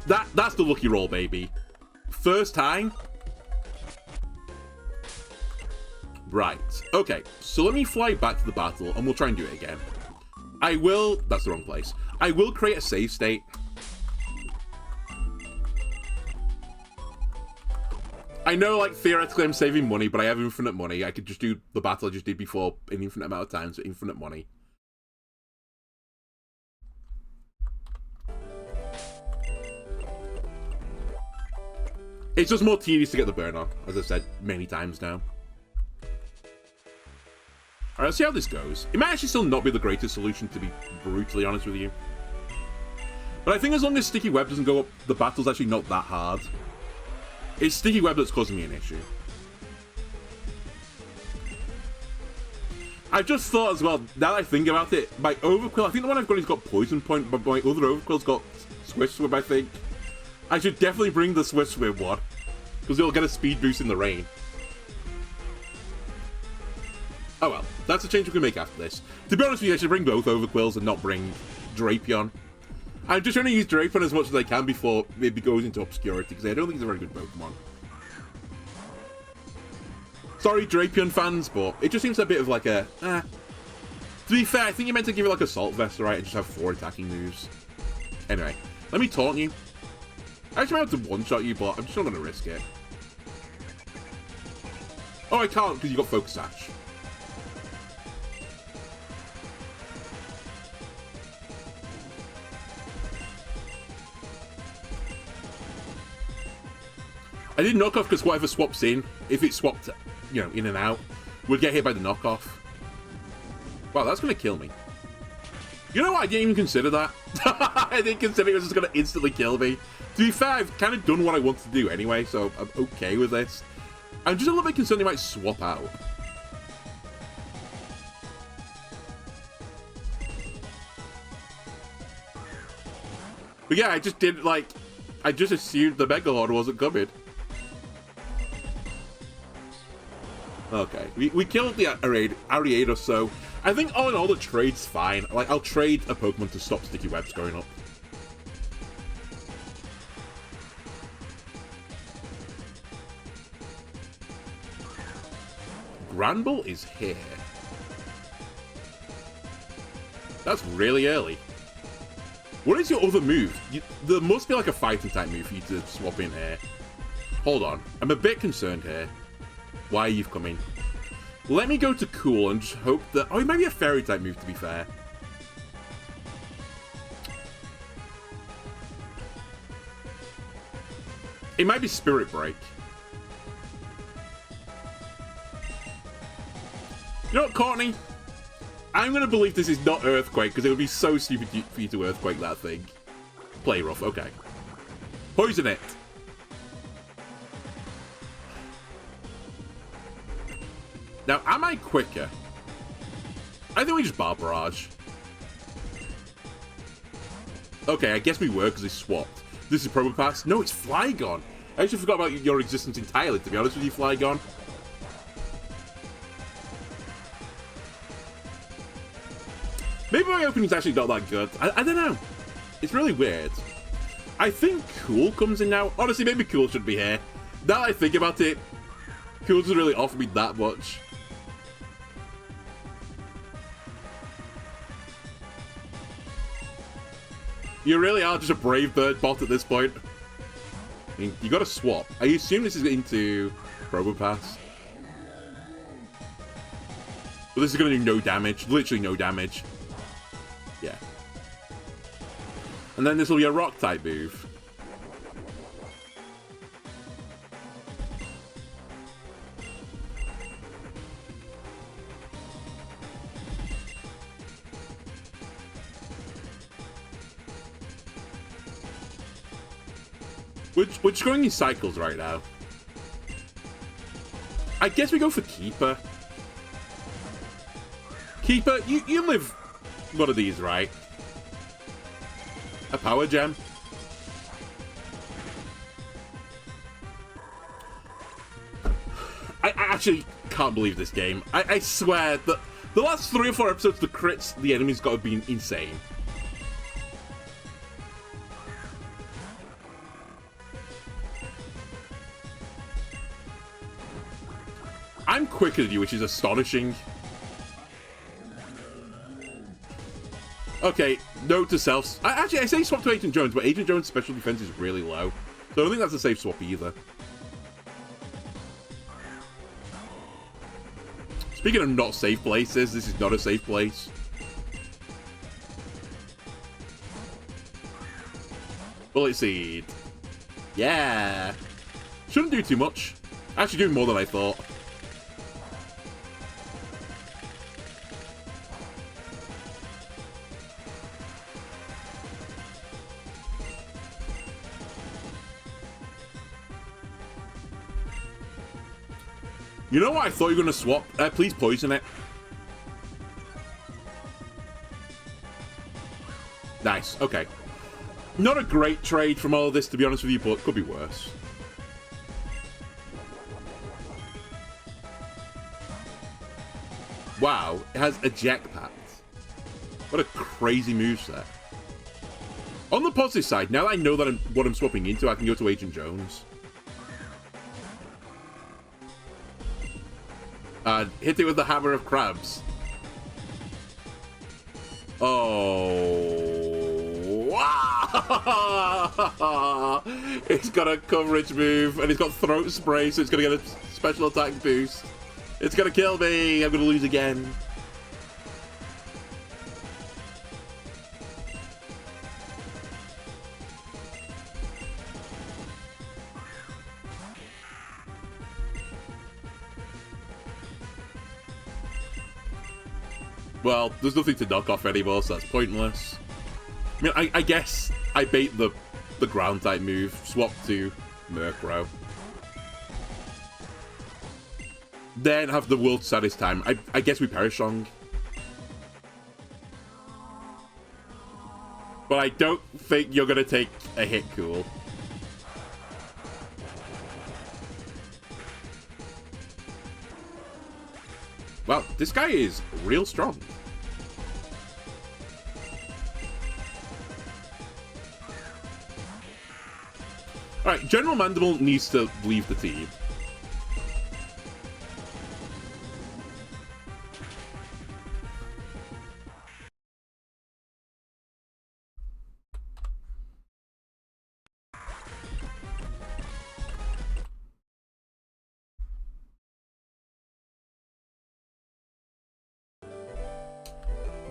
That's the lucky roll, baby. First time. Right. Okay, so let me fly back to the battle and we'll try and do it again. I will... that's the wrong place. I will create a save state. I know, like, theoretically I'm saving money, but I have infinite money. I could just do the battle I just did before an infinite amount of times for infinite money. It's just more tedious to get the burn on, as I've said many times now. Alright, let's see how this goes. It might actually still not be the greatest solution, to be brutally honest with you. But I think as long as Sticky Web doesn't go up, the battle's actually not that hard. It's Sticky Web that's causing me an issue. I just thought as well, now that I think about it, my Overquill, I think the one I've got has got Poison Point, but my other Overquill's got Swift Swim, I think. I should definitely bring the Swift Swim one, because it'll get a speed boost in the rain. Oh well, that's a change we can make after this. To be honest with you, I should bring both Overquills and not bring Drapion. I'm just trying to use Drapion as much as I can before maybe goes into obscurity, because I don't think it's a very good Pokemon. Sorry, Drapion fans, but it just seems a bit of like a... To be fair, I think you meant to give it like Assault Vest, right, and just have 4 attacking moves. Anyway, let me taunt you. I actually might have to one-shot you, but I'm just not going to risk it. Oh, I can't, because you got Focus Sash. I did knockoff because whatever swaps in, if it swapped, you know, in and out, would get hit by the knockoff. Wow, that's going to kill me. You know what? I didn't even consider that. I didn't consider it was just going to instantly kill me. To be fair, I've kind of done what I want to do anyway, so I'm okay with this. I'm just a little bit concerned they might swap out. But yeah, I just did, like, I just assumed the Megalord wasn't coming. Okay, we killed the Ariados, so I think all in all the trade's fine. Like, I'll trade a Pokemon to stop Sticky Webs going up. Granbull is here. That's really early. What is your other move? There must be like a fighting type move for you to swap in here. Hold on, I'm a bit concerned here. Why are you coming? Let me go to Cool and just hope that... oh, it might be a Fairy type move, to be fair. It might be Spirit Break. You know what, Courtney? I'm going to believe this is not Earthquake, because it would be so stupid for you to Earthquake that thing. Play rough, okay. Poison it. Now, am I quicker? I think we just Bar Barrage. Okay, I guess we were because they swapped. This is Probopass. No, it's Flygon. I actually forgot about your existence entirely, to be honest with you, Flygon. Maybe my opening's actually not that good. I don't know. It's really weird. I think Cool comes in now. Honestly, maybe Cool should be here. Now that I think about it, Cool doesn't really offer me that much. You really are just a brave bird bot at this point. I mean, you gotta swap. I assume this is into Probopass. But this is gonna do no damage. Literally no damage. Yeah. And then this will be a rock type move. We're just going in cycles right now. I guess we go for Keeper. Keeper, you live one of these, right? A power gem. I actually can't believe this game. I swear that the last 3 or 4 episodes, the crits the enemies got have been insane. I'm quicker than you, which is astonishing. Okay, note to self. Actually, I say swap to Agent Jones, but Agent Jones' special defense is really low. So I don't think that's a safe swap either. Speaking of not safe places, this is not a safe place. Bullet Seed. Yeah. Shouldn't do too much. Actually doing more than I thought. You know what I thought you were going to swap? Please poison it. Nice, okay. Not a great trade from all of this, to be honest with you, but could be worse. Wow, it has eject pads. What a crazy moveset. On the positive side, now that I know that what I'm swapping into, I can go to Agent Jones. Hit it with the hammer of crabs. Oh. Wow. It's got a coverage move, and it's got throat spray, so it's going to get a special attack boost. It's going to kill me. I'm going to lose again. Well, there's nothing to knock off anymore, so that's pointless. I mean, I guess I bait the ground type move, swap to Murkrow. Then have the world's saddest time. I guess we Perish Song. But I don't think you're gonna take a hit, cool. Wow, this guy is real strong. Alright, General Mandible needs to leave the team.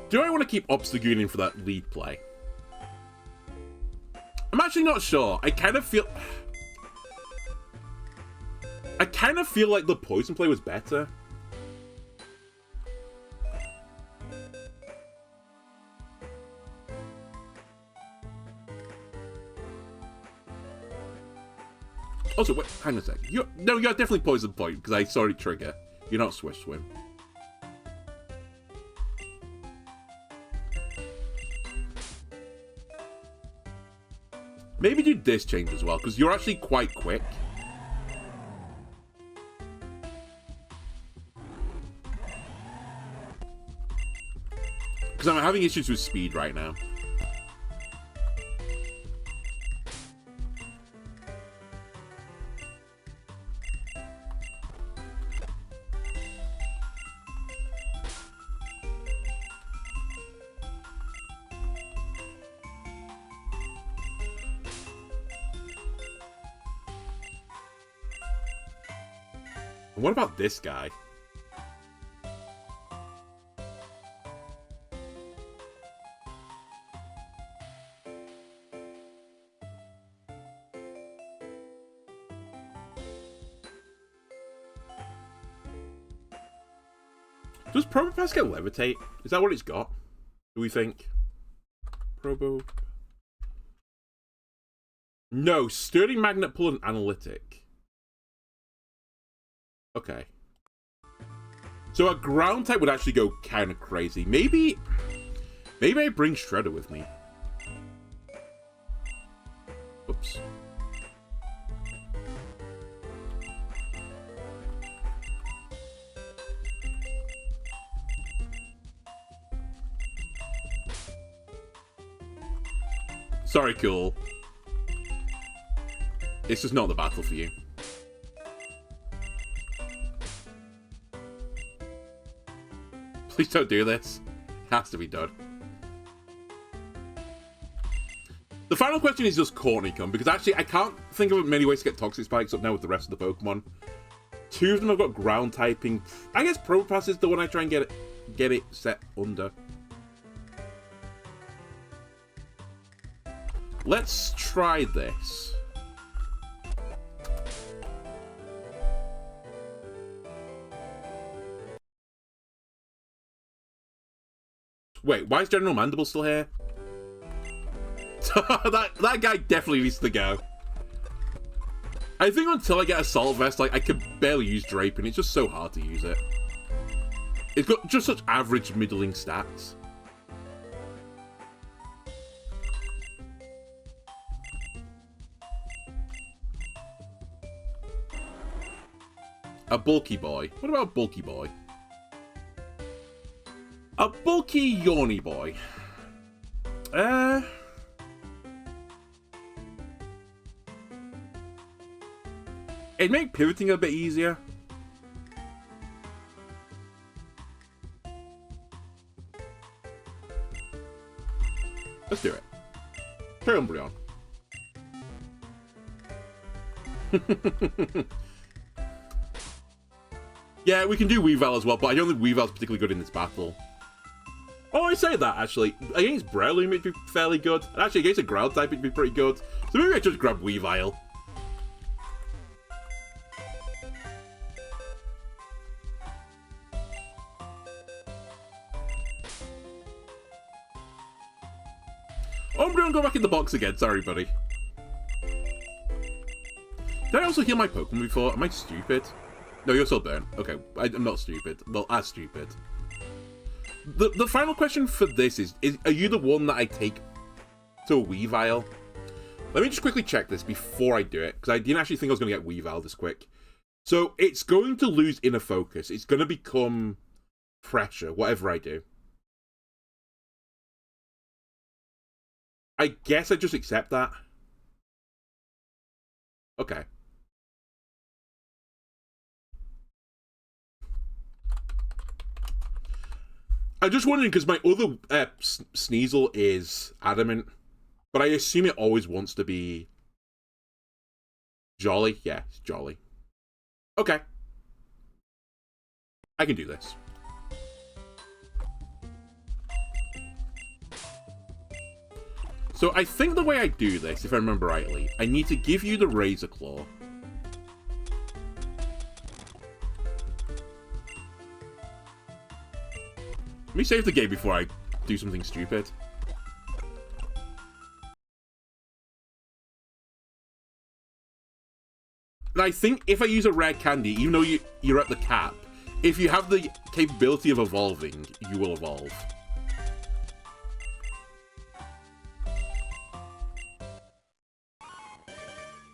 Do I want to keep Obstagoon for that lead play? I'm actually not sure. I kind of feel like the poison play was better. Also, wait, hang on a sec. You're definitely poison point because I saw it trigger. You're not Swift Swim. Maybe do this change as well, because you're actually quite quick. Because I'm having issues with speed right now. What about this guy? Does Probopass get levitate? Is that what it's got? Do we think? Probo. No, sturdy magnet pull and analytic. Okay. So a ground type would actually go kind of crazy. Maybe I bring Shredder with me. Oops. Sorry, cool. It's just not the battle for you. Please don't do this. It has to be done. The final question is just Cornicum, because actually I can't think of many ways to get Toxic Spikes up now with the rest of the Pokemon. Two of them have got ground typing. I guess Probopass is the one I try and get it set under. Let's try this. Wait, why is General Mandible still here? that guy definitely needs to go. I think until I get Assault Vest, like, I can barely use Draping. It's just so hard to use it. It's got just such average middling stats. A bulky boy. What about a bulky boy? A bulky yawny boy. It'd make pivoting a bit easier. Let's do it. Try Umbreon. Yeah, we can do Weavile as well, but I don't think Weavile's particularly good in this battle. Oh, I say that, actually. Against Breloom, it'd be fairly good. And actually, against a ground type, it'd be pretty good. So maybe I just grab Weavile. Umbreon, go back in the box again. Sorry, buddy. Did I also heal my Pokemon before? Am I stupid? No, you're still burnt. Okay, I'm not stupid. Well, as stupid. The final question for this is are you the one that I take to a Weavile? Let me just quickly check this before I do it, because I didn't actually think I was going to get Weavile this quick. So, it's going to lose Inner Focus. It's going to become Pressure, whatever I do. I guess I just accept that. Okay. I'm just wondering, because my other Sneasel is Adamant, but I assume it always wants to be Jolly. Yeah, it's Jolly. Okay. I can do this. So I think the way I do this, if I remember rightly, I need to give you the Razor Claw. Let me save the game before I do something stupid. And I think if I use a rare candy, even though you're at the cap, if you have the capability of evolving, you will evolve.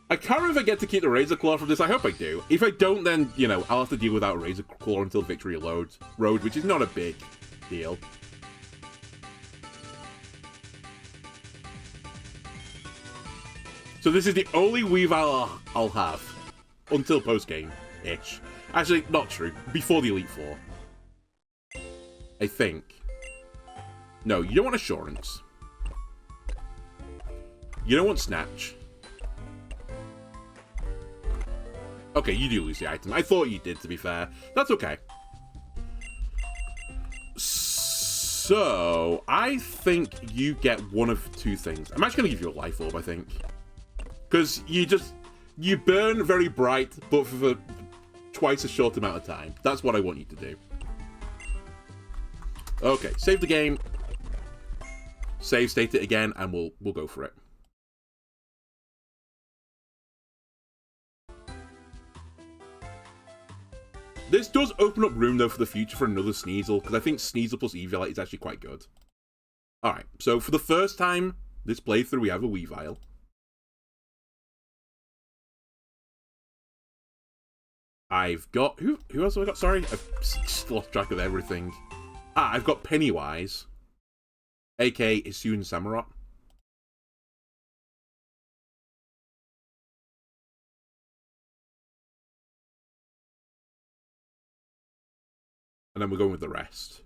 I can't remember if I get to keep the Razor Claw from this. I hope I do. If I don't, then, you know, I'll have to deal without Razor Claw until Victory Road, which is not a big deal. So this is the only Weavile I'll have until post-game-ish. Actually, not true. Before the Elite Four. I think. No, you don't want Assurance. You don't want Snatch. Okay, you do lose the item. I thought you did, to be fair. That's okay. So, I think you get one of two things. I'm actually going to give you a life orb, I think. Because you burn very bright, but for twice a short amount of time. That's what I want you to do. Okay, save the game. Save state it again, and we'll go for it. This does open up room, though, for the future for another Sneasel, because I think Sneasel plus Eviolite is actually quite good. Alright, so for the first time this playthrough, we have a Weavile. I've got... Who else have I got? Sorry, I've just lost track of everything. I've got Pennywise, a.k.a. Isun Samurott. And then we're going with the rest.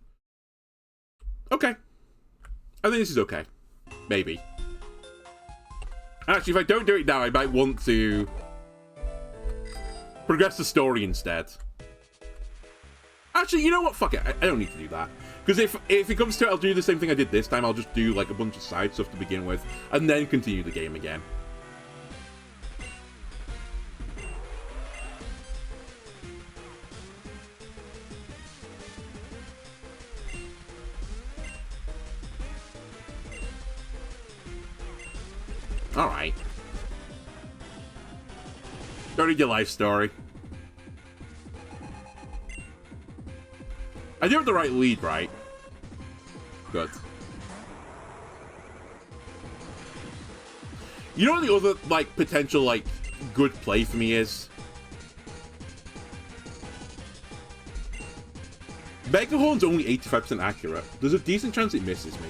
Okay. I think this is okay. Maybe. Actually, if I don't do it now, I might want to progress the story instead. Actually, you know what? Fuck it. I don't need to do that. Because if it comes to it, I'll do the same thing I did this time. I'll just do like a bunch of side stuff to begin with, and then continue the game again. Alright. Don't need your life story. I do have the right lead, right? Good. You know what the other, like, potential, like, good play for me is? Megahorn's only 85% accurate. There's a decent chance it misses me.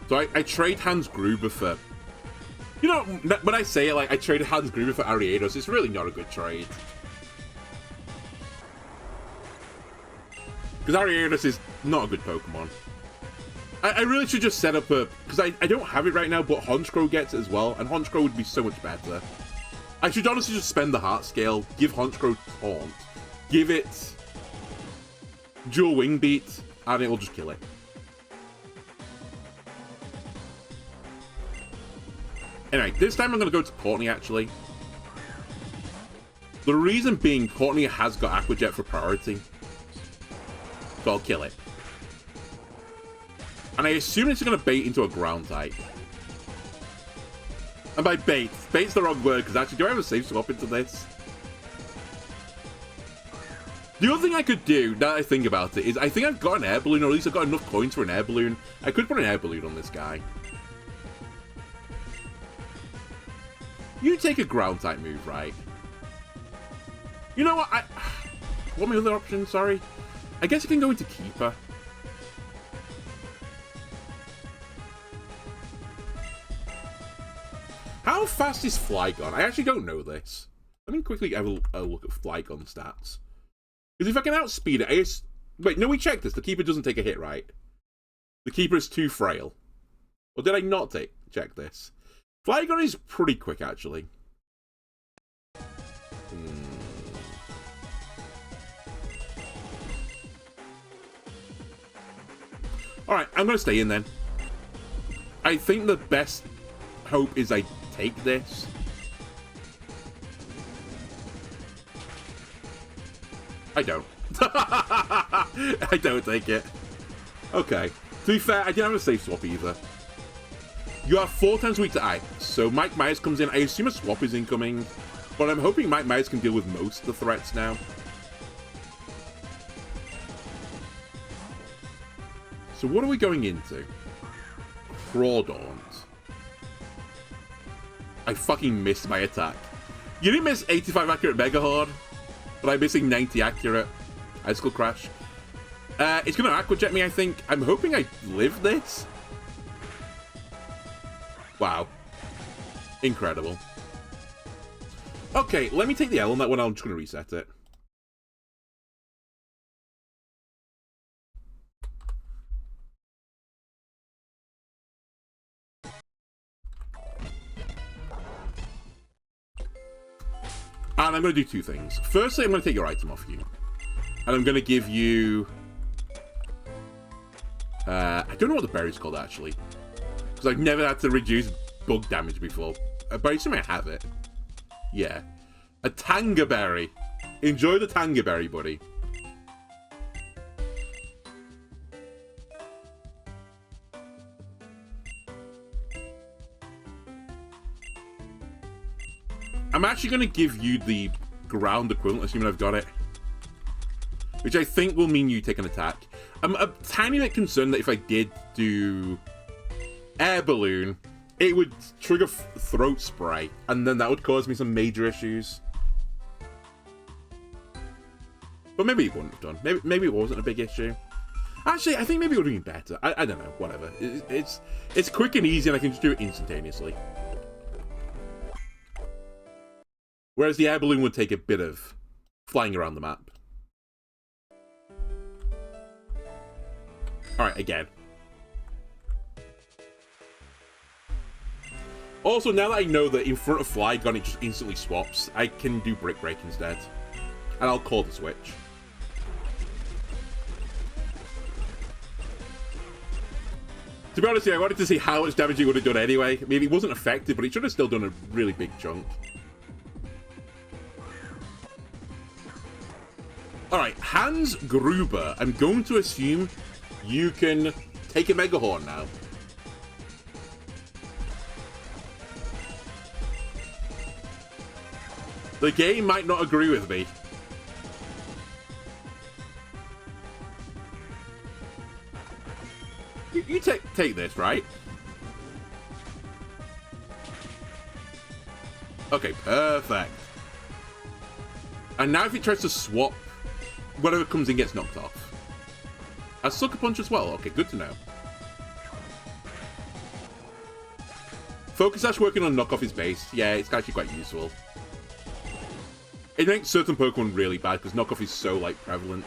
So I trade Hans Gruber for... You know, when I say it, like, I traded Hans Gruber for Ariados, it's really not a good trade. Because Ariados is not a good Pokemon. I really should just set up a... Because I don't have it right now, but Honchkrow gets it as well, and Honchkrow would be so much better. I should honestly just spend the Heart Scale, give Honchkrow Taunt, give it Dual Wing Beat, and it will just kill it. Anyway, this time I'm going to go to Courtney, actually. The reason being, Courtney has got Aqua Jet for priority. So I'll kill it. And I assume it's going to bait into a ground type. And by bait, bait's the wrong word, because actually, do I have a safe swap into this? The other thing I could do, now that I think about it, is I think I've got an air balloon, or at least I've got enough coins for an air balloon. I could put an air balloon on this guy. You take a ground type move, right? You know what? What are my other options? Sorry. I guess I can go into Keeper. How fast is Flygon? I actually don't know this. Let me quickly have a look at Flygon stats. Because if I can outspeed it, wait, no, we checked this. The Keeper doesn't take a hit, right? The Keeper is too frail. Or did I not check this? Flygon is pretty quick, actually. Alright, I'm going to stay in then. I think the best hope is I take this. I don't. I don't take it. Okay. To be fair, I didn't have a safe swap either. You are 4 times weak to ice, so Mike Myers comes in. I assume a swap is incoming, but I'm hoping Mike Myers can deal with most of the threats now. So what are we going into? Crawdaunt. I fucking missed my attack. You didn't miss 85 accurate Mega Horde, but I'm missing 90 accurate Icicle Crash. It's going to Aqua Jet me, I think. I'm hoping I live this. Wow. Incredible. Okay, let me take the L on that one. I'm just going to reset it. And I'm going to do two things. Firstly, I'm going to take your item off you. And I'm going to give you... I don't know what the berry's called, actually. Because I've never had to reduce bug damage before. But I assume I have it. Yeah. A Tanga berry. Enjoy the Tanga berry, buddy. I'm actually going to give you the ground equivalent, assuming I've got it. Which I think will mean you take an attack. I'm a tiny bit concerned that if I did do air balloon, it would trigger throat spray, and then that would cause me some major issues. But maybe it wouldn't have done. Maybe it wasn't a big issue. Actually, I think maybe it would have been better. I don't know. Whatever. It's quick and easy, and I can just do it instantaneously. Whereas the air balloon would take a bit of flying around the map. Alright, again. Also, now that I know that in front of Flygon it just instantly swaps, I can do Brick Break instead. And I'll call the switch. To be honest, I wanted to see how much damage it would have done anyway. I mean, it wasn't effective, but it should have still done a really big chunk. Alright, Hans Gruber. I'm going to assume you can take a Mega Horn now. The game might not agree with me. You take this, right? Okay, perfect. And now if it tries to swap, whatever comes in gets knocked off. A Sucker Punch as well. Okay, good to know. Focus Sash working on knock off his base. Yeah, it's actually quite useful. It makes certain Pokemon really bad because knockoff is so, like, prevalent.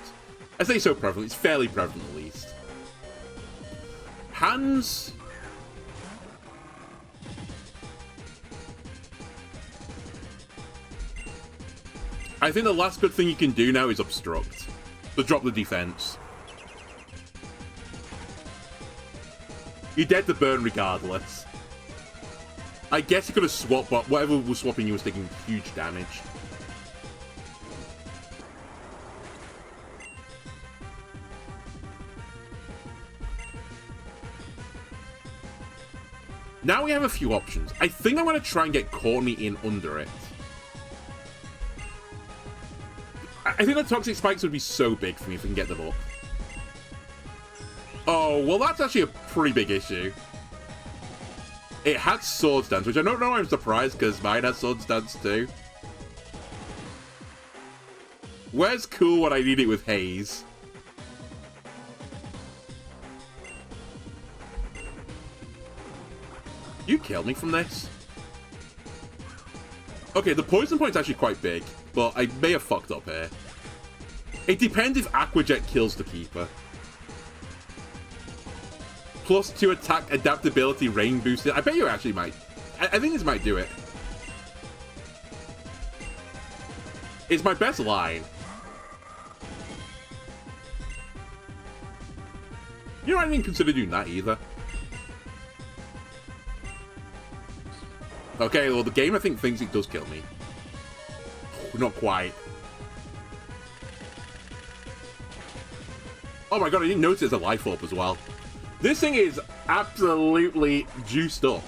I say so prevalent, it's fairly prevalent at least. Hans... I think the last good thing you can do now is Obstruct. To drop the defense. You're dead to burn regardless. I guess you could have swapped, but whatever was swapping you was taking huge damage. Now we have a few options. I think I'm going to try and get Corny in under it. I think the Toxic Spikes would be so big for me if we can get them up. Oh, well that's actually a pretty big issue. It had Swords Dance, which I don't know I'm surprised because mine has Swords Dance too. Where's cool when I need it with Haze? You kill me from this? Okay, the poison point's actually quite big, but I may have fucked up here. It depends if Aqua Jet kills the Keeper. Plus 2 attack, adaptability, rain boosted. I bet you actually might. I think this might do it. It's my best line. You know, I didn't consider doing that either. Okay, well, the game, I think, thinks it does kill me. Not quite. Oh my god, I didn't notice there's a life orb as well. This thing is absolutely juiced up.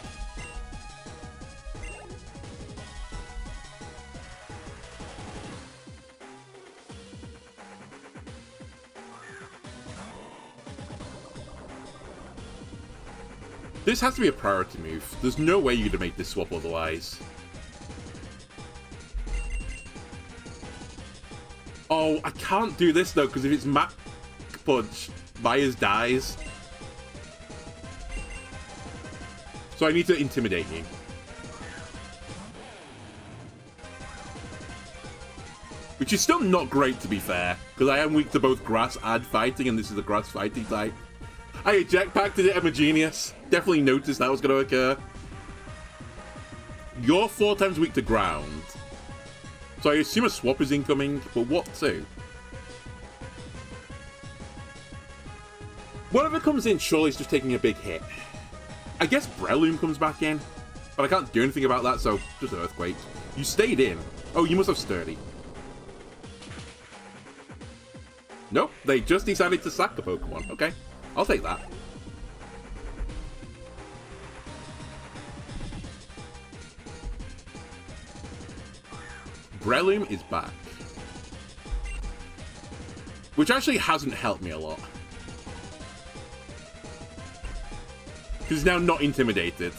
This has to be a priority move. There's no way you're gonna make this swap otherwise. Oh, I can't do this though, because if it's Mach Punch, Myers dies. So I need to intimidate you. Which is still not great, to be fair, because I am weak to both grass and fighting, and this is a grass fighting type. I jetpacked it, I'm a genius. Definitely noticed that was going to occur. You're 4 times weak to ground. So I assume a swap is incoming, but what to? Whatever comes in surely is just taking a big hit. I guess Breloom comes back in, but I can't do anything about that, so just Earthquake. You stayed in. Oh, you must have Sturdy. Nope, they just decided to sack the Pokemon. Okay, I'll take that. Breloom is back. Which actually hasn't helped me a lot. Because he's now not intimidated.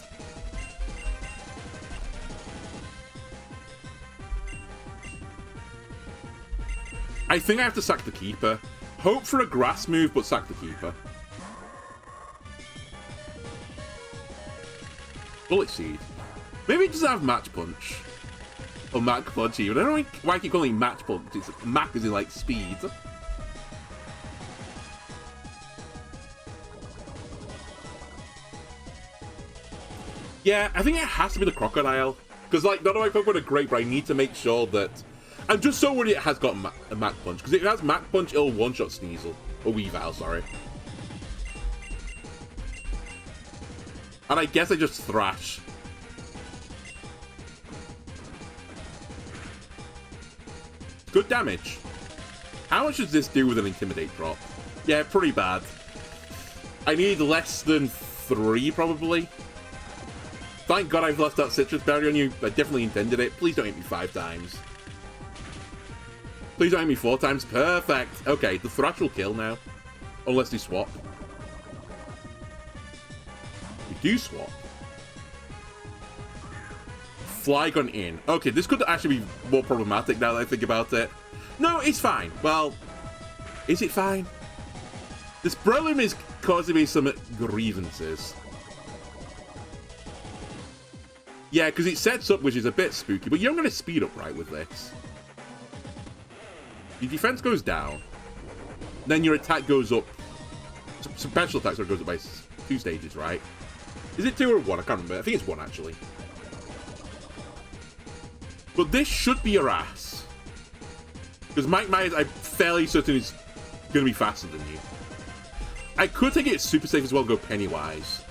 I think I have to sack the Keeper. Hope for a grass move, but sack the Keeper. Bullet Seed. Maybe it doesn't have Match Punch. Or Mach Punch even. I don't know why I keep calling it Match Punch. It's Mach is in like speed. Yeah, I think it has to be the Crocodile. Because, like, none of my Pokemon are great, but I need to make sure that... I'm just so worried it has got a Mach Punch. Because if it has Mach Punch, it'll one-shot Sneasel. Or Weavile, sorry. And I guess I just Thrash. Good damage. How much does this do with an Intimidate drop? Yeah, pretty bad. I need less than 3, probably. Thank God I've left that Citrus Berry on you. I definitely intended it. Please don't hit me 5 times. Please don't hit me 4 times. Perfect. Okay, the Thrash will kill now. Unless they swap. We do swap. Flygon in. Okay, this could actually be more problematic now that I think about it. No, it's fine. Well, is it fine? This Breloom is causing me some grievances. Yeah, because it sets up, which is a bit spooky, but you're going to speed up right with this. Your defense goes down. Then your attack goes up. Special attack goes up by 2 stages, right? Is it 2 or 1? I can't remember. I think it's 1, actually. But this should be your ass. Because Mike Myers, I'm fairly certain, is going to be faster than you. I could take it super safe as well, go Pennywise.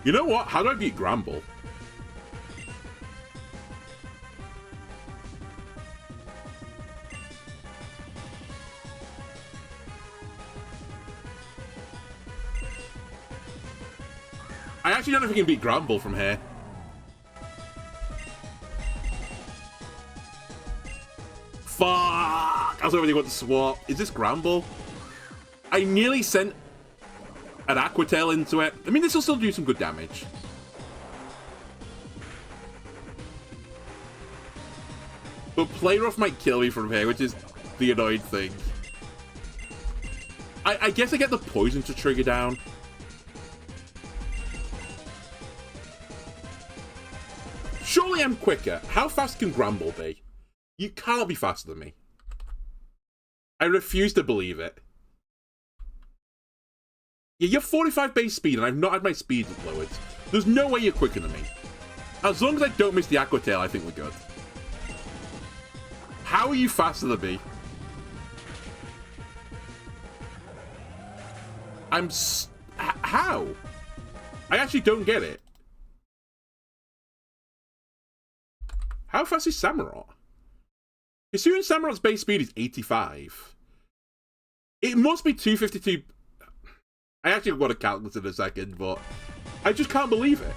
You know what? How do I beat Gramble? I actually don't know if we can beat Gramble from here. Fuck! I was hoping they want to swap. Is this Gramble? I nearly sent an Aqua Tail into it. I mean, this will still do some good damage. But Play Rough might kill me from here, which is the annoying thing. I guess I get the poison to trigger down. Surely I'm quicker. How fast can Gramble be? You can't be faster than me. I refuse to believe it. Yeah, you're 45 base speed, and I've not had my speed lowered. There's no way you're quicker than me. As long as I don't miss the Aqua Tail, I think we're good. How are you faster than me? How? I actually don't get it. How fast is Samurott? Assuming Samurott's base speed is 85. It must be 252... I actually want to calculate it in a second, but I just can't believe it.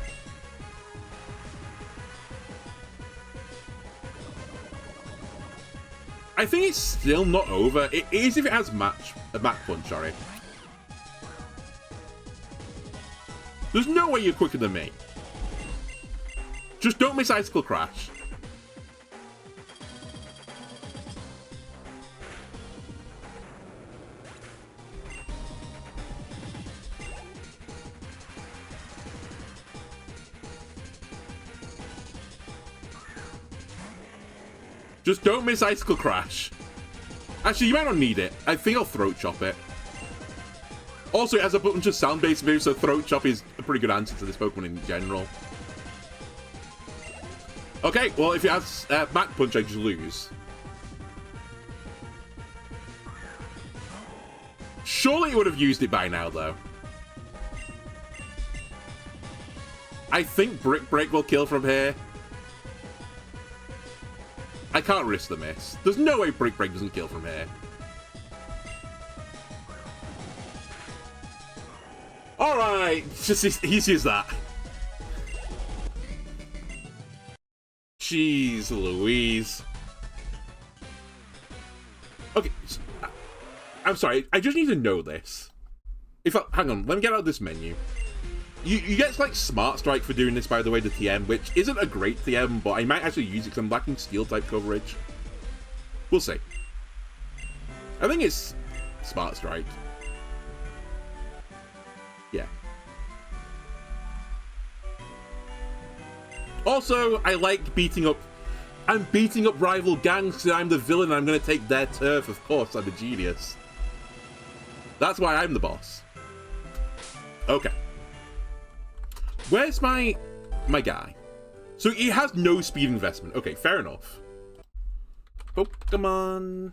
I think it's still not over. It is if it has a Mach Punch, sorry. There's no way you're quicker than me. Just don't miss Icicle Crash. Just don't miss Icicle Crash. Actually, you might not need it. I think I'll Throat Chop it. Also, it has a bunch of sound-based moves, so Throat Chop is a pretty good answer to this Pokemon in general. Okay, well, if it has Mach Punch, I just lose. Surely it would have used it by now, though. I think Brick Break will kill from here. I can't risk the miss. There's no way Brick Break doesn't kill from here. Alright, just he sees that. Jeez Louise. Okay, I'm sorry, I just need to know this. Hang on, let me get out of this menu. You get like Smart Strike for doing this, by the way, the TM, which isn't a great TM, but I might actually use it because I'm lacking Steel type coverage. We'll see. I think it's Smart Strike. Yeah. Also, I like beating up... I'm beating up rival gangs because I'm the villain and I'm going to take their turf, of course. I'm a genius. That's why I'm the boss. Okay. Where's my guy? So he has no speed investment. Okay, fair enough. Pokemon.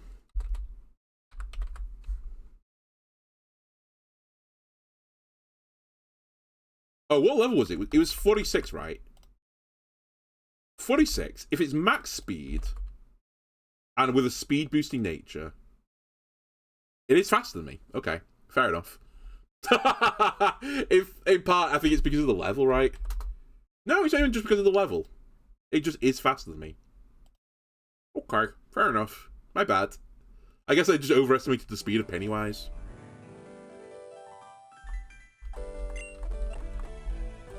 Oh, what level was it? It was 46, right? 46. If it's max speed and with a speed boosting nature, it is faster than me. Okay, fair enough. If in part, I think it's because of the level, right? No, it's not even just because of the level. It just is faster than me. Okay, fair enough. My bad. I guess I just overestimated the speed of Pennywise.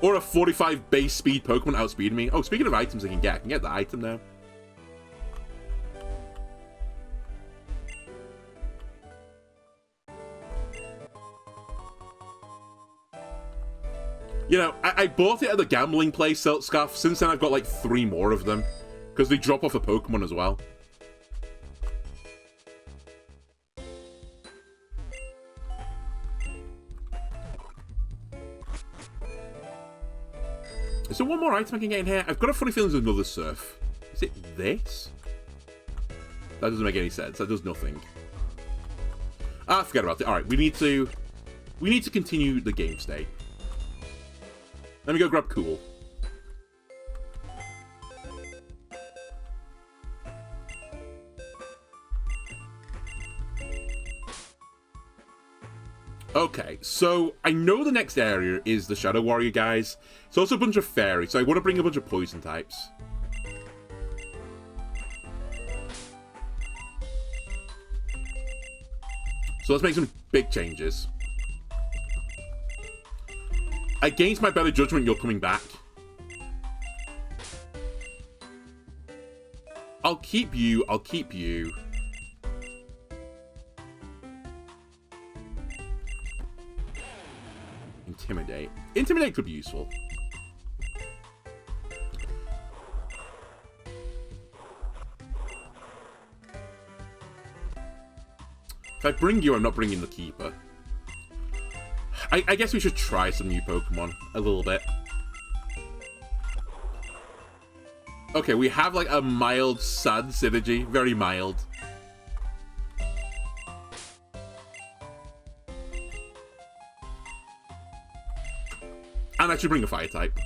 Or a 45 base speed Pokemon outspeeding me. Oh, speaking of items I can get the item now. You know, I bought it at the gambling place, Silk Scarf. Since then, I've got like 3 more of them. Because they drop off a Pokemon as well. Is there one more item I can get in here? I've got a funny feeling there's another Surf. Is it this? That doesn't make any sense. That does nothing. Ah, forget about it. Alright, we need to continue the game state. Let me go grab Cool. Okay, so I know the next area is the Shadow Warrior guys. It's also a bunch of fairies, so I want to bring a bunch of poison types. So let's make some big changes. Against my better judgment, you're coming back. I'll keep you. Intimidate. Intimidate could be useful. If I bring you, I'm not bringing the Keeper. I guess we should try some new Pokemon a little bit. Okay, we have like a mild sad synergy. Very mild. And I should bring a fire type.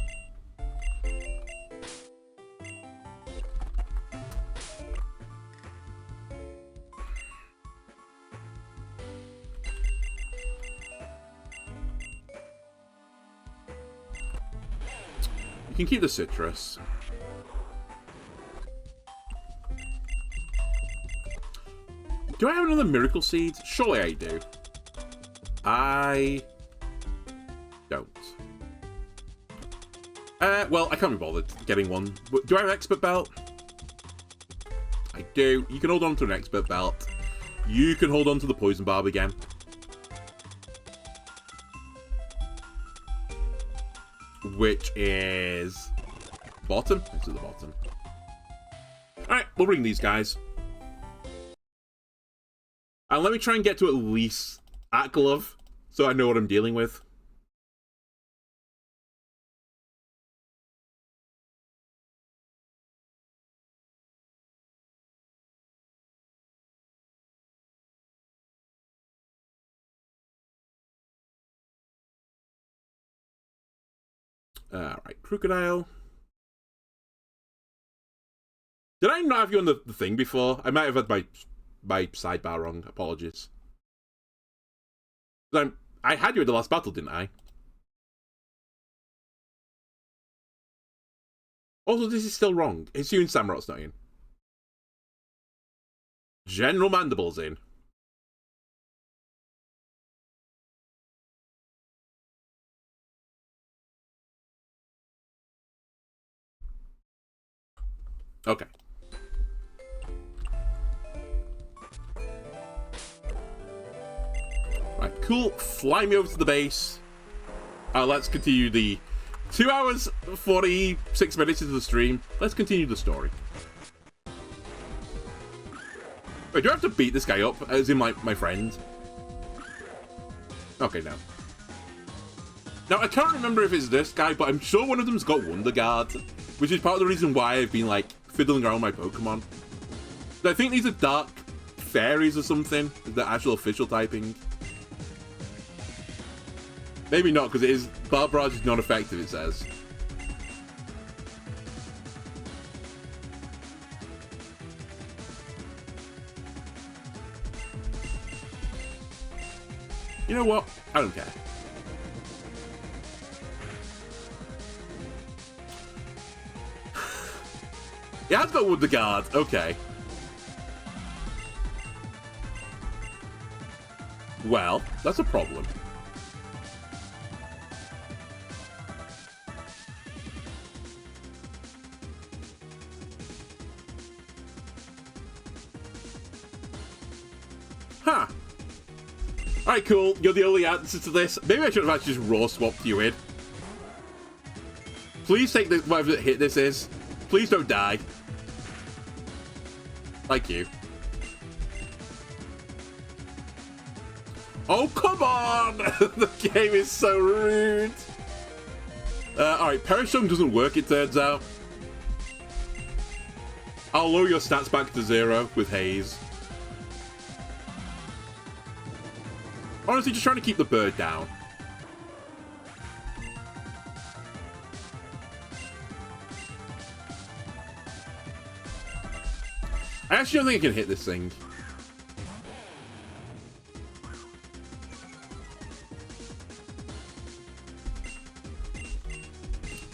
You can keep the citrus. Do I have another Miracle Seed? Surely I do. I don't. Well, I can't be bothered getting one. But do I have an Expert Belt? I do. You can hold on to an Expert Belt. You can hold on to the Poison Barb again. Which is bottom. This is the bottom. Alright, we'll bring these guys. And let me try and get to at least at Glove. so I know what I'm dealing with. Alright, Crocodile. Did I not have you on the thing before? I might have had my sidebar wrong. Apologies. I had you in the last battle, didn't I? Also, this is still wrong. Hisuian Samurot's not in. General Mandible's in. Okay. Right, cool. Fly me over to the base. Let's continue the 2 hours, 46 minutes into the stream. Let's continue the story. Wait, do I have to beat this guy up? As in, my friend? Okay, no. Now, I can't remember if it's this guy, but I'm sure one of them's got Wonder Guard, which is part of the reason why I've been, like, fiddling around my Pokemon. I think these are Dark Fairies or something, the actual official typing. Maybe not, because it is Barrage is non-effective, it says. You know what? I don't care. It has got Wonder Guard. Okay. Well, that's a problem. Huh. Alright, cool. You're the only answer to this. Maybe I should have actually just raw swapped you in. Please take this, whatever hit this is. Please don't die. Thank you. Oh, come on! The game is so rude. Alright, Perishome doesn't work, it turns out. I'll lower your stats back to 0 with Haze. Honestly, just trying to keep the bird down. I actually don't think I can hit this thing.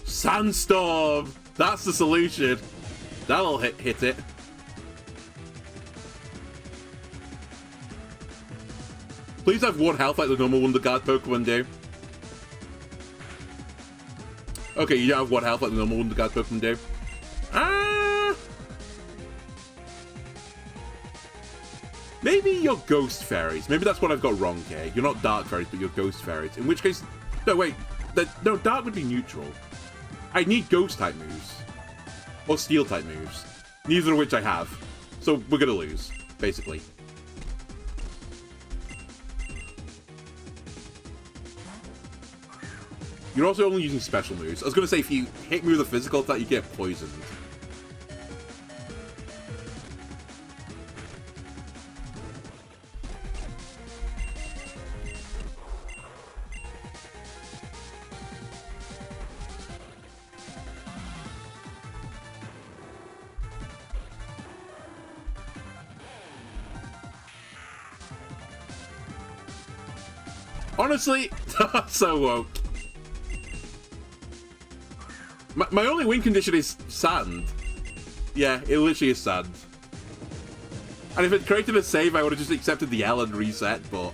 Sandstorm! That's the solution. That'll hit it. Please have 1 health like the normal Wonder Guard Pokemon do. Okay, you don't have 1 health like the normal Wonder Guard Pokemon do. Maybe you're Ghost Fairies. Maybe that's what I've got wrong here. You're not Dark Fairies, but you're Ghost Fairies. In which case... No, wait. No, Dark would be neutral. I need Ghost-type moves. Or Steel-type moves. Neither of which I have. So we're gonna lose, basically. You're also only using special moves. I was gonna say, if you hit me with a physical attack, you get poisoned. Honestly, so woke. My only win condition is sand. Yeah, it literally is sand. And if it created a save, I would have just accepted the L and reset, but...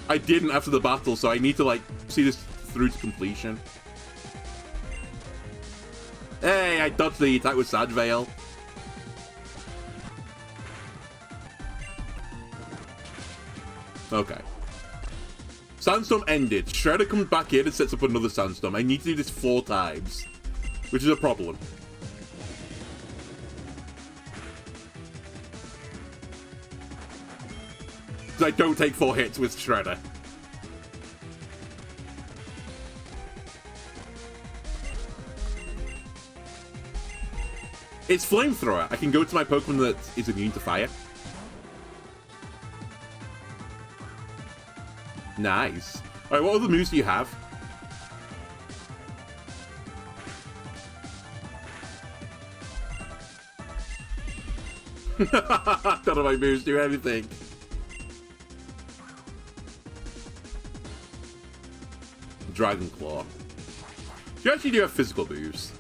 I didn't after the battle, so I need to, like, see this through to completion. Hey, I dodged the attack with Sand Veil. Okay. Sandstorm ended. Shredder comes back in and sets up another Sandstorm. I need to do this 4 times, which is a problem. Because I don't take 4 hits with Shredder. It's Flamethrower. I can go to my Pokemon that is immune to fire. Nice. Alright, what other moves do you have? None of my moves do anything. Dragon Claw. You actually do have physical moves.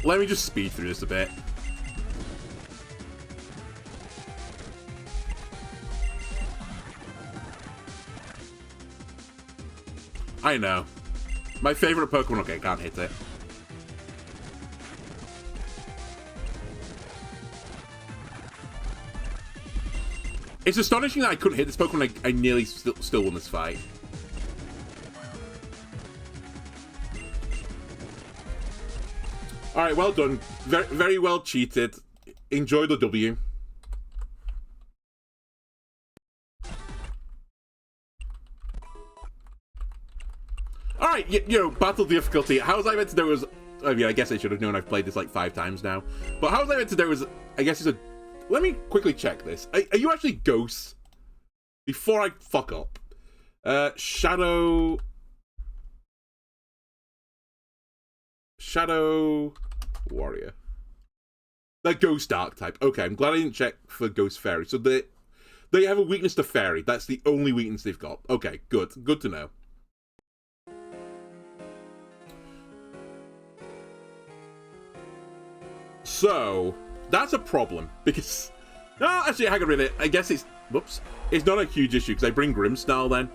Let me just speed through this a bit. I know. My favorite Pokemon. Okay, can't hit it. It's astonishing that I couldn't hit this Pokemon. I nearly still won this fight. Alright, well done. Very, very well cheated. Enjoy the W. Alright, you know, battle difficulty. How was I meant to know it was... I mean, I guess I should have known. I've played this like 5 times now. But how was I meant to know it was... I guess it's a... Let me quickly check this. Are you actually ghosts? Before I fuck up. Shadow Warrior. They're Ghost Dark type. Okay, I'm glad I didn't check for Ghost Fairy. So they have a weakness to Fairy. That's the only weakness they've got. Okay, good. Good to know. So, that's a problem. Because... No, actually, hang on a minute. I guess it's... Whoops. It's not a huge issue, because I bring Grimmsnarl then.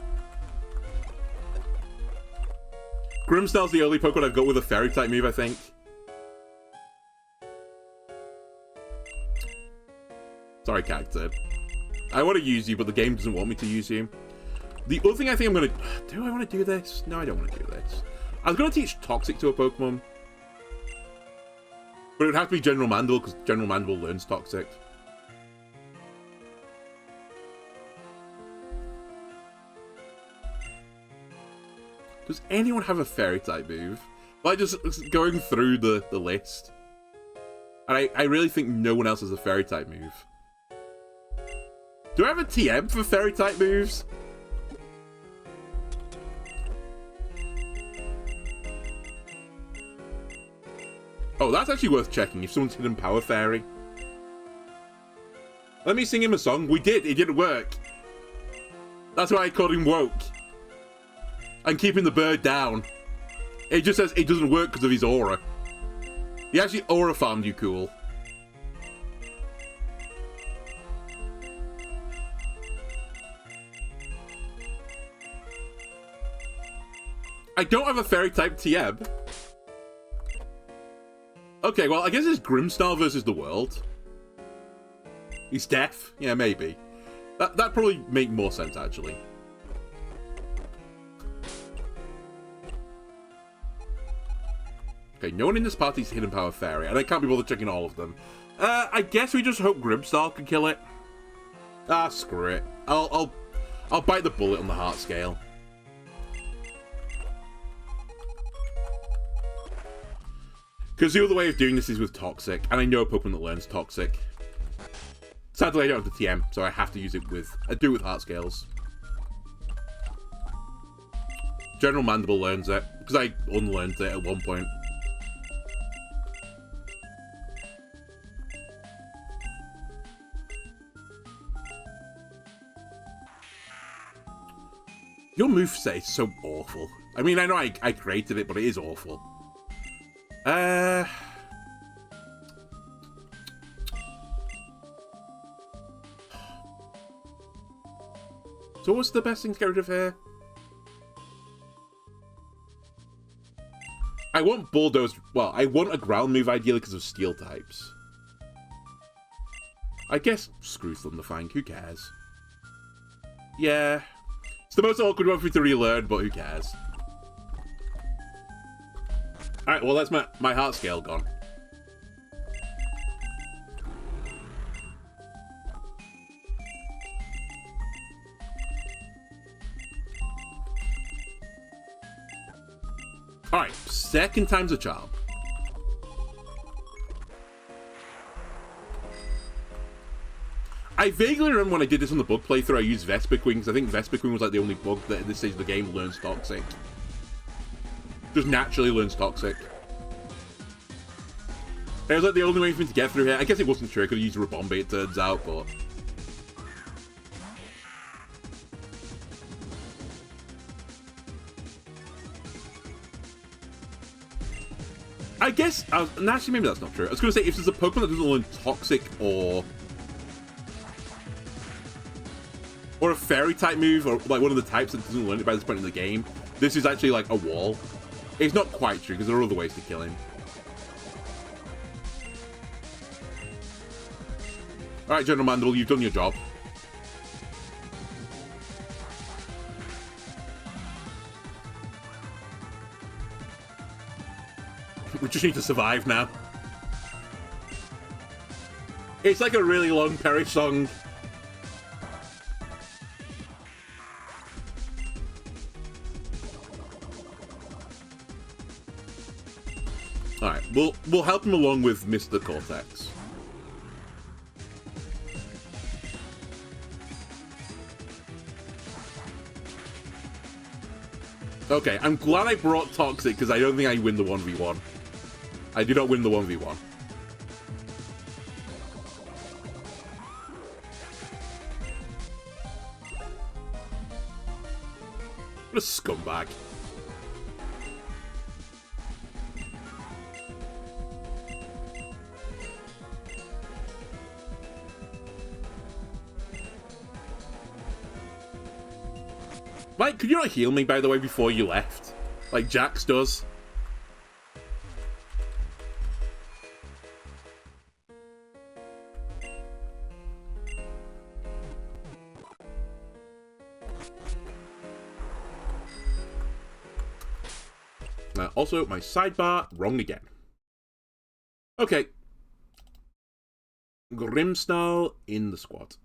Grimmsnarl's the only Pokemon I've got with a Fairy-type move, I think. Sorry, Cactus. I want to use you, but the game doesn't want me to use you. The other thing I think I'm going to... Do I want to do this? No, I don't want to do this. I was going to teach Toxic to a Pokemon. But it would have to be General Mandible, because General Mandible learns Toxic. Does anyone have a Fairy-type move? Like, just going through the list. And I really think no one else has a Fairy-type move. Do I have a TM for Fairy-type moves? Oh, that's actually worth checking if someone's Hidden Power Fairy. Let me sing him a song. We did. It didn't work. That's why I called him Woke. I'm keeping the bird down. It just says it doesn't work because of his aura. He actually aura farmed you, cool. I don't have a Fairy-type TM. Okay, well, I guess it's Grimmsnarl versus the world. He's deaf? Yeah, maybe. That'd probably make more sense, actually. Okay, no one in this party's Hidden Power Fairy, and I can't be bothered checking all of them. I guess we just hope Grimmsnarl can kill it. Ah, screw it. I'll bite the bullet on the heart scale. Because the other way of doing this is with Toxic, and I know a Pokemon that learns Toxic. Sadly, I don't have the TM, so I have to use it with... I do it with Heart Scales. General Mandible learns it, because I unlearned it at one point. Your moveset is so awful. I mean, I know I created it, but it is awful. So what's the best thing to get rid of here? I want Bulldoze... Well, I want a ground move ideally because of steel types. I guess screw Thunderfang, who cares? Yeah. It's the most awkward one for me to relearn, but who cares? Alright, well, that's my heart scale gone. Alright, second time's a charm. I vaguely remember when I did this on the bug playthrough, I used Vespiquen, because I think Vespiquen was like the only bug that at this stage of the game learns Toxic. Just naturally learns Toxic. It was like the only way for me to get through here. I guess it wasn't true, I could have used Rabombe, it turns out, but... I guess, actually maybe that's not true. I was going to say, if there's a Pokemon that doesn't learn Toxic or a Fairy type move, or like one of the types that doesn't learn it by this point in the game, this is actually like a wall. It's not quite true, because there are other ways to kill him. Alright, General Mandible, you've done your job. We just need to survive now. It's like a really long Perish song. Alright, we'll help him along with Mr. Cortex. Okay, I'm glad I brought Toxic, because I don't think I win the 1v1. I do not win the 1v1. What a scumbag. Like, could you not heal me, by the way, before you left? Like Jax does. Also, my sidebar, wrong again. Okay. Grimmsnarl in the squad.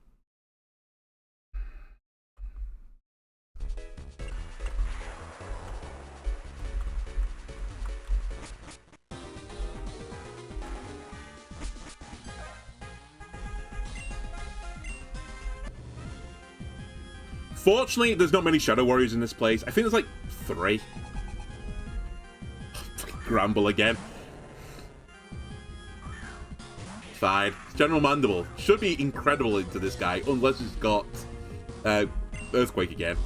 Fortunately, there's not many Shadow Warriors in this place. I think there's like 3. Gramble again. Fine. General Mandible should be incredible into this guy, unless he's got Earthquake again.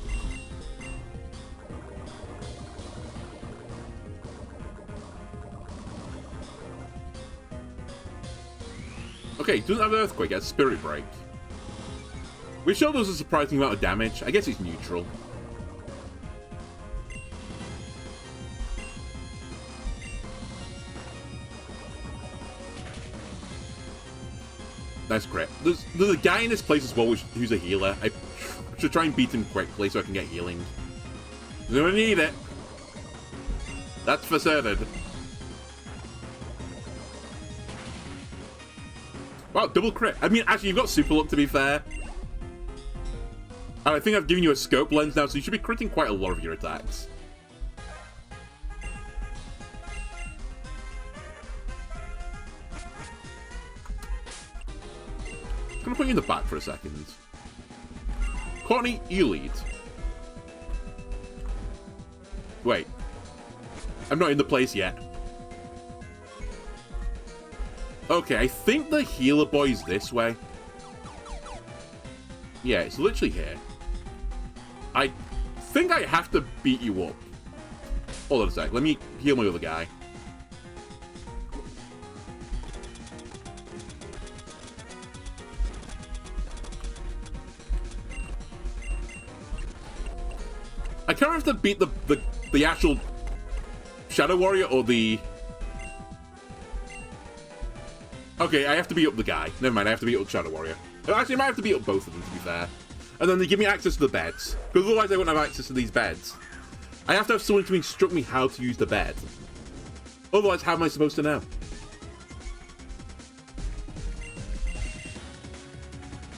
Okay, he doesn't have Earthquake, he has Spirit Break. Which still does a surprising amount of damage. I guess it's neutral. Nice crit. There's a guy in this place as well who's a healer. I should try and beat him quickly so I can get healing. I'm gonna need it. That's for certain. Wow, double crit. I mean, actually, you've got super luck, to be fair. And I think I've given you a scope lens now, so you should be critting quite a lot of your attacks. I'm gonna put you in the back for a second. Courtney, you lead. Wait. I'm not in the place yet. Okay, I think the healer boy's this way. Yeah, it's literally here. I think I have to beat you up. Hold on a sec, let me heal my other guy. I can't have to beat the actual Shadow Warrior or the... Okay, I have to beat up the guy. Never mind, I have to beat up Shadow Warrior. Actually, I might have to beat up both of them, to be fair. And then they give me access to the beds. Because otherwise I wouldn't have access to these beds. I have to have someone to instruct me how to use the bed. Otherwise, how am I supposed to know?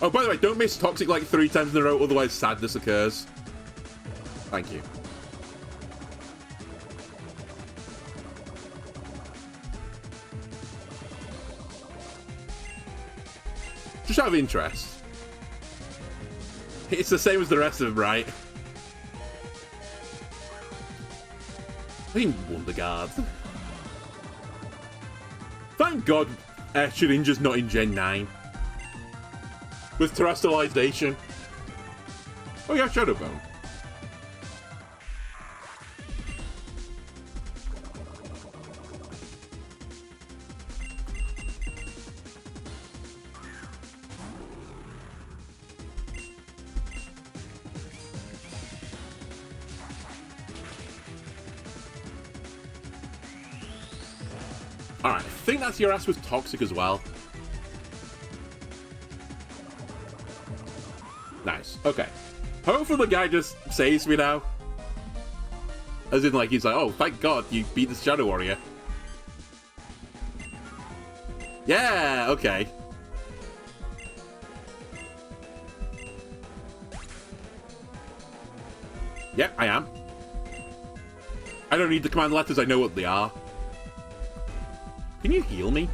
Oh, by the way, don't miss Toxic like 3 times in a row, otherwise sadness occurs. Thank you. Just out of interest. It's the same as the rest of them, right? I mean, Wonder Guard. Thank God Shirina's not in Gen 9. With terrestrialization. Oh yeah, Shadowbone. Alright, I think that's your ass with Toxic as well. Nice. Okay. Hopefully the guy just saves me now. As in, like, he's like, oh, thank God you beat the Shadow Warrior. Yeah, okay. Yep, I am. I don't need the command letters, I know what they are. Can you heal me?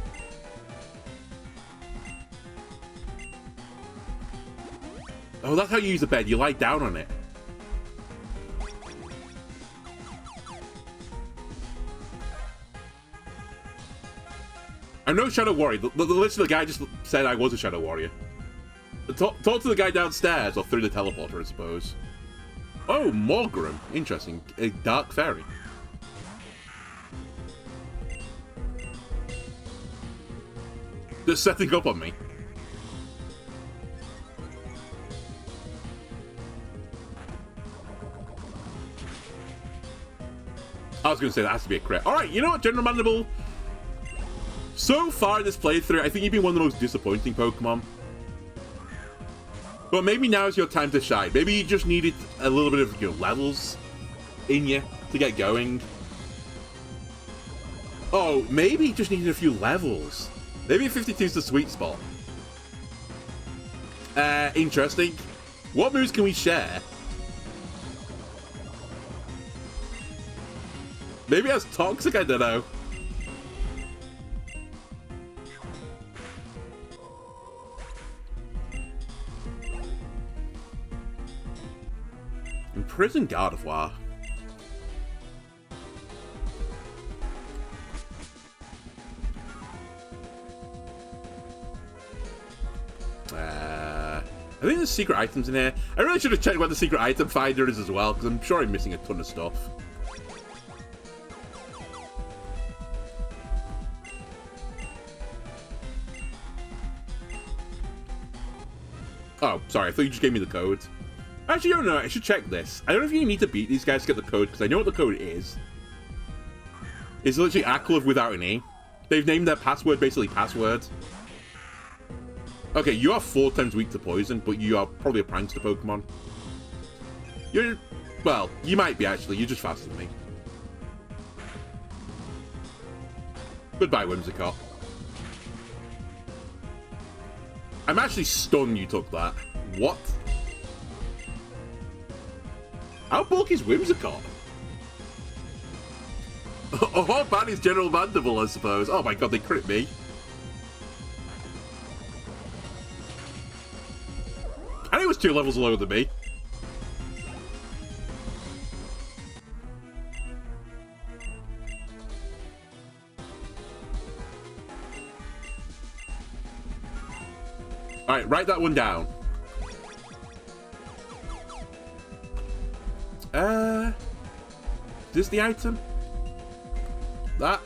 Oh, that's how you use the bed. You lie down on it. I'm no Shadow Warrior. Literally, the guy just said I was a Shadow Warrior. Talk to the guy downstairs, or through the teleporter, I suppose. Oh, Morgrim. Interesting. A dark fairy. They're setting up on me. I was going to say that has to be a crit. Alright, you know what, General Mandible? So far in this playthrough, I think you've been one of the most disappointing Pokemon. But maybe now is your time to shine. Maybe you just needed a little bit of, you know, levels in you to get going. Oh, maybe you just needed a few levels. Maybe 52 is the sweet spot. Interesting. What moves can we share? Maybe it has Toxic, I don't know. Imprison Gardevoir. I think there's secret items in here. I really should have checked what the secret item finder is as well, because I'm sure I'm missing a ton of stuff. Oh, sorry, I thought you just gave me the code. Actually, I don't know, I should check this. I don't know if you need to beat these guys to get the code, because I know what the code is. It's literally Aklev without an E. They've named their password basically password. Okay, you are 4 times weak to poison, but you are probably a prankster Pokemon. You're... well, you might be actually, you're just faster than me. Goodbye, Whimsicott. I'm actually stunned you took that. What? How bulky is Whimsicott? Oh, how bad is General Mandible, I suppose? Oh my god, they crit me. I think it was 2 levels lower than me. Alright, write that one down. Is this the item? That.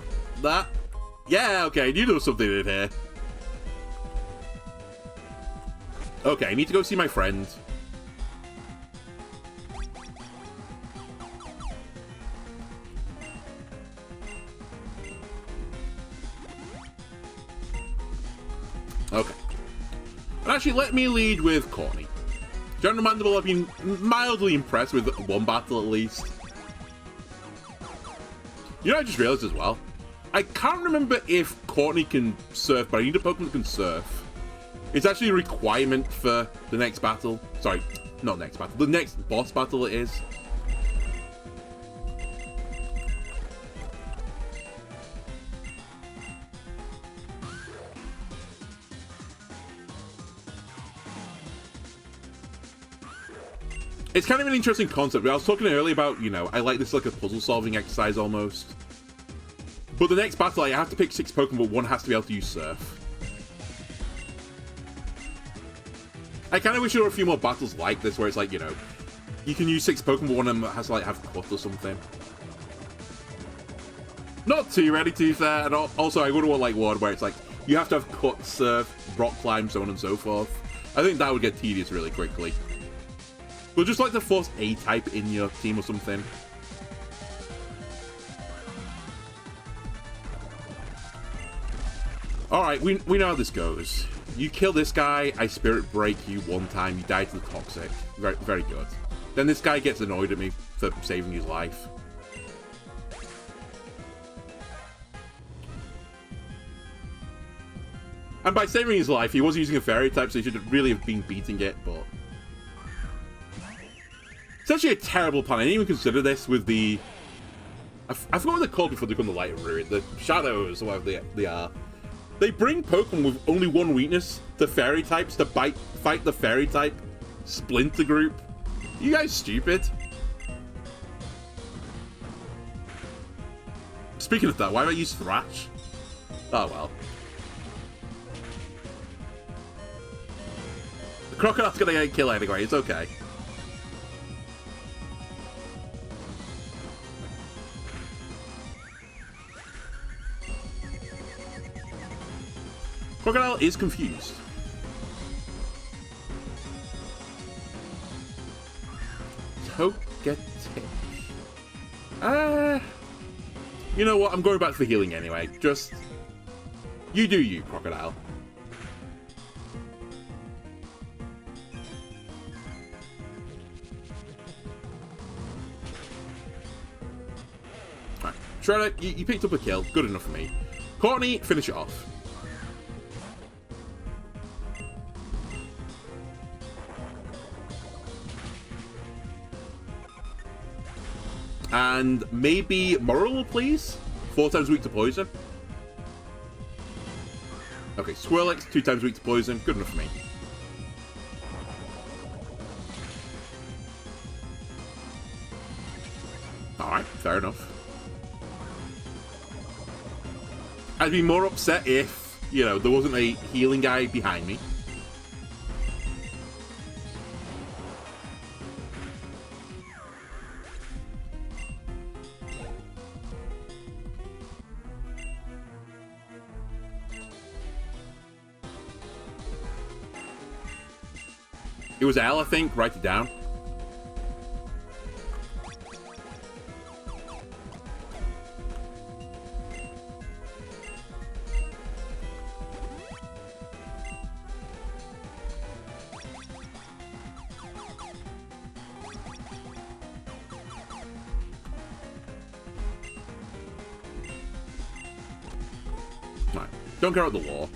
Yeah, okay, I knew there was something in here. Okay, I need to go see my friend. Okay. But actually, let me lead with Corny. General Mandible, I've been mildly impressed with one battle at least. You know, I just realized as well. I can't remember if Courtney can surf, but I need a Pokemon that can surf. It's actually a requirement for the next battle. Sorry, not next battle. The next boss battle it is. It's kind of an interesting concept. I was talking earlier about, you know, I like this like a puzzle-solving exercise almost. But the next battle, I have to pick 6 Pokemon, but one has to be able to use Surf. I kind of wish there were a few more battles like this, where it's like, you know, you can use 6 Pokemon, but one of them has to like have Cut or something. Not too ready, to be fair. And also, I would want like one where it's like you have to have Cut, Surf, Rock Climb, so on and so forth. I think that would get tedious really quickly. But just like to force a type in your team or something. Alright, we know how this goes. You kill this guy, I Spirit Break you one time, you die to the Toxic. Very, very good. Then this guy gets annoyed at me for saving his life. And by saving his life, he was using a Fairy type, so he should really have been beating it, but... It's actually a terrible plan. I didn't even consider this with the... I forgot what they're called before they become the Light of Ruin. The Shadows, or whatever they are. They bring Pokemon with only one weakness to Fairy types to fight the Fairy type Splinter group. You guys stupid. Speaking of that, why don't I use Thrash? Oh well. The Crocodile's gonna get killed anyway, it's okay. Crocodile is confused. Togetic. You know what? I'm going back for healing anyway. Just... You do you, Crocodile. Alright. Shredder, you picked up a kill. Good enough for me. Courtney, finish it off. And maybe Moral, please? 4 times weak to poison. Okay, Swirlix, 2 times weak to poison. Good enough for me. Alright, fair enough. I'd be more upset if, you know, there wasn't a healing guy behind me. It was L, I think. Write it down. Right. Don't care about the law.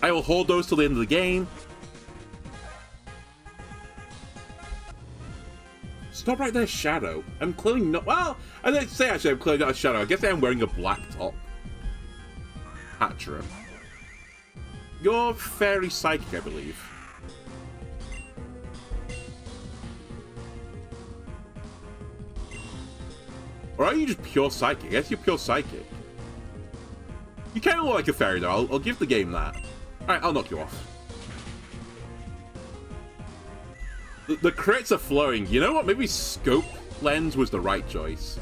I will hold those till the end of the game. Stop right there, Shadow. I'm clearly not... Well, I didn't say actually I'm clearly not a Shadow. I guess I am wearing a black top. Hatcherer. You're Fairy Psychic, I believe. Or are you just pure Psychic? I guess you're pure Psychic. You kind of look like a Fairy, though. I'll give the game that. Alright, I'll knock you off. The crits are flowing. You know what? Maybe Scope Lens was the right choice.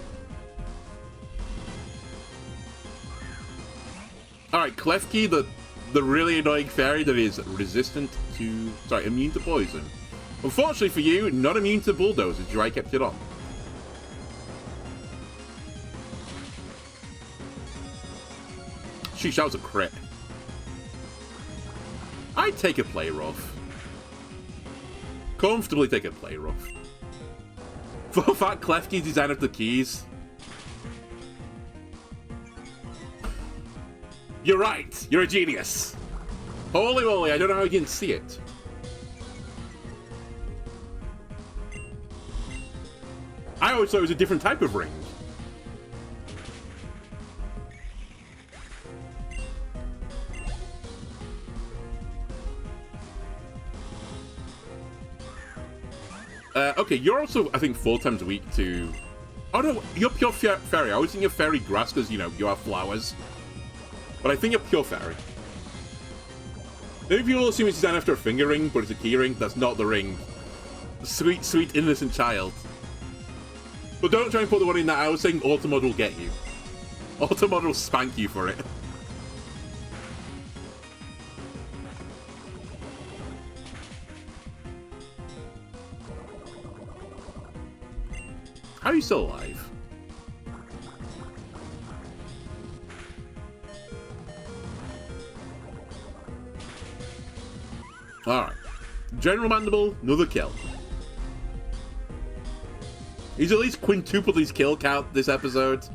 Alright, Klefki, the really annoying fairy that is resistant to... Sorry, immune to poison. Unfortunately for you, not immune to Bulldoze, which is why I kept it on. sheesh, that was a crit. I'd take a play rough. Comfortably take a play rough. For Fat Klefki's design of the keys. You're right. You're a genius. Holy moly, I don't know how you didn't see it. I always thought it was a different type of ring. Okay, you're also, I think, 4 times a week to... Oh no, you're pure fairy. I always think you're fairy grass because, you know, you have flowers. But I think you're pure fairy. Maybe people assume it's designed after a finger ring, but it's a key ring. That's not the ring. Sweet, sweet, innocent child. But don't try and put the one in that. I was saying Automod will get you. Automod will spank you for it. How are you still alive? Alright. General Mandible, another kill. He's at least quintupled his kill count this episode.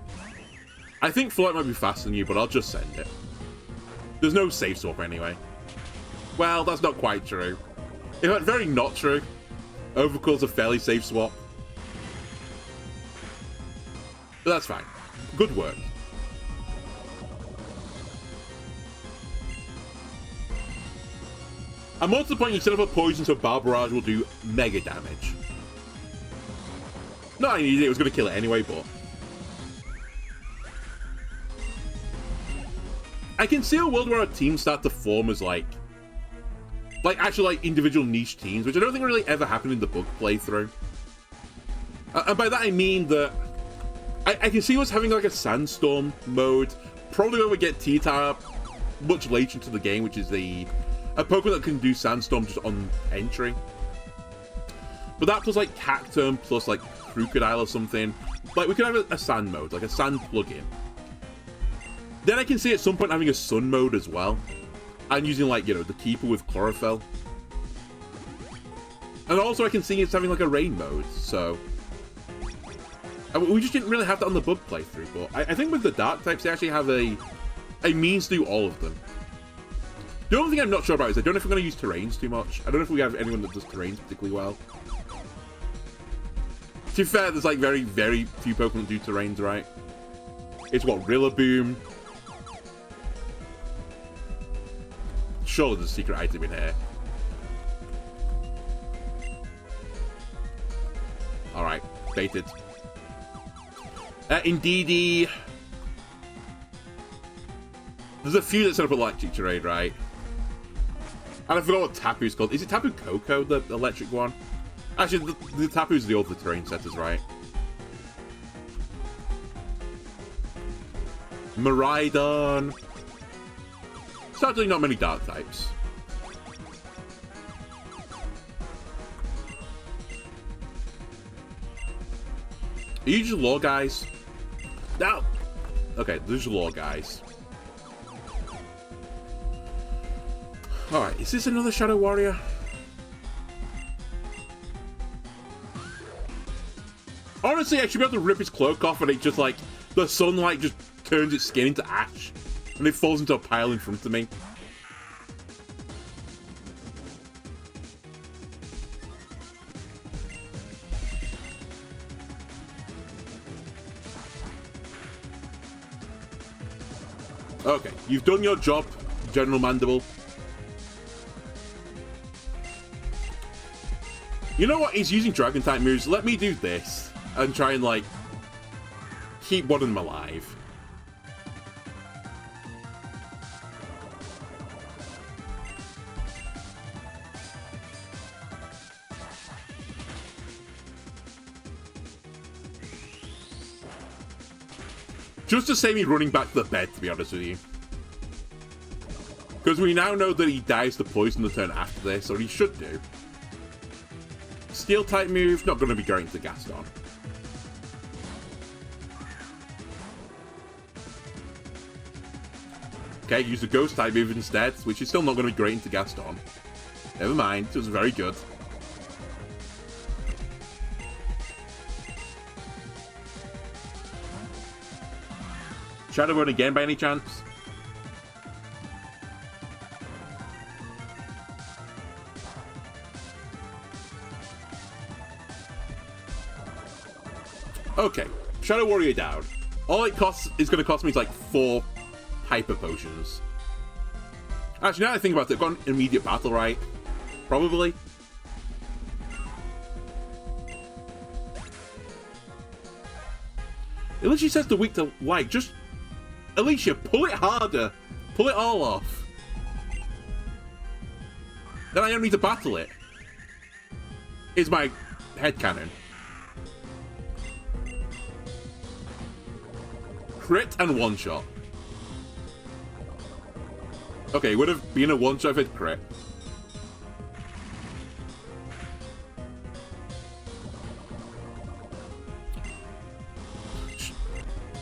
I think Floyd might be faster than you, but I'll just send it. There's no safe swap anyway. Well, that's not quite true. In fact, very not true. Overcall's a fairly safe swap. But that's fine. Good work. And more to the point, you set up a poison so Barbarage will do mega damage. Not an idiot, it was going to kill it anyway, but... I can see a world where our teams start to form as, like, actual, like, individual niche teams, which I don't think really ever happened in the book playthrough. And by that I mean that... I can see us having, like, a Sandstorm mode, probably when we get T-Tyre much later into the game, which is a Pokemon that can do Sandstorm just on entry. But that plus, like, Cacturne plus, like, Crocodile or something. Like, we could have a Sand mode, like a Sand plugin. Then I can see at some point having a Sun mode as well. And using, like, you know, the Keeper with Chlorophyll. And also I can see it's having, like, a Rain mode, so... We just didn't really have that on the bug playthrough, but I think with the Dark types, they actually have a means to do all of them. The only thing I'm not sure about is I don't know if we're going to use terrains too much. I don't know if we have anyone that does terrains particularly well. To be fair, there's like very, very few Pokemon that do terrains right. It's what, Rillaboom? Surely there's a secret item in here. Alright, baited. Indeedy. There's a few that set up electric terrain, right? And I forgot what Tapu's called. Is it Tapu Koko, the electric one? Actually, the Tapu's the older terrain setters, right? Miraidon. Sadly, not many dark types. Are you just law guys? No! Okay, there's law guys. Alright, is this another Shadow Warrior? Honestly, I should be able to rip his cloak off and it just like, the sunlight just turns its skin into ash. And it falls into a pile in front of me. Okay, you've done your job, General Mandible. You know what? He's using Dragon-type moves. Let me do this and try and, like, keep one of them alive. Just to save me running back to the bed, to be honest with you. Because we now know that he dies to poison the turn after this, or he should do. Steel-type move, not going to be going to Gaston. Okay, use the ghost type move instead, which is still not going to be great into Gaston. Never mind, it was very good. Shadow Run again by any chance? Okay, Shadow Warrior down. All it costs is going to cost me like 4 Hyper Potions. Actually, now that I think about it, I've got an immediate battle, right? Probably. It literally says the weak to light. Just, Alicia, pull it harder. Pull it all off. Then I don't need to battle it. Is my headcanon. Crit and one-shot. Okay, would have been a one-shot if it crit.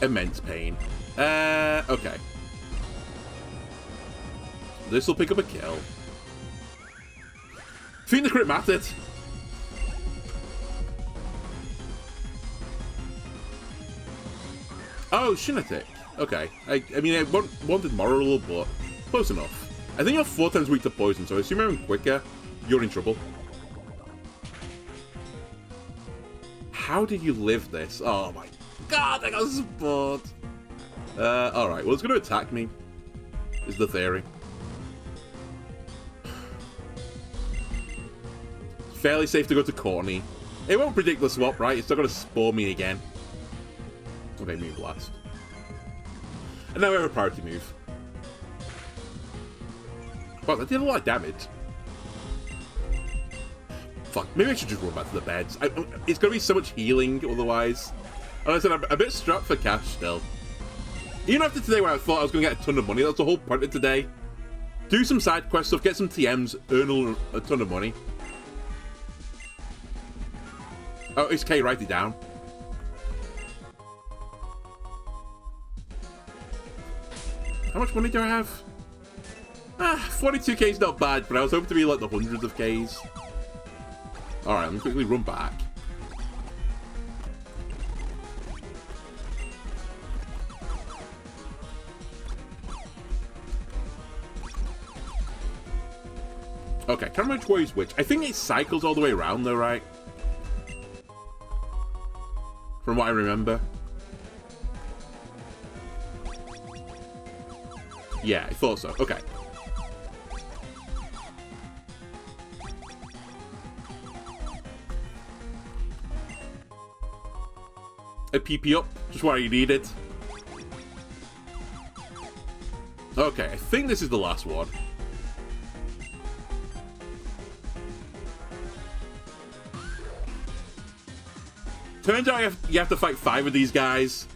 Immense pain. Okay. This will pick up a kill. I think the crit mattered. Oh, Shinatic. Okay. I mean, I wanted Moral, but close enough. I think you're 4 times weak to poison, so I assume I'm quicker. You're in trouble. How did you live this? Oh my god, I got support. Alright, well, it's going to attack me, is the theory. Fairly safe to go to Courtney. It won't predict the swap, right? It's still going to spore me again. Okay, Moon Blast. And now we have a priority move. Wow, that did a lot of damage. Fuck, maybe I should just run back to the beds. It's going to be so much healing otherwise. And I said, I'm a bit strapped for cash still. Even after today where I thought I was going to get a ton of money, that's the whole point of today. Do some side quest stuff, get some TMs, earn a ton of money. Oh, it's K, write it down. How much money do I have? 42k is not bad, but I was hoping to be like the hundreds of Ks. Alright, let me quickly run back. Okay, can't remember which way is which. I think it cycles all the way around though, right? From what I remember. Yeah, I thought so. Okay. A PP up, just where you need it. Okay, I think this is the last one. Turns out you have to fight 5 of these guys.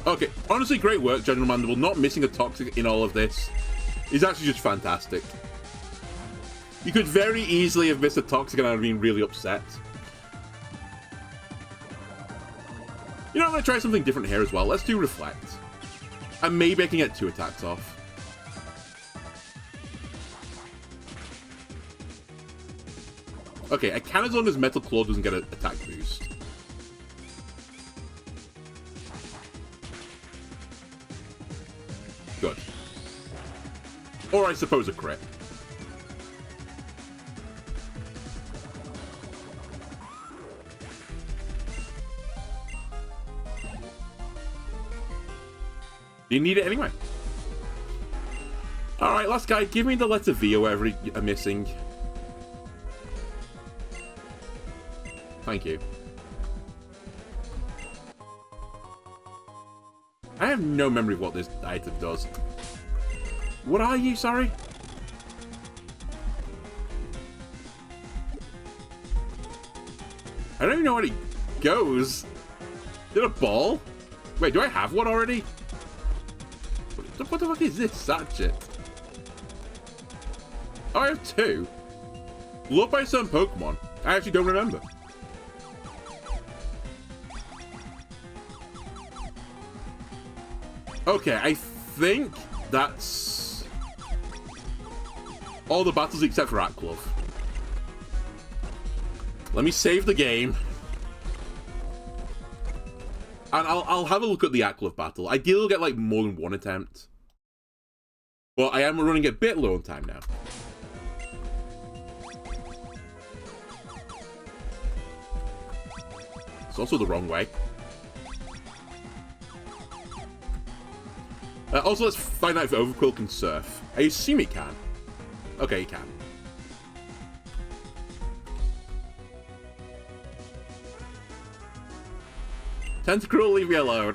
Okay, honestly, great work, General Mandible. Not missing a Toxic in all of this is actually just fantastic. You could very easily have missed a Toxic and I'd have been really upset. You know, I'm going to try something different here as well. Let's do Reflect. And maybe I can get 2 attacks off. Okay, I can as long as Metal Claw doesn't get an attack boost. Good. Or I suppose a crit. You need it anyway. Alright, last guy, give me the letter V or whatever you're missing. Thank you. I have no memory of what this item does. What are you, sorry? I don't even know where it goes. Is it a ball? Wait, do I have one already? What the fuck is this? That shit. Oh, I have 2. Loved by certain Pokemon. I actually don't remember. Okay, I think that's all the battles except for Aklov. Let me save the game. And I'll have a look at the Aklov battle. Ideally, I'll get like more than one attempt. But I am running a bit low on time now. It's also the wrong way. Also, let's find out if Overquill can surf. I assume it can. Okay, it can. Tentacruel, leave me alone.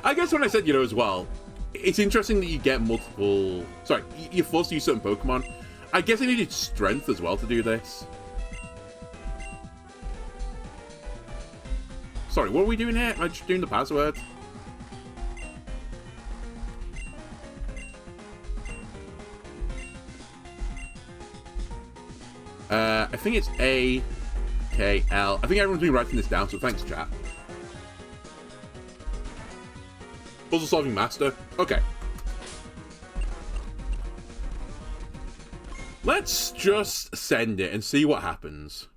I guess when I said, as well, it's interesting that you get multiple... Sorry, you're forced to use certain Pokemon. I guess I needed strength as well to do this. Sorry, what are we doing here? Am I just doing the password? I think it's A, K, L. I think everyone's been writing this down, so thanks, chat. Puzzle solving master. Okay. Let's just send it and see what happens.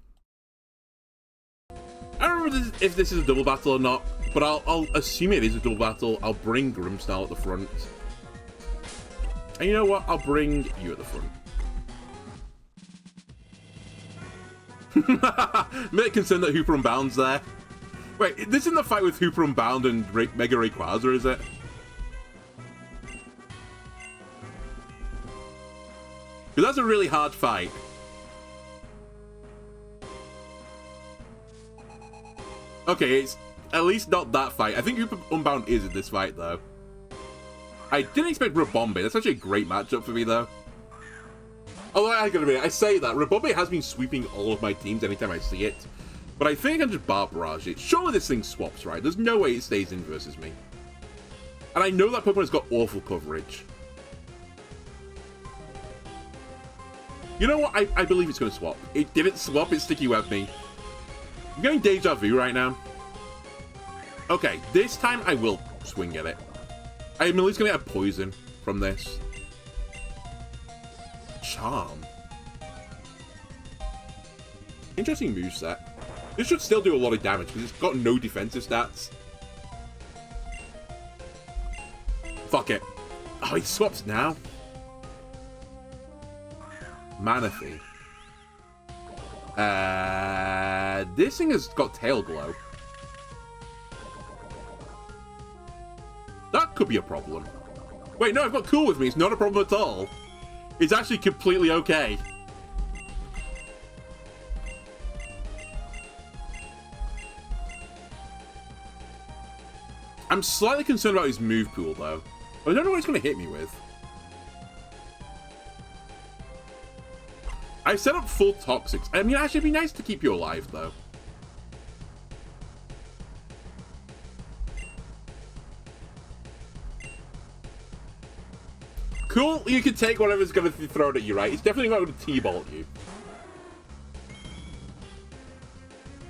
I don't remember if this is a double battle or not, but I'll assume it is a double battle. I'll bring Grimmsnarl at the front. And you know what? I'll bring you at the front. Bit concerned that Hooper Unbound's there. Wait, this isn't the fight with Hooper Unbound and Mega Rayquaza, is it? Because that's a really hard fight. Okay, it's at least not that fight. I think Hooper Unbound is in this fight, though. I didn't expect Rabombe. That's actually a great matchup for me, though. Although, I gotta admit, I say that. Rabombe has been sweeping all of my teams anytime I see it. But I think I can just bar barrage it. Surely this thing swaps, right? There's no way it stays in versus me. And I know that Pokemon has got awful coverage. You know what? I believe it's going to swap. It didn't swap, it sticky webbed me. I'm getting deja vu right now. Okay, this time I will swing at it. I'm at least going to get a poison from this. Charm. Interesting moveset. This should still do a lot of damage because it's got no defensive stats. Fuck it. Oh, he swaps now. Manaphy. This thing has got Tail Glow. That could be a problem. Wait, no, I've got Cool with me. It's not a problem at all. It's actually completely okay. I'm slightly concerned about his move pool, though. I don't know what he's going to hit me with. I set up full Toxics. I mean, actually, it'd be nice to keep you alive, though. Cool, you can take whatever's going to be thrown at you, right? It's definitely not going to T-bolt you.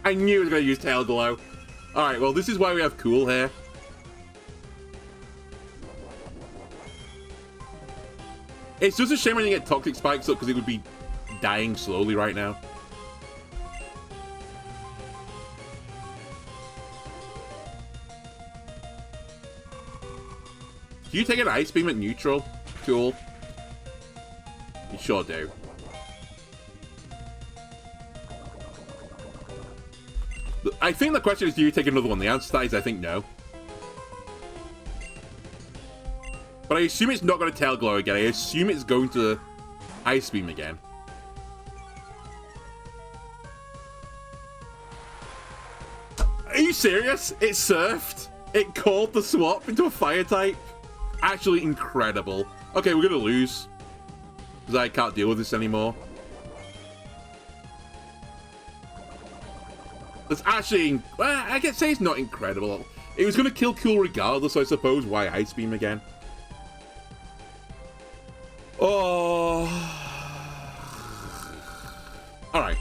I knew he was going to use Tail Glow. Alright, well, this is why we have Cool here. It's just a shame when you get Toxic Spikes up, because it would be dying slowly right now. Do you take an Ice Beam at neutral? Cool. You sure do. I think the question is, do you take another one? The answer to that is, I think, no. But I assume it's not going to Tail Glow again. I assume it's going to Ice Beam again. Are you serious? It surfed. It called the swap into a fire type. Actually incredible. Okay, we're going to lose. Because I can't deal with this anymore. It's actually, well, I can say it's not incredible. It was going to kill Cool regardless, so I suppose why Ice Beam again? Oh. Alright.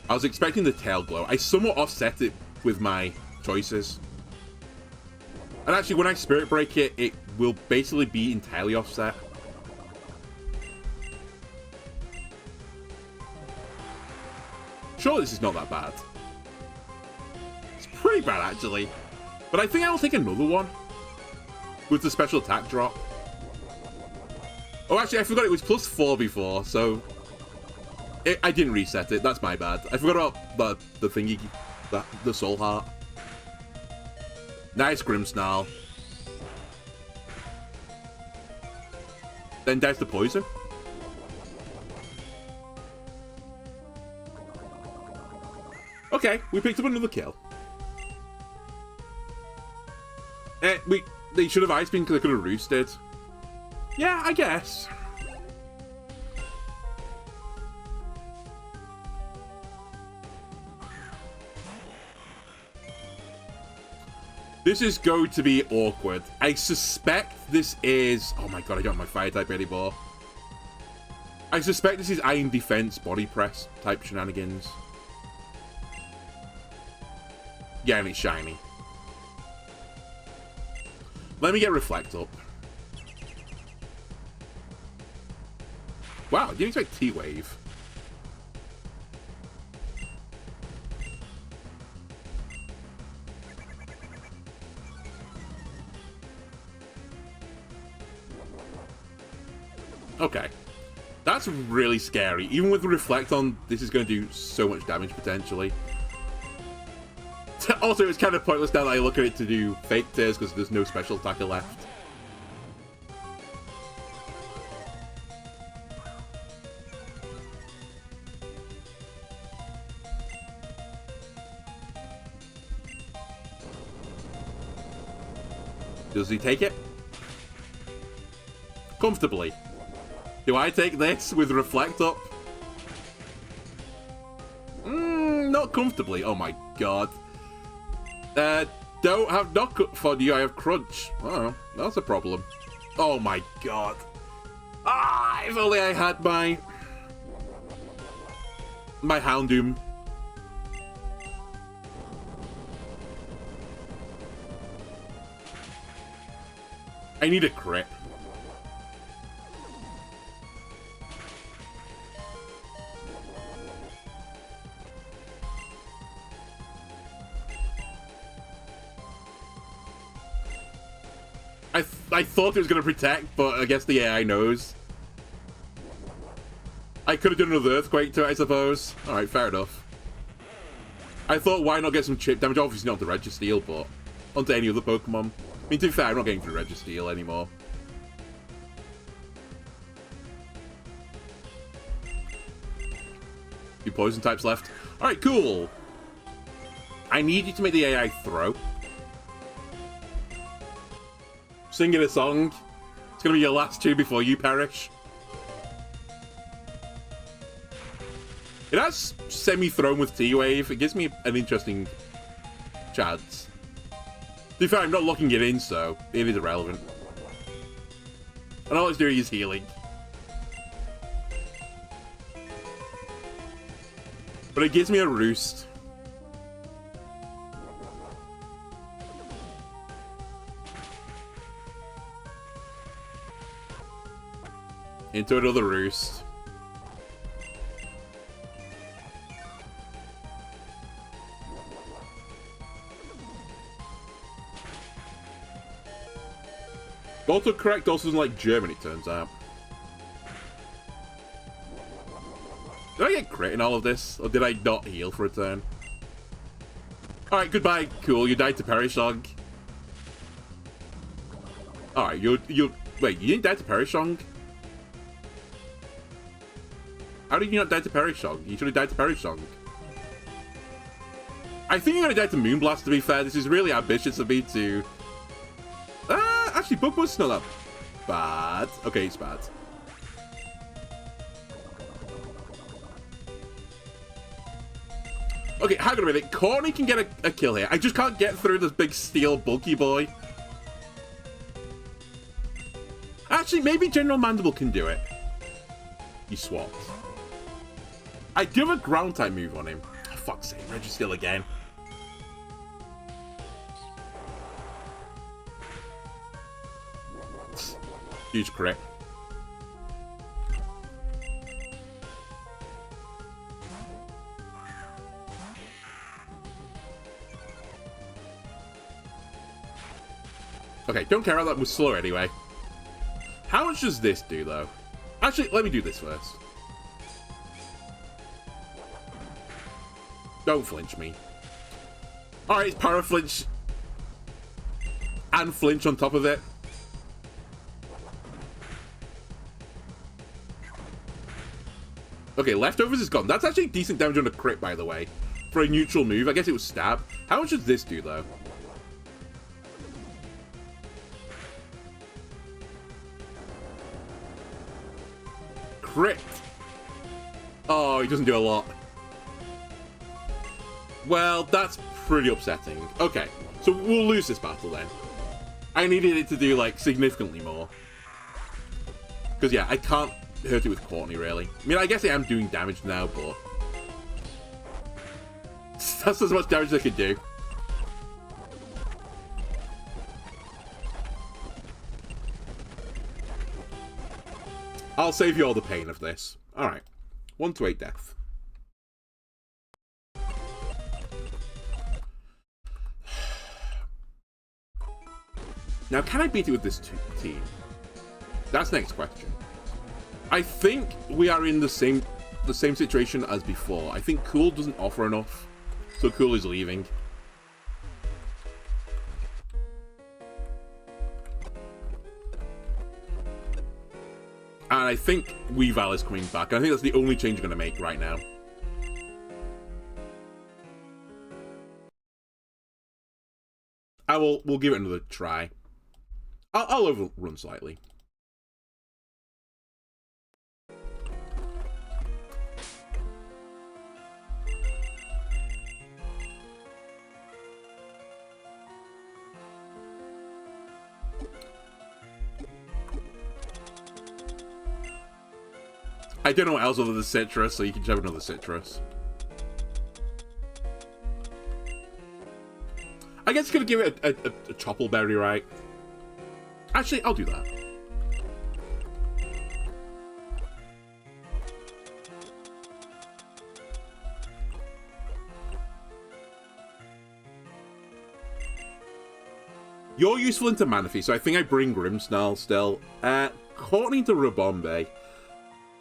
I was expecting the tail glow. I somewhat offset it with my choices. And actually, when I Spirit Break it, it will basically be entirely offset. Sure, this is not that bad. It's pretty bad, actually. But I think I will take another one. With the special attack drop. Oh, actually, I forgot it was +4 before, so... I didn't reset it, that's my bad. I forgot about the thingy, the Soul Heart. Nice Grimmsnarl. Then dives the poison. Okay, we picked up another kill. They should have Ice Beam because they could have roosted. Yeah, I guess. This is going to be awkward. I suspect this is... Oh my god, I don't have my fire type anymore. I suspect this is Iron Defense Body Press type shenanigans. Yeah, and it's shiny. Let me get Reflect up. Wow, didn't expect T-Wave. Okay. That's really scary. Even with the Reflect on, this is going to do so much damage, potentially. Also, it's kind of pointless now that I look at it to do Fake Tears, because there's no special attacker left. Does he take it? Comfortably. Do I take this with Reflect up? Not comfortably. Oh my god. Don't have knock for you, I have crunch. Oh, that's a problem. Oh my god. Ah, if only I had my Houndoom. I need a crit. I thought it was going to protect, but I guess the AI knows. I could have done another Earthquake to it, I suppose. Alright, fair enough. I thought, why not get some chip damage? Obviously not the Registeel, but onto any other Pokemon. I mean, to be fair, I'm not getting through Registeel anymore. Few poison types left. Alright, cool. I need you to make the AI throw. Singing a song. It's gonna be your last two before you perish. It has semi-thrown with T-Wave. It gives me an interesting chance. To be fair, I'm not locking it in, so it is irrelevant. And all it's doing is healing. But it gives me a roost. Into another roost. Autocorrect also doesn't like German, it turns out. Did I get crit in all of this? Or did I not heal for a turn? Alright, goodbye, cool. You died to Perishong. Alright, wait, you didn't die to Perishong? How did you not die to Perishong? You should have died to Perishong. I think I'm going to die to Moonblast, to be fair. This is really ambitious of me to... actually, Bug Buzz's not that bad. Okay, it's bad. Okay, hang on a minute. Courtney can get a kill here. I just can't get through this big steel bulky boy. Actually, maybe General Mandible can do it. He swapped. I do have a ground type move on him. Oh, fuck's sake, Registeel again. Huge crit. Okay, don't care about that. We're slow anyway. How much does this do, though? Actually, let me do this first. Don't flinch me. Alright, it's Power Flinch. And flinch on top of it. Okay, Leftovers is gone. That's actually decent damage on a crit, by the way. For a neutral move. I guess it was stab. How much does this do, though? Crit. Oh, he doesn't do a lot. Well, that's pretty upsetting. Okay, so we'll lose this battle then. I needed it to do, like, significantly more. Because, yeah, I can't hurt it with Courtney, really. I mean, I guess I am doing damage now, but... that's as much damage as I could do. I'll save you all the pain of this. Alright. 1 to 8 death. Now, can I beat it with this team? That's the next question. I think we are in the same situation as before. I think Cool doesn't offer enough, so Cool is leaving. And I think Weavile is coming back. I think that's the only change I'm going to make right now. We'll give it another try. I'll overrun slightly. I don't know what else other than citrus, so you can have another citrus. I guess it's gonna give it a choppleberry, right? Actually, I'll do that. You're useful into Manaphy, so I think I bring Grimmsnarl still. Courtney to Rabombe.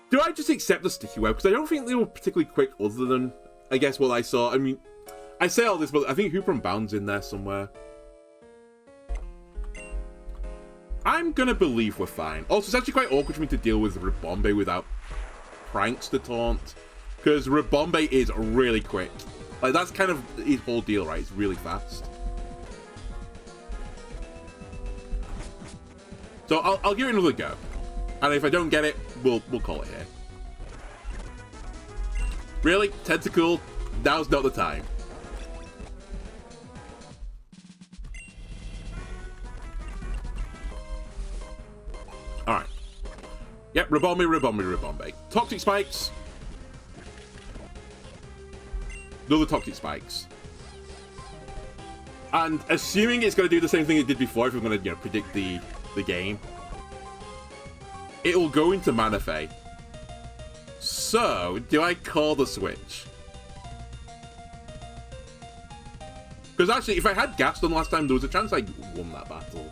Do I just accept the Sticky Web? Because I don't think they were particularly quick other than, I guess, what I saw. I mean, I say all this, but I think Unbound's in there somewhere. I'm gonna believe we're fine. Also, it's actually quite awkward for me to deal with Rabombe without Pranks to taunt. Because Rabombe is really quick. Like, that's kind of his whole deal, right? It's really fast. So I'll give it another go. And if I don't get it, we'll call it here. Really? Tentacle? Now's not the time. Alright. Yep, Rabombe. Toxic Spikes. Another Toxic Spikes. And assuming it's going to do the same thing it did before, if we're going to, predict the game, it will go into Manaphy. So, do I call the switch? Because actually, if I had Gaston last time, there was a chance I won that battle.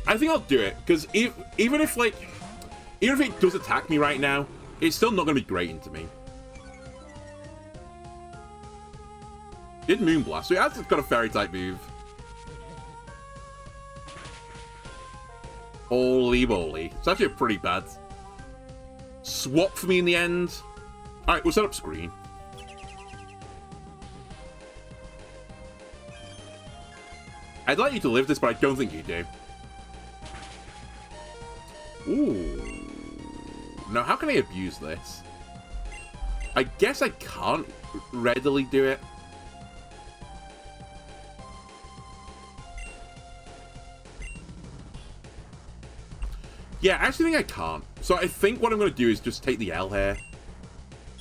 I think I'll do it, because even if it does attack me right now, it's still not going to be great into me. Did Moonblast, so it has got a Fairy-type move. Holy moly. It's actually a pretty bad swap for me in the end. Alright, we'll set up screen. I'd like you to live this, but I don't think you do. Ooh. Now, how can I abuse this? I guess I can't readily do it. Yeah, I actually think I can't. So I think what I'm going to do is just take the L here.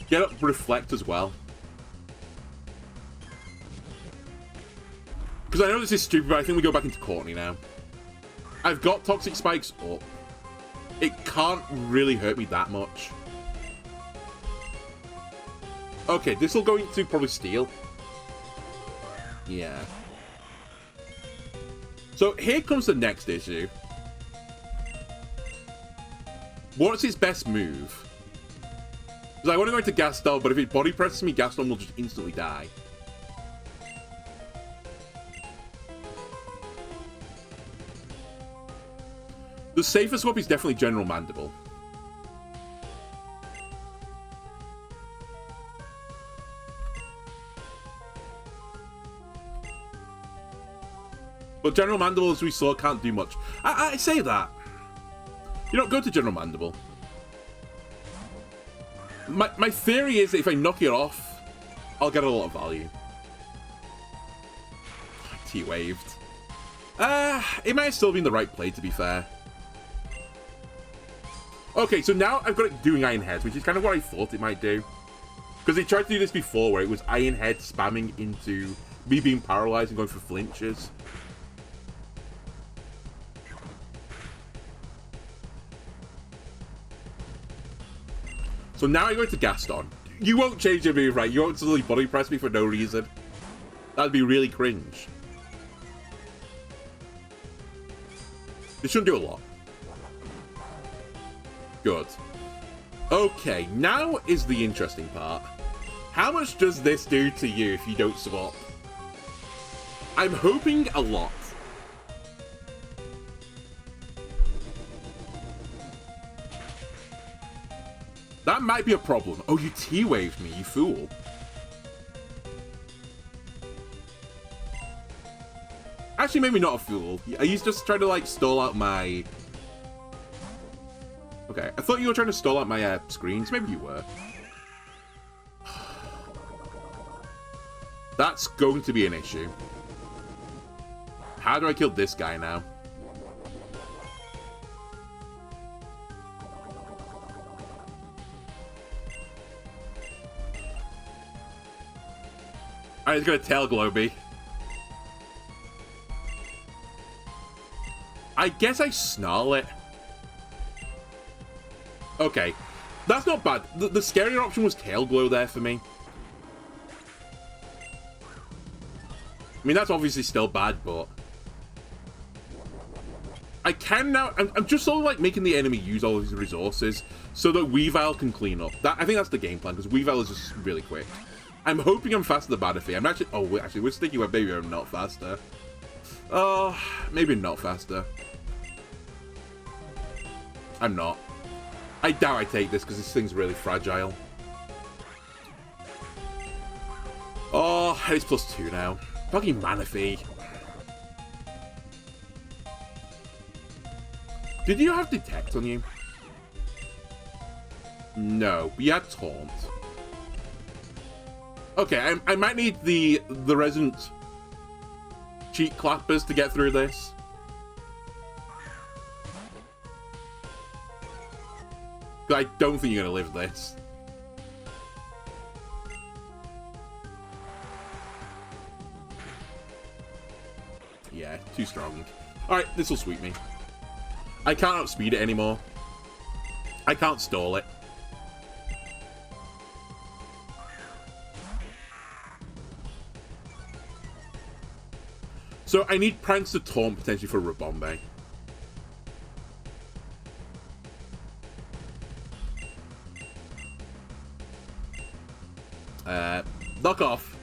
Get up Reflect as well. Because I know this is stupid, but I think we go back into Courtney now. I've got Toxic Spikes up. It can't really hurt me that much. Okay, this will go into probably Steel. Yeah. So here comes the next issue. What's his best move? Because I want to go into Gaston, but if it body presses me, Gaston will just instantly die. The safer swap is definitely General Mandible. But General Mandible, as we saw, can't do much. I say that. You don't go to General Mandible. My theory is that if I knock it off, I'll get a lot of value. T-waved. It might have still been the right play, to be fair. Okay, so now I've got it doing Iron Heads, which is kind of what I thought it might do. Because they tried to do this before, where it was Iron Head spamming into me being paralyzed and going for flinches. So now I go to Gaston. You won't change your move, right? You won't suddenly body press me for no reason. That'd be really cringe. This shouldn't do a lot. Good. Okay, now is the interesting part. How much does this do to you if you don't swap? I'm hoping a lot. That might be a problem. Oh, you T-waved me, you fool. Actually, maybe not a fool. Are you just trying to, like, stall out my... Okay, I thought you were trying to stall out my screens. Maybe you were. That's going to be an issue. How do I kill this guy now? Alright, he's gonna tail glow me. I guess I snarl it. Okay. That's not bad. The scarier option was tail glow there for me. I mean, that's obviously still bad, but... I can now... I'm just sort of like making the enemy use all of his resources so that Weavile can clean up. I think that's the game plan, because Weavile is just really quick. I'm hoping I'm faster than Battlefield. I'm actually... Oh, actually, we're sticking with maybe I'm not faster. Oh, maybe not faster. I'm not. I doubt I take this because this thing's really fragile. Oh, it's +2 now. Fucking Manaphy. Did you have Detect on you? No, but you had Taunt. Okay, I might need the resident cheek clappers to get through this. I don't think you're gonna live this. Yeah, too strong. Alright, this will sweep me. I can't outspeed it anymore. I can't stall it. So I need Pranks to taunt potentially for Rabombe. Knock off.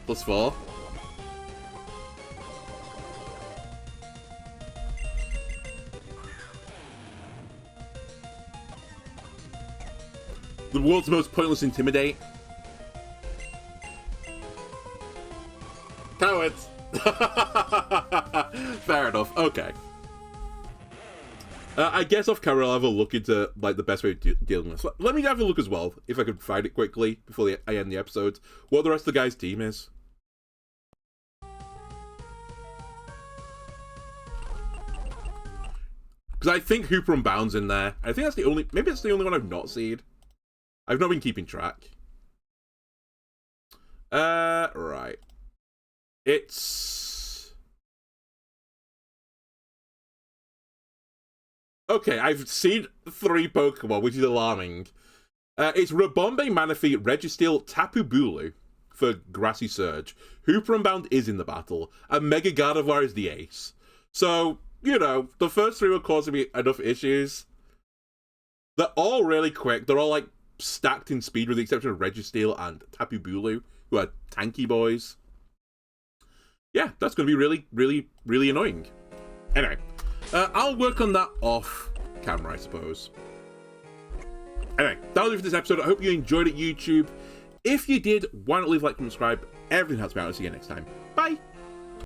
+4. The world's most pointless Intimidate. Cowards! Fair enough, okay. I guess off camera I'll have a look into like the best way of dealing with this. Let me have a look as well, if I can find it quickly before I end the episode, what the rest of the guy's team is. Because I think Hooper Unbound's in there. I think that's the only, maybe that's the only one I've not seen. I've not been keeping track. Right. It's... Okay, I've seen 3 Pokemon, which is alarming. It's Rabombe, Manaphy, Registeel, Tapu Bulu for Grassy Surge. Hooper Unbound is in the battle, and Mega Gardevoir is the ace. So, you know, the first 3 were causing me enough issues. They're all really quick. They're all, like, stacked in speed, with the exception of Registeel and Tapu Bulu, who are tanky boys. Yeah, that's going to be really, really, really annoying. Anyway, I'll work on that off camera, I suppose. Anyway, that'll do it for this episode. I hope you enjoyed it, YouTube. If you did, why not leave a like and subscribe? Everything helps me out. I'll see you next time. Bye!